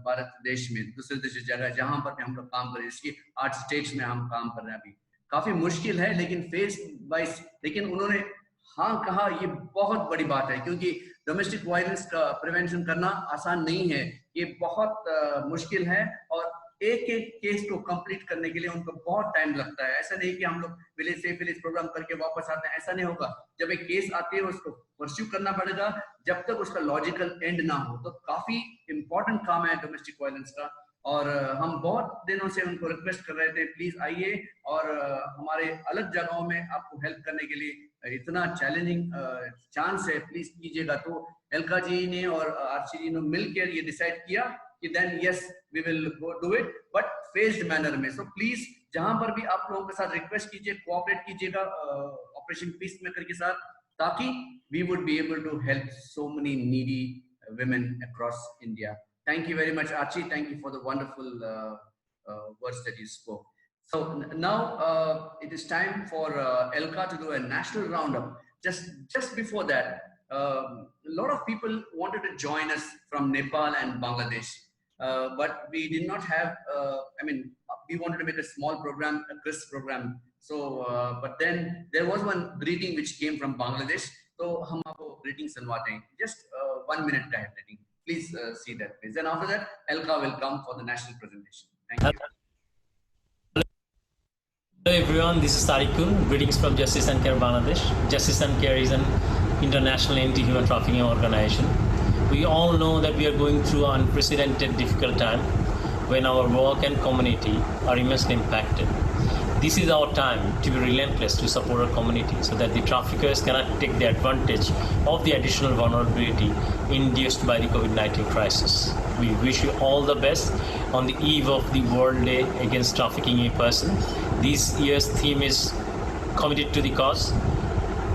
भारत देश में, दूसरे जगह जहां पर भी हम लोग काम कर रहे हैं। इसकी 8 स्टेट्स में हम काम कर रहे हैं। अभी काफी मुश्किल है, लेकिन फेज वाइज, लेकिन उन्होंने हाँ कहा, ये बहुत बड़ी बात है, क्योंकि डोमेस्टिक वायलेंस का प्रिवेंशन करना आसान नहीं है, ये बहुत मुश्किल है, और एक एक केस को कंप्लीट करने के लिए उनको बहुत टाइम लगता है। ऐसा नहीं कि हम लोग विलेज से विलेज प्रोग्राम करके वापस आते हैं, ऐसा नहीं होगा। जब एक केस आती है उसको परस्यू करना पड़ेगा जब तक उसका लॉजिकल एंड ना हो। तो काफी इंपॉर्टेंट काम है डोमेस्टिक वायलेंस का, और हम बहुत दिनों से उनको रिक्वेस्ट कर रहे थे प्लीज आइए और हमारे अलग जगहों में आपको हेल्प करने के लिए, इतना चैलेंजिंग चांस है, प्लीज कीजिएगा। तो एल्का जी ने और आरसी जी ने मिलकर ये डिसाइड किया कि then yes we will do it, but phased manner में। सो प्लीज जहां पर भी आप लोगों के साथ रिक्वेस्ट कीजिए, कोऑपरेट कीजिएगा ऑपरेशन पीसमेकर के साथ, ताकि we would be able to help so many needy women across India. Thank you very much, Archie. Thank you for the wonderful words that you spoke. So now it is time for Elka to do a national roundup. Just before that, a lot of people wanted to join us from Nepal and Bangladesh, but we did not have. I mean, we wanted to make a small program, a crisp program. So, but then there was one greeting which came from Bangladesh. So, hum aapko greeting sunwate hain. Just 1 minute ka hai greeting. Please see that, please. And after that, Elka will come for the national presentation. Thank you. Hello everyone, this is Tarikul. Greetings from Justice and Care Bangladesh. Justice and Care is an international anti-human trafficking organization. We all know that we are going through an unprecedented difficult time when our work and community are immensely impacted. This is our time to be relentless to support our community so that the traffickers cannot take the advantage of the additional vulnerability induced by the COVID-19 crisis. We wish you all the best on the eve of the World Day Against Trafficking in Person. This year's theme is Committed to the Cause,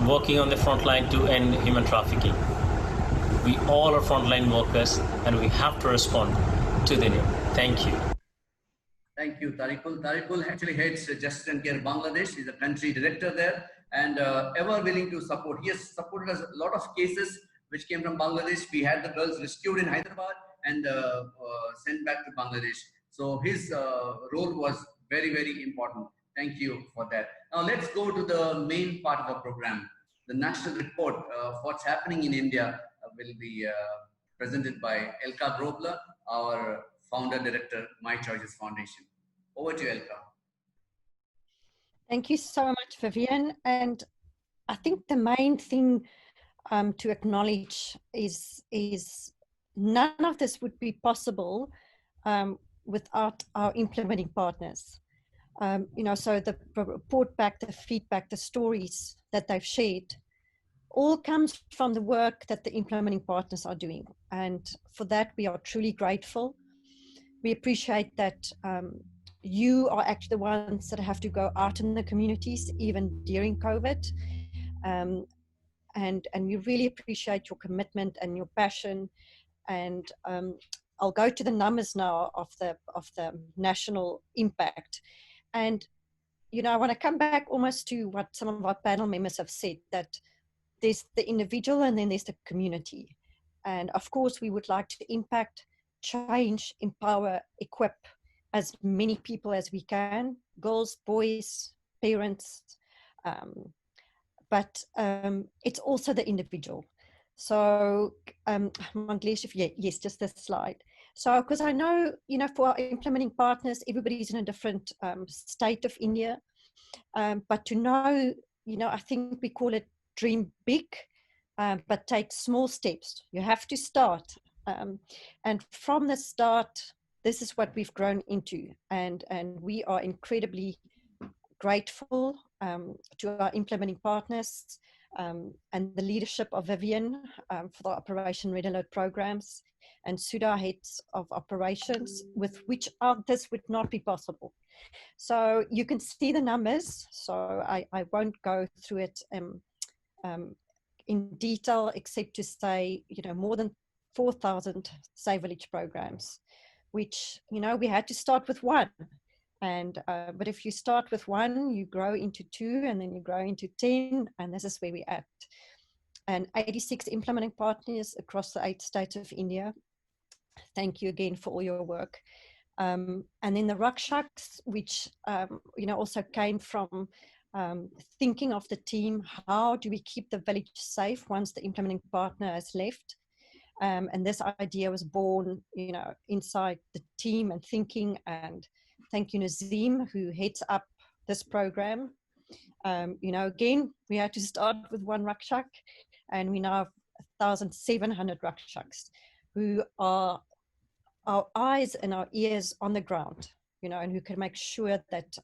working on the front line to end human trafficking. We all are frontline workers and we have to respond to the need. Thank you. Thank you, Tarikul. Tarikul actually heads Justice and Care Bangladesh. He's a country director there and ever willing to support. He has supported us a lot of cases which came from Bangladesh. We had the girls rescued in Hyderabad and sent back to Bangladesh. So his role was very, very important. Thank you for that. Now let's go to the main part of the program. The national report of what's happening in India will be presented by Elka Grobler, our founder director, My Choices Foundation. Over to you, Elka. Thank you so much, Vivian. And I think the main thing to acknowledge is none of this would be possible without our implementing partners. So the report back, the feedback, the stories that they've shared all comes from the work that the implementing partners are doing. And for that, we are truly grateful. We appreciate that you are actually the ones that have to go out in the communities, even during COVID. And we really appreciate your commitment and your passion. And I'll go to the numbers now of the national impact. And, I want to come back almost to what some of our panel members have said, that there's the individual and then there's the community. And of course, we would like to impact, change, empower, equip as many people as we can, girls, boys, parents, but it's also the individual. So, yes, just this slide. So, because I know, for our implementing partners, everybody's in a different state of India, but to know, I think we call it dream big, but take small steps. You have to start. And from the start, this is what we've grown into. And we are incredibly grateful to our implementing partners and the leadership of Vivian for the Operation Red Alert programs, and Sudha, heads of operations, with which this would not be possible. So you can see the numbers, so I won't go through it in detail, except to say, more than 4,000 Save Village programs, which, we had to start with one. And but if you start with one, you grow into 2, and then you grow into 10, and this is where we're at. And 86 implementing partners across the 8 states of India. Thank you again for all your work. And then the Rakshaks, which also came from thinking of the team, how do we keep the village safe once the implementing partner has left? And this idea was born, inside the team and thinking. And thank you, Nazim, who heads up this program. Again, we had to start with one Rakshak, and we now have 1,700 Rakshaks who are our eyes and our ears on the ground, and who can make sure that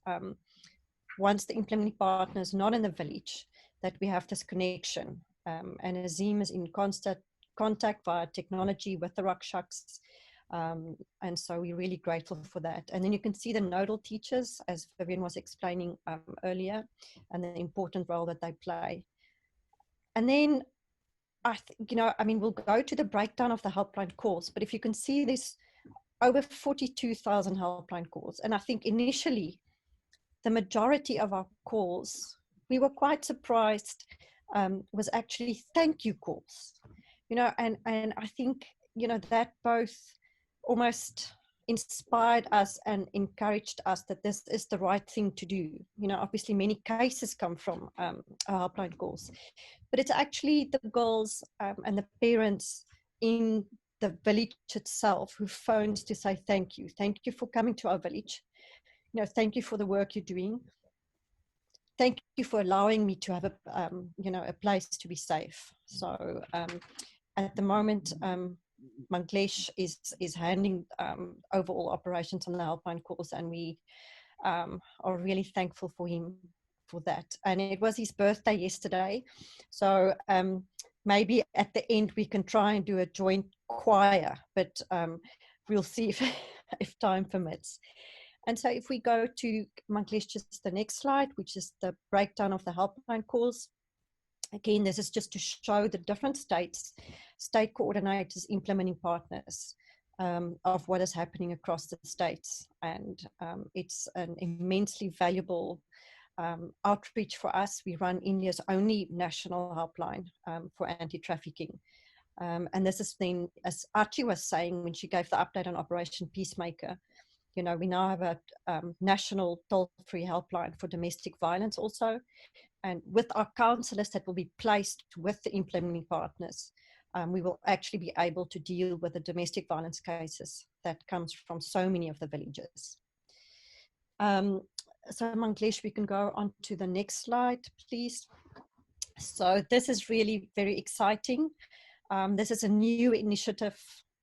once the implementing partner is not in the village, that we have this connection. And Azim is in constant contact via technology with the Rakshaks. And so we're really grateful for that. And then you can see the nodal teachers, as Vivian was explaining earlier, and the important role that they play. And then we'll go to the breakdown of the helpline calls, but if you can see this, over 42,000 helpline calls. And I think initially, the majority of our calls, we were quite surprised, was actually thank you calls, and I think, that both almost inspired us and encouraged us that this is the right thing to do. Obviously many cases come from our helpline calls, but it's actually the girls and the parents in the village itself who phones to say thank you for coming to our village, thank you for the work you're doing, thank you for allowing me to have a place to be safe. So at the moment, Manglesh is handing over all operations on the helpline calls, and we are really thankful for him for that. And it was his birthday yesterday, so maybe at the end we can try and do a joint choir, but we'll see if time permits. And so if we go to Manglesh, just the next slide, which is the breakdown of the helpline calls. Again, this is just to show the different states, state coordinators, implementing partners of what is happening across the states. And it's an immensely valuable outreach for us. We run India's only national helpline for anti-trafficking. And this is then, as Archie was saying when she gave the update on Operation Peacemaker, we now have a national toll-free helpline for domestic violence also. And with our counsellors that will be placed with the implementing partners, we will actually be able to deal with the domestic violence cases that comes from so many of the villages. So Manglesh, we can go on to the next slide, please. So this is really very exciting. This is a new initiative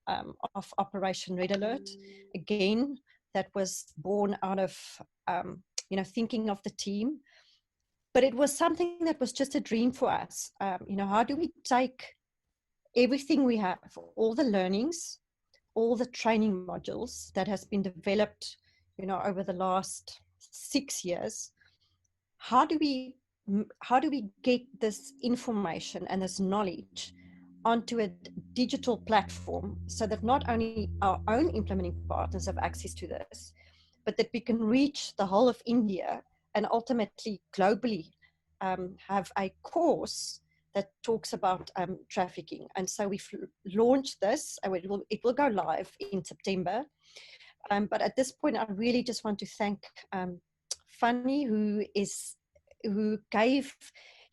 of Operation Red Alert. Again, that was born out of, thinking of the team. But it was something that was just a dream for us. How do we take everything we have, all the learnings, all the training modules that has been developed, over the last 6 years? How do we get this information and this knowledge onto a digital platform so that not only our own implementing partners have access to this, but that we can reach the whole of India and ultimately globally have a course that talks about trafficking. And so we've launched this, and it will go live in September. But at this point, I really just want to thank Fanny,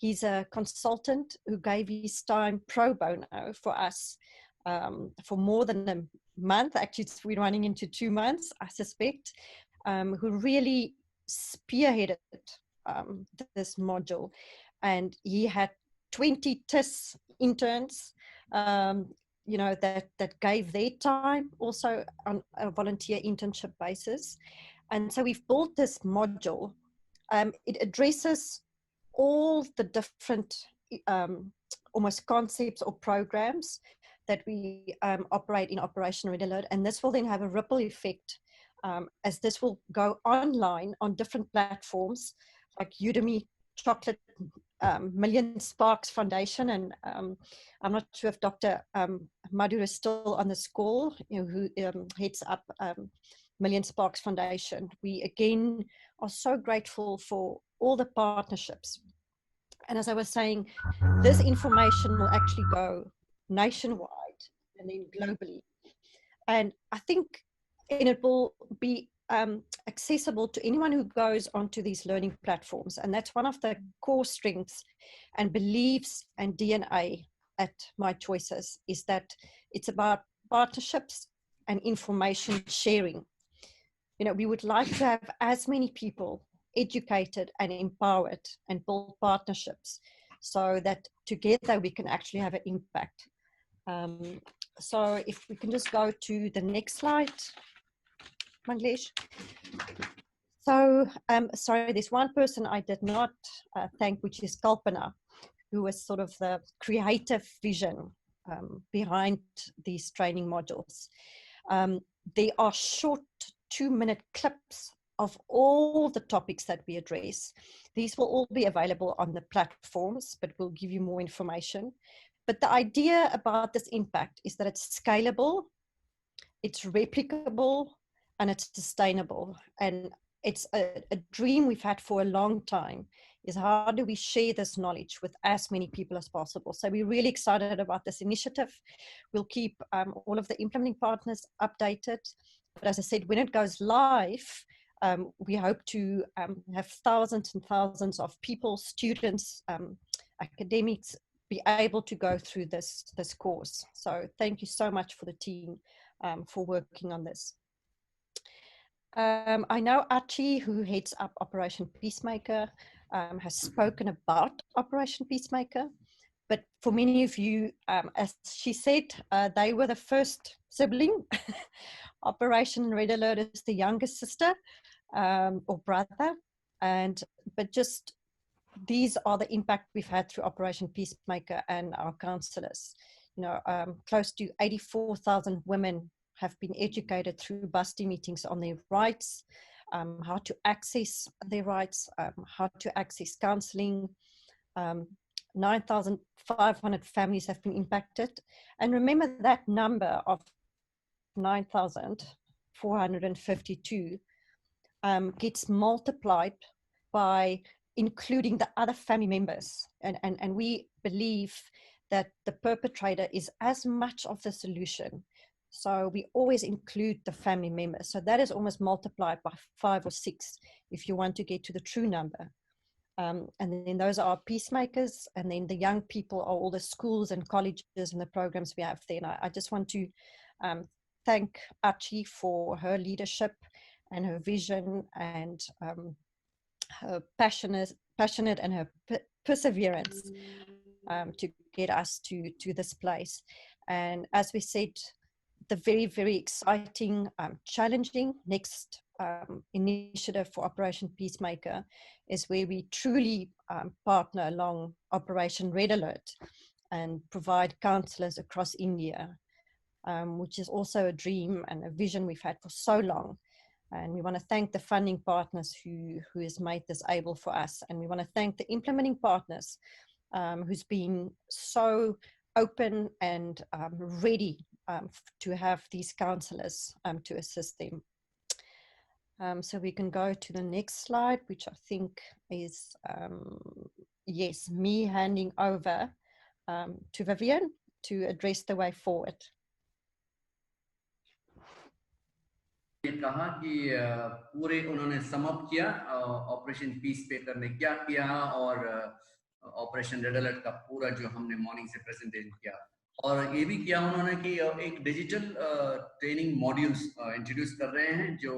he's a consultant who gave his time pro bono for us for more than a month. Actually, we're running into 2 months, I suspect, who really spearheaded this module. And he had 20 TIS interns, that gave their time also on a volunteer internship basis. And so we've built this module. It addresses all the different almost concepts or programs that we operate in Operation Red Alert. And this will then have a ripple effect as this will go online on different platforms like Udemy, Chocolate, Million Sparks Foundation. And I'm not sure if Dr. Madhur is still on this call, who heads up Million Sparks Foundation. We again are so grateful for all the partnerships. And as I was saying, this information will actually go nationwide and then globally. And I think it will be accessible to anyone who goes onto these learning platforms. And that's one of the core strengths and beliefs and DNA at My Choices, is that it's about partnerships and information sharing. We would like to have as many people educated and empowered and build partnerships so that together we can actually have an impact. So if we can just go to the next slide, Manglesh. So, sorry, there's one person I did not thank, which is Kalpana, who was sort of the creative vision behind these training modules. There are short 2-minute clips of all the topics that we address. These will all be available on the platforms, but we'll give you more information. But the idea about this impact is that it's scalable, it's replicable, and it's sustainable. And it's a dream we've had for a long time, is how do we share this knowledge with as many people as possible. So we're really excited about this initiative. We'll keep all of the implementing partners updated. But as I said, when it goes live, we hope to have thousands and thousands of people, students, academics, be able to go through this course. So thank you so much for the team for working on this. I know Archie, who heads up Operation Peacemaker, has spoken about Operation Peacemaker. But for many of you, as she said, they were the first sibling. Operation Red Alert is the youngest sister or brother. But just these are the impact we've had through Operation Peacemaker and our counselors. You know, close to 84,000 women have been educated through BUSTI meetings on their rights, how to access their rights, how to access counseling. 9,500 families have been impacted. And remember that number of 9,452 gets multiplied by including the other family members. And we believe that the perpetrator is as much of the solution. So we always include the family members. So that is almost multiplied by 5 or 6 if you want to get to the true number. And then those are our peacemakers. And then the young people are all the schools and colleges and the programs we have there. And I just want to thank Archie for her leadership and her vision and her passionate and her perseverance to get us to this place. And as we said, the very, very exciting, challenging next initiative for Operation Peacemaker is where we truly partner along Operation Red Alert and provide counsellors across India, which is also a dream and a vision we've had for so long. And we want to thank the funding partners who has made this able for us. And we want to thank the implementing partners who's been so open and ready to have these counsellors to assist them. So we can go to the next slide, which I think is, yes, me handing over to Vivian to address the way forward. कहा कि पूरे उन्होंने sum up किया operation piece picker ने क्या किया और operation red alert का पूरा जो हमने मॉर्निंग से प्रेजेंटेशन किया और ये भी किया उन्होंने कि एक डिजिटल ट्रेनिंग मॉड्यूल्स इंट्रोड्यूस कर रहे हैं जो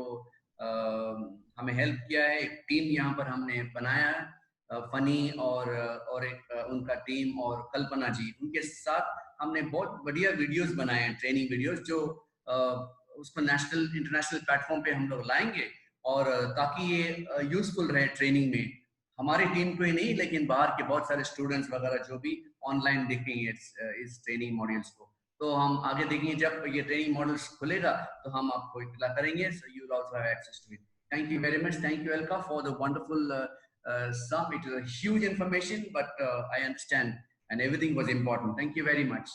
हमें हेल्प किया है। एक टीम यहाँ पर हमने बनाया फनी और एक उनका टीम और कल्पना जी, उनके साथ हमने बहुत बढ़िया वीडियोस बनाए हैं, ट्रेनिंग वीडियोस, जो उसको नेशनल इंटरनेशनल प्लेटफॉर्म पे हम लोग लाएंगे और ताकि ये यूजफुल रहे ट्रेनिंग में हमारी टीम को ही नहीं, लेकिन बाहर के बहुत सारे स्टूडेंट्स वगैरह जो भी ऑनलाइन देखेंगे इस ट्रेनिंग मॉड्यूल्स को। तो हम आगे देखेंगे जब ये ट्रेनिंग मॉड्यूल्स खुलेगा तो हम आपको इत्तला करेंगे, so you will also have access to it. Thank you very much. Thank you, Elka, for the wonderful sum. It is a huge information, but I understand and everything was important. Thank you very much.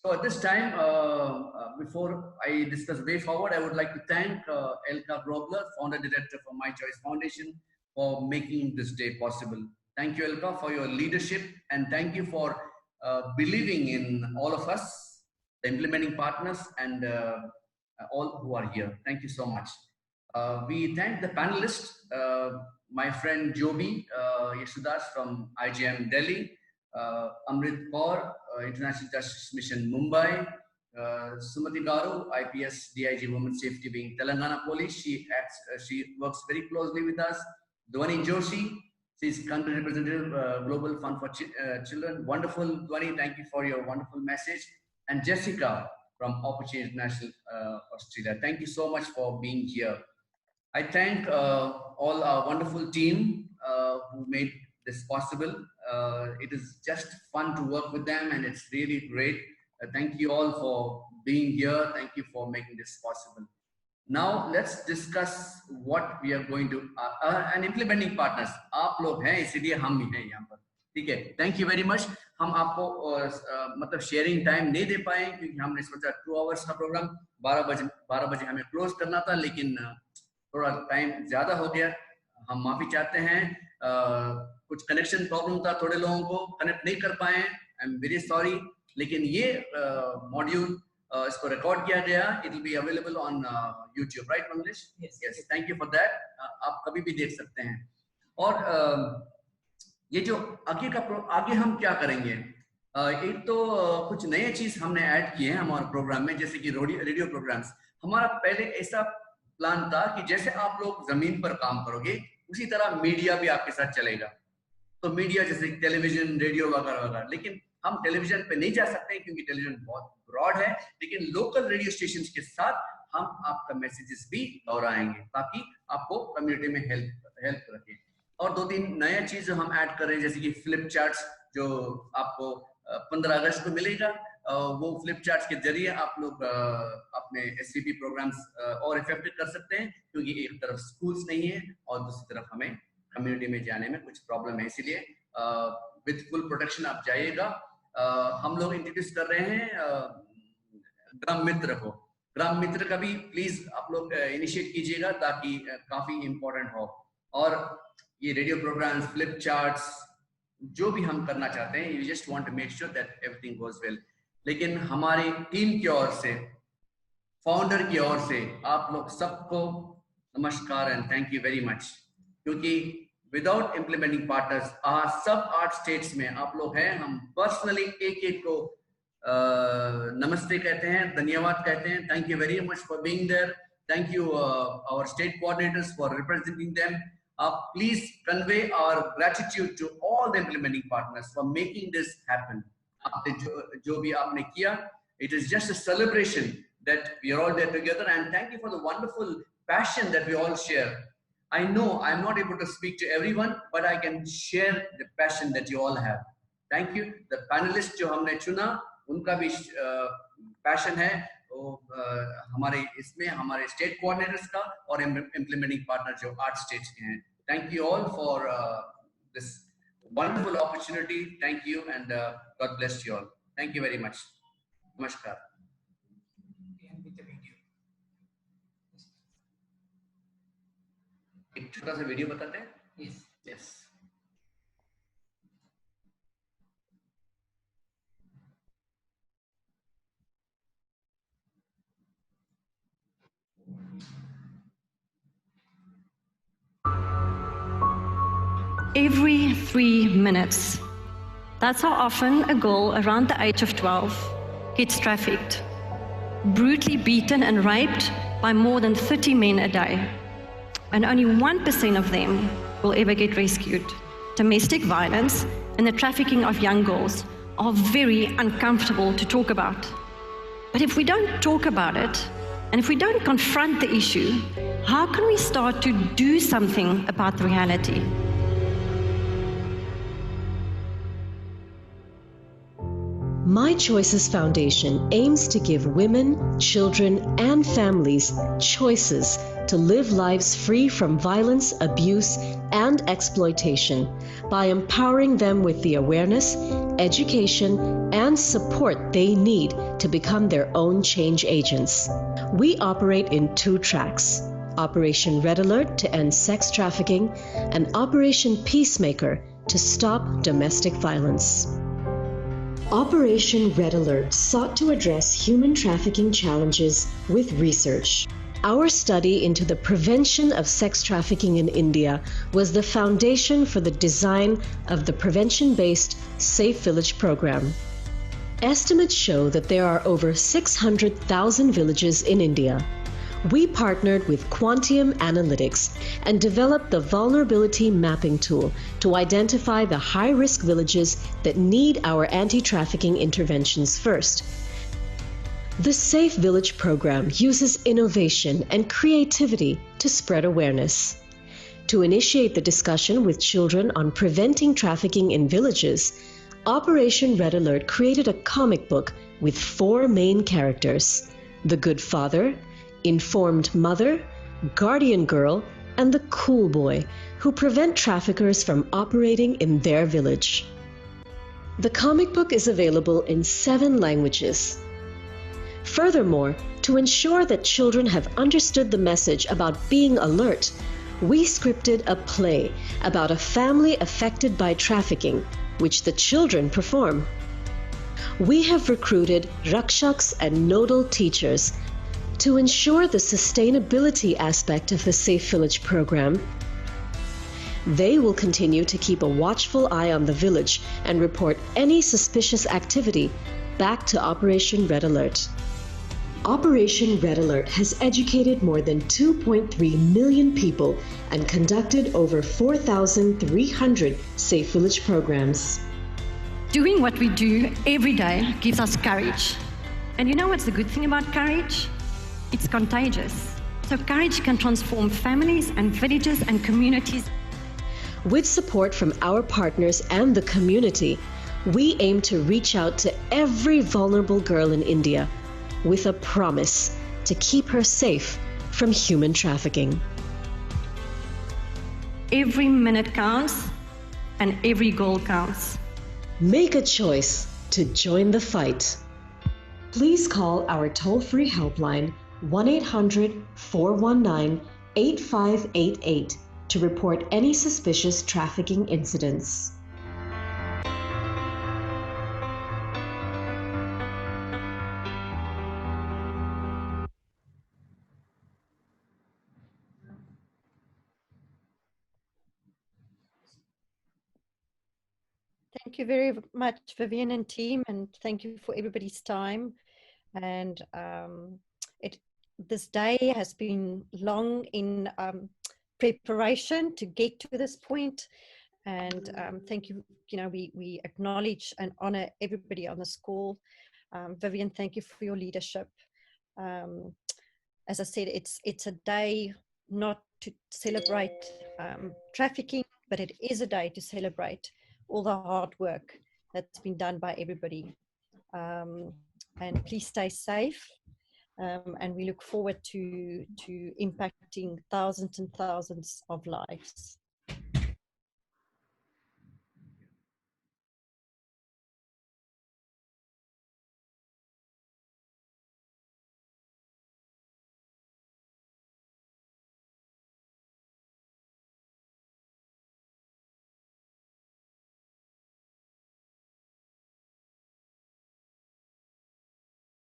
So at this time, before I discuss way forward, I would like to thank Elka Grobler, founder director for My Choice Foundation, for making this day possible. Thank you, Elka, for your leadership, and thank you for believing in all of us, the implementing partners, and all who are here. Thank you so much. We thank the panelists, my friend Joby Yasudas from IGM Delhi, Amrit Kaur, International Justice Mission Mumbai, Sumati Garu, IPS DIG Women Safety Wing Telangana Police. She works very closely with us. Dhwani Joshi, she's country representative, Global Fund for Children. Wonderful, Dhwani, thank you for your wonderful message. And Jessica from Opportunity International Australia. Thank you so much for being here. I thank all our wonderful team who made this possible. It is just fun to work with them and it's really great. Thank you all for being here. Thank you for making this possible. Now let's discuss what we are going to and implementing partners. आप लोग हैं इसीलिए हम भी हैं यहाँ पर, ठीक है. Thank you very much. हम आपको मतलब शेयरिंग टाइम नहीं दे पाए क्योंकि हमने सोचा 2 आवर्स का प्रोग्राम 12 बजे हमें क्लोज करना था, लेकिन थोड़ा टाइम ज़्यादा हो गया. हम माफ़ी चाहते हैं. कुछ कनेक्शन प्रॉब्लम था, थोड़े लोगों को कनेक्ट नहीं कर पाए. I am very sorry. लेकिन ये मॉड्यूल इसको रिकॉर्ड किया गया. It will be available on YouTube, right Mangalesh? Yes, thank you for that. आप कभी भी देख सकते हैं. और ये जो आगे हम क्या करेंगे, एक तो कुछ नए चीज हमने ऐड किए हैं हमारे प्रोग्राम में, जैसे कि रेडियो प्रोग्राम्स. हमारा पहले ऐसा प्लान था कि जैसे आप लोग जमीन पर काम करोगे उसी तरह मीडिया भी आपके साथ चलेगा. तो मीडिया जैसे टेलीविजन, रेडियो वगैरह वगैरह. लेकिन हम टेलीविजन पे नहीं जा सकते क्योंकि टेलीविजन बहुत ब्रॉड है. लेकिन लोकल रेडियो स्टेशन के साथ हम आपका मैसेजेस भी दोहराएंगे ताकि आपको कम्युनिटी में हेल्प रखें. और 2-3 नया चीज हम ऐड कर रहे हैं, जैसे कि फ्लिप चार्ट्स जो आपको 15 अगस्त को मिलेगा. वो फ्लिप चार्ट्स के जरिए आप लोग अपने SVP प्रोग्राम्स और इफेक्टिव कर सकते हैं, क्योंकि एक तरफ स्कूल्स नहीं है और दूसरी तरफ हमें कम्युनिटी में जाने में कुछ प्रॉब्लम है. इसीलिए विद फुल प्रोटेक्शन आप जाइएगा. हम लोग इंट्रोड्यूस कर रहे हैं ग्राम मित्र को. ग्राम मित्र का भी प्लीज आप लोग इनिशिएट कीजिएगा ताकि काफी इम्पोर्टेंट हो. और ये रेडियो प्रोग्राम्स, फ्लिप चार्ट्स, जो भी हम करना चाहते हैं, you just want to make sure that everything goes well. लेकिन हमारी टीम की ओर से, फाउंडर की ओर से आप लोग सबको नमस्कार and thank you very much. क्योंकि विदाउट इम्प्लीमेंटिंग पार्टनर्स सब 8 स्टेट्स में आप लोग हैं. हम पर्सनली एक को नमस्ते कहते हैं, धन्यवाद कहते हैं. Thank you very much for being there. Thank you our state coordinators for representing them. Please convey our gratitude to all the implementing partners for making this happen. जो भी आपने किया, it is just a celebration that we are all there together, and thank you for the wonderful passion that we all share. I know I'm not able to speak to everyone, but I can share the passion that you all have. Thank you. The panelists जो हमने चुना, उनका भी passion है. हमारे इसमें हमारे state coordinators का और इम्प्लीमेंटिंग पार्टनर जो 8 स्टेट्स के हैं. Thank you all for this wonderful opportunity. Thank you and God bless you all. Thank you very much. नमस्कार. एक छोटा सा वीडियो बताते हैं. Yes. Every 3 minutes. That's how often a girl around the age of 12 gets trafficked, brutally beaten and raped by more than 30 men a day. And only 1% of them will ever get rescued. Domestic violence and the trafficking of young girls are very uncomfortable to talk about. But if we don't talk about it, and if we don't confront the issue, how can we start to do something about the reality? My Choices Foundation aims to give women, children, and families choices to live lives free from violence, abuse, and exploitation by empowering them with the awareness, education, and support they need to become their own change agents. We operate in 2 tracks: Operation Red Alert to end sex trafficking, and Operation Peacemaker to stop domestic violence. Operation Red Alert sought to address human trafficking challenges with research. Our study into the prevention of sex trafficking in India was the foundation for the design of the prevention-based Safe Village program. Estimates show that there are over 600,000 villages in India. We partnered with Quantium Analytics and developed the vulnerability mapping tool to identify the high-risk villages that need our anti-trafficking interventions first. The Safe Village program uses innovation and creativity to spread awareness. To initiate the discussion with children on preventing trafficking in villages, Operation Red Alert created a comic book with 4 main characters: the good father, informed mother, guardian girl, and the cool boy, who prevent traffickers from operating in their village. The comic book is available in 7 languages. Furthermore, to ensure that children have understood the message about being alert, we scripted a play about a family affected by trafficking, which the children perform. We have recruited rakshaks and nodal teachers to ensure the sustainability aspect of the Safe Village program. They will continue to keep a watchful eye on the village and report any suspicious activity back to Operation Red Alert. Operation Red Alert has educated more than 2.3 million people and conducted over 4,300 Safe Village programs. Doing what we do every day gives us courage. And you know what's the good thing about courage? It's contagious. So courage can transform families and villages and communities. With support from our partners and the community, we aim to reach out to every vulnerable girl in India with a promise to keep her safe from human trafficking. Every minute counts and every goal counts. Make a choice to join the fight. Please call our toll-free helpline 1-800-419-8588 to report any suspicious trafficking incidents. Thank you very much, Vivian and team, and thank you for everybody's time. And this day has been long in preparation to get to this point. And thank you. We acknowledge and honor everybody on this call. Vivian, thank you for your leadership. As I said, it's a day not to celebrate trafficking, but it is a day to celebrate all the hard work that's been done by everybody. And please stay safe. And we look forward to impacting thousands and thousands of lives.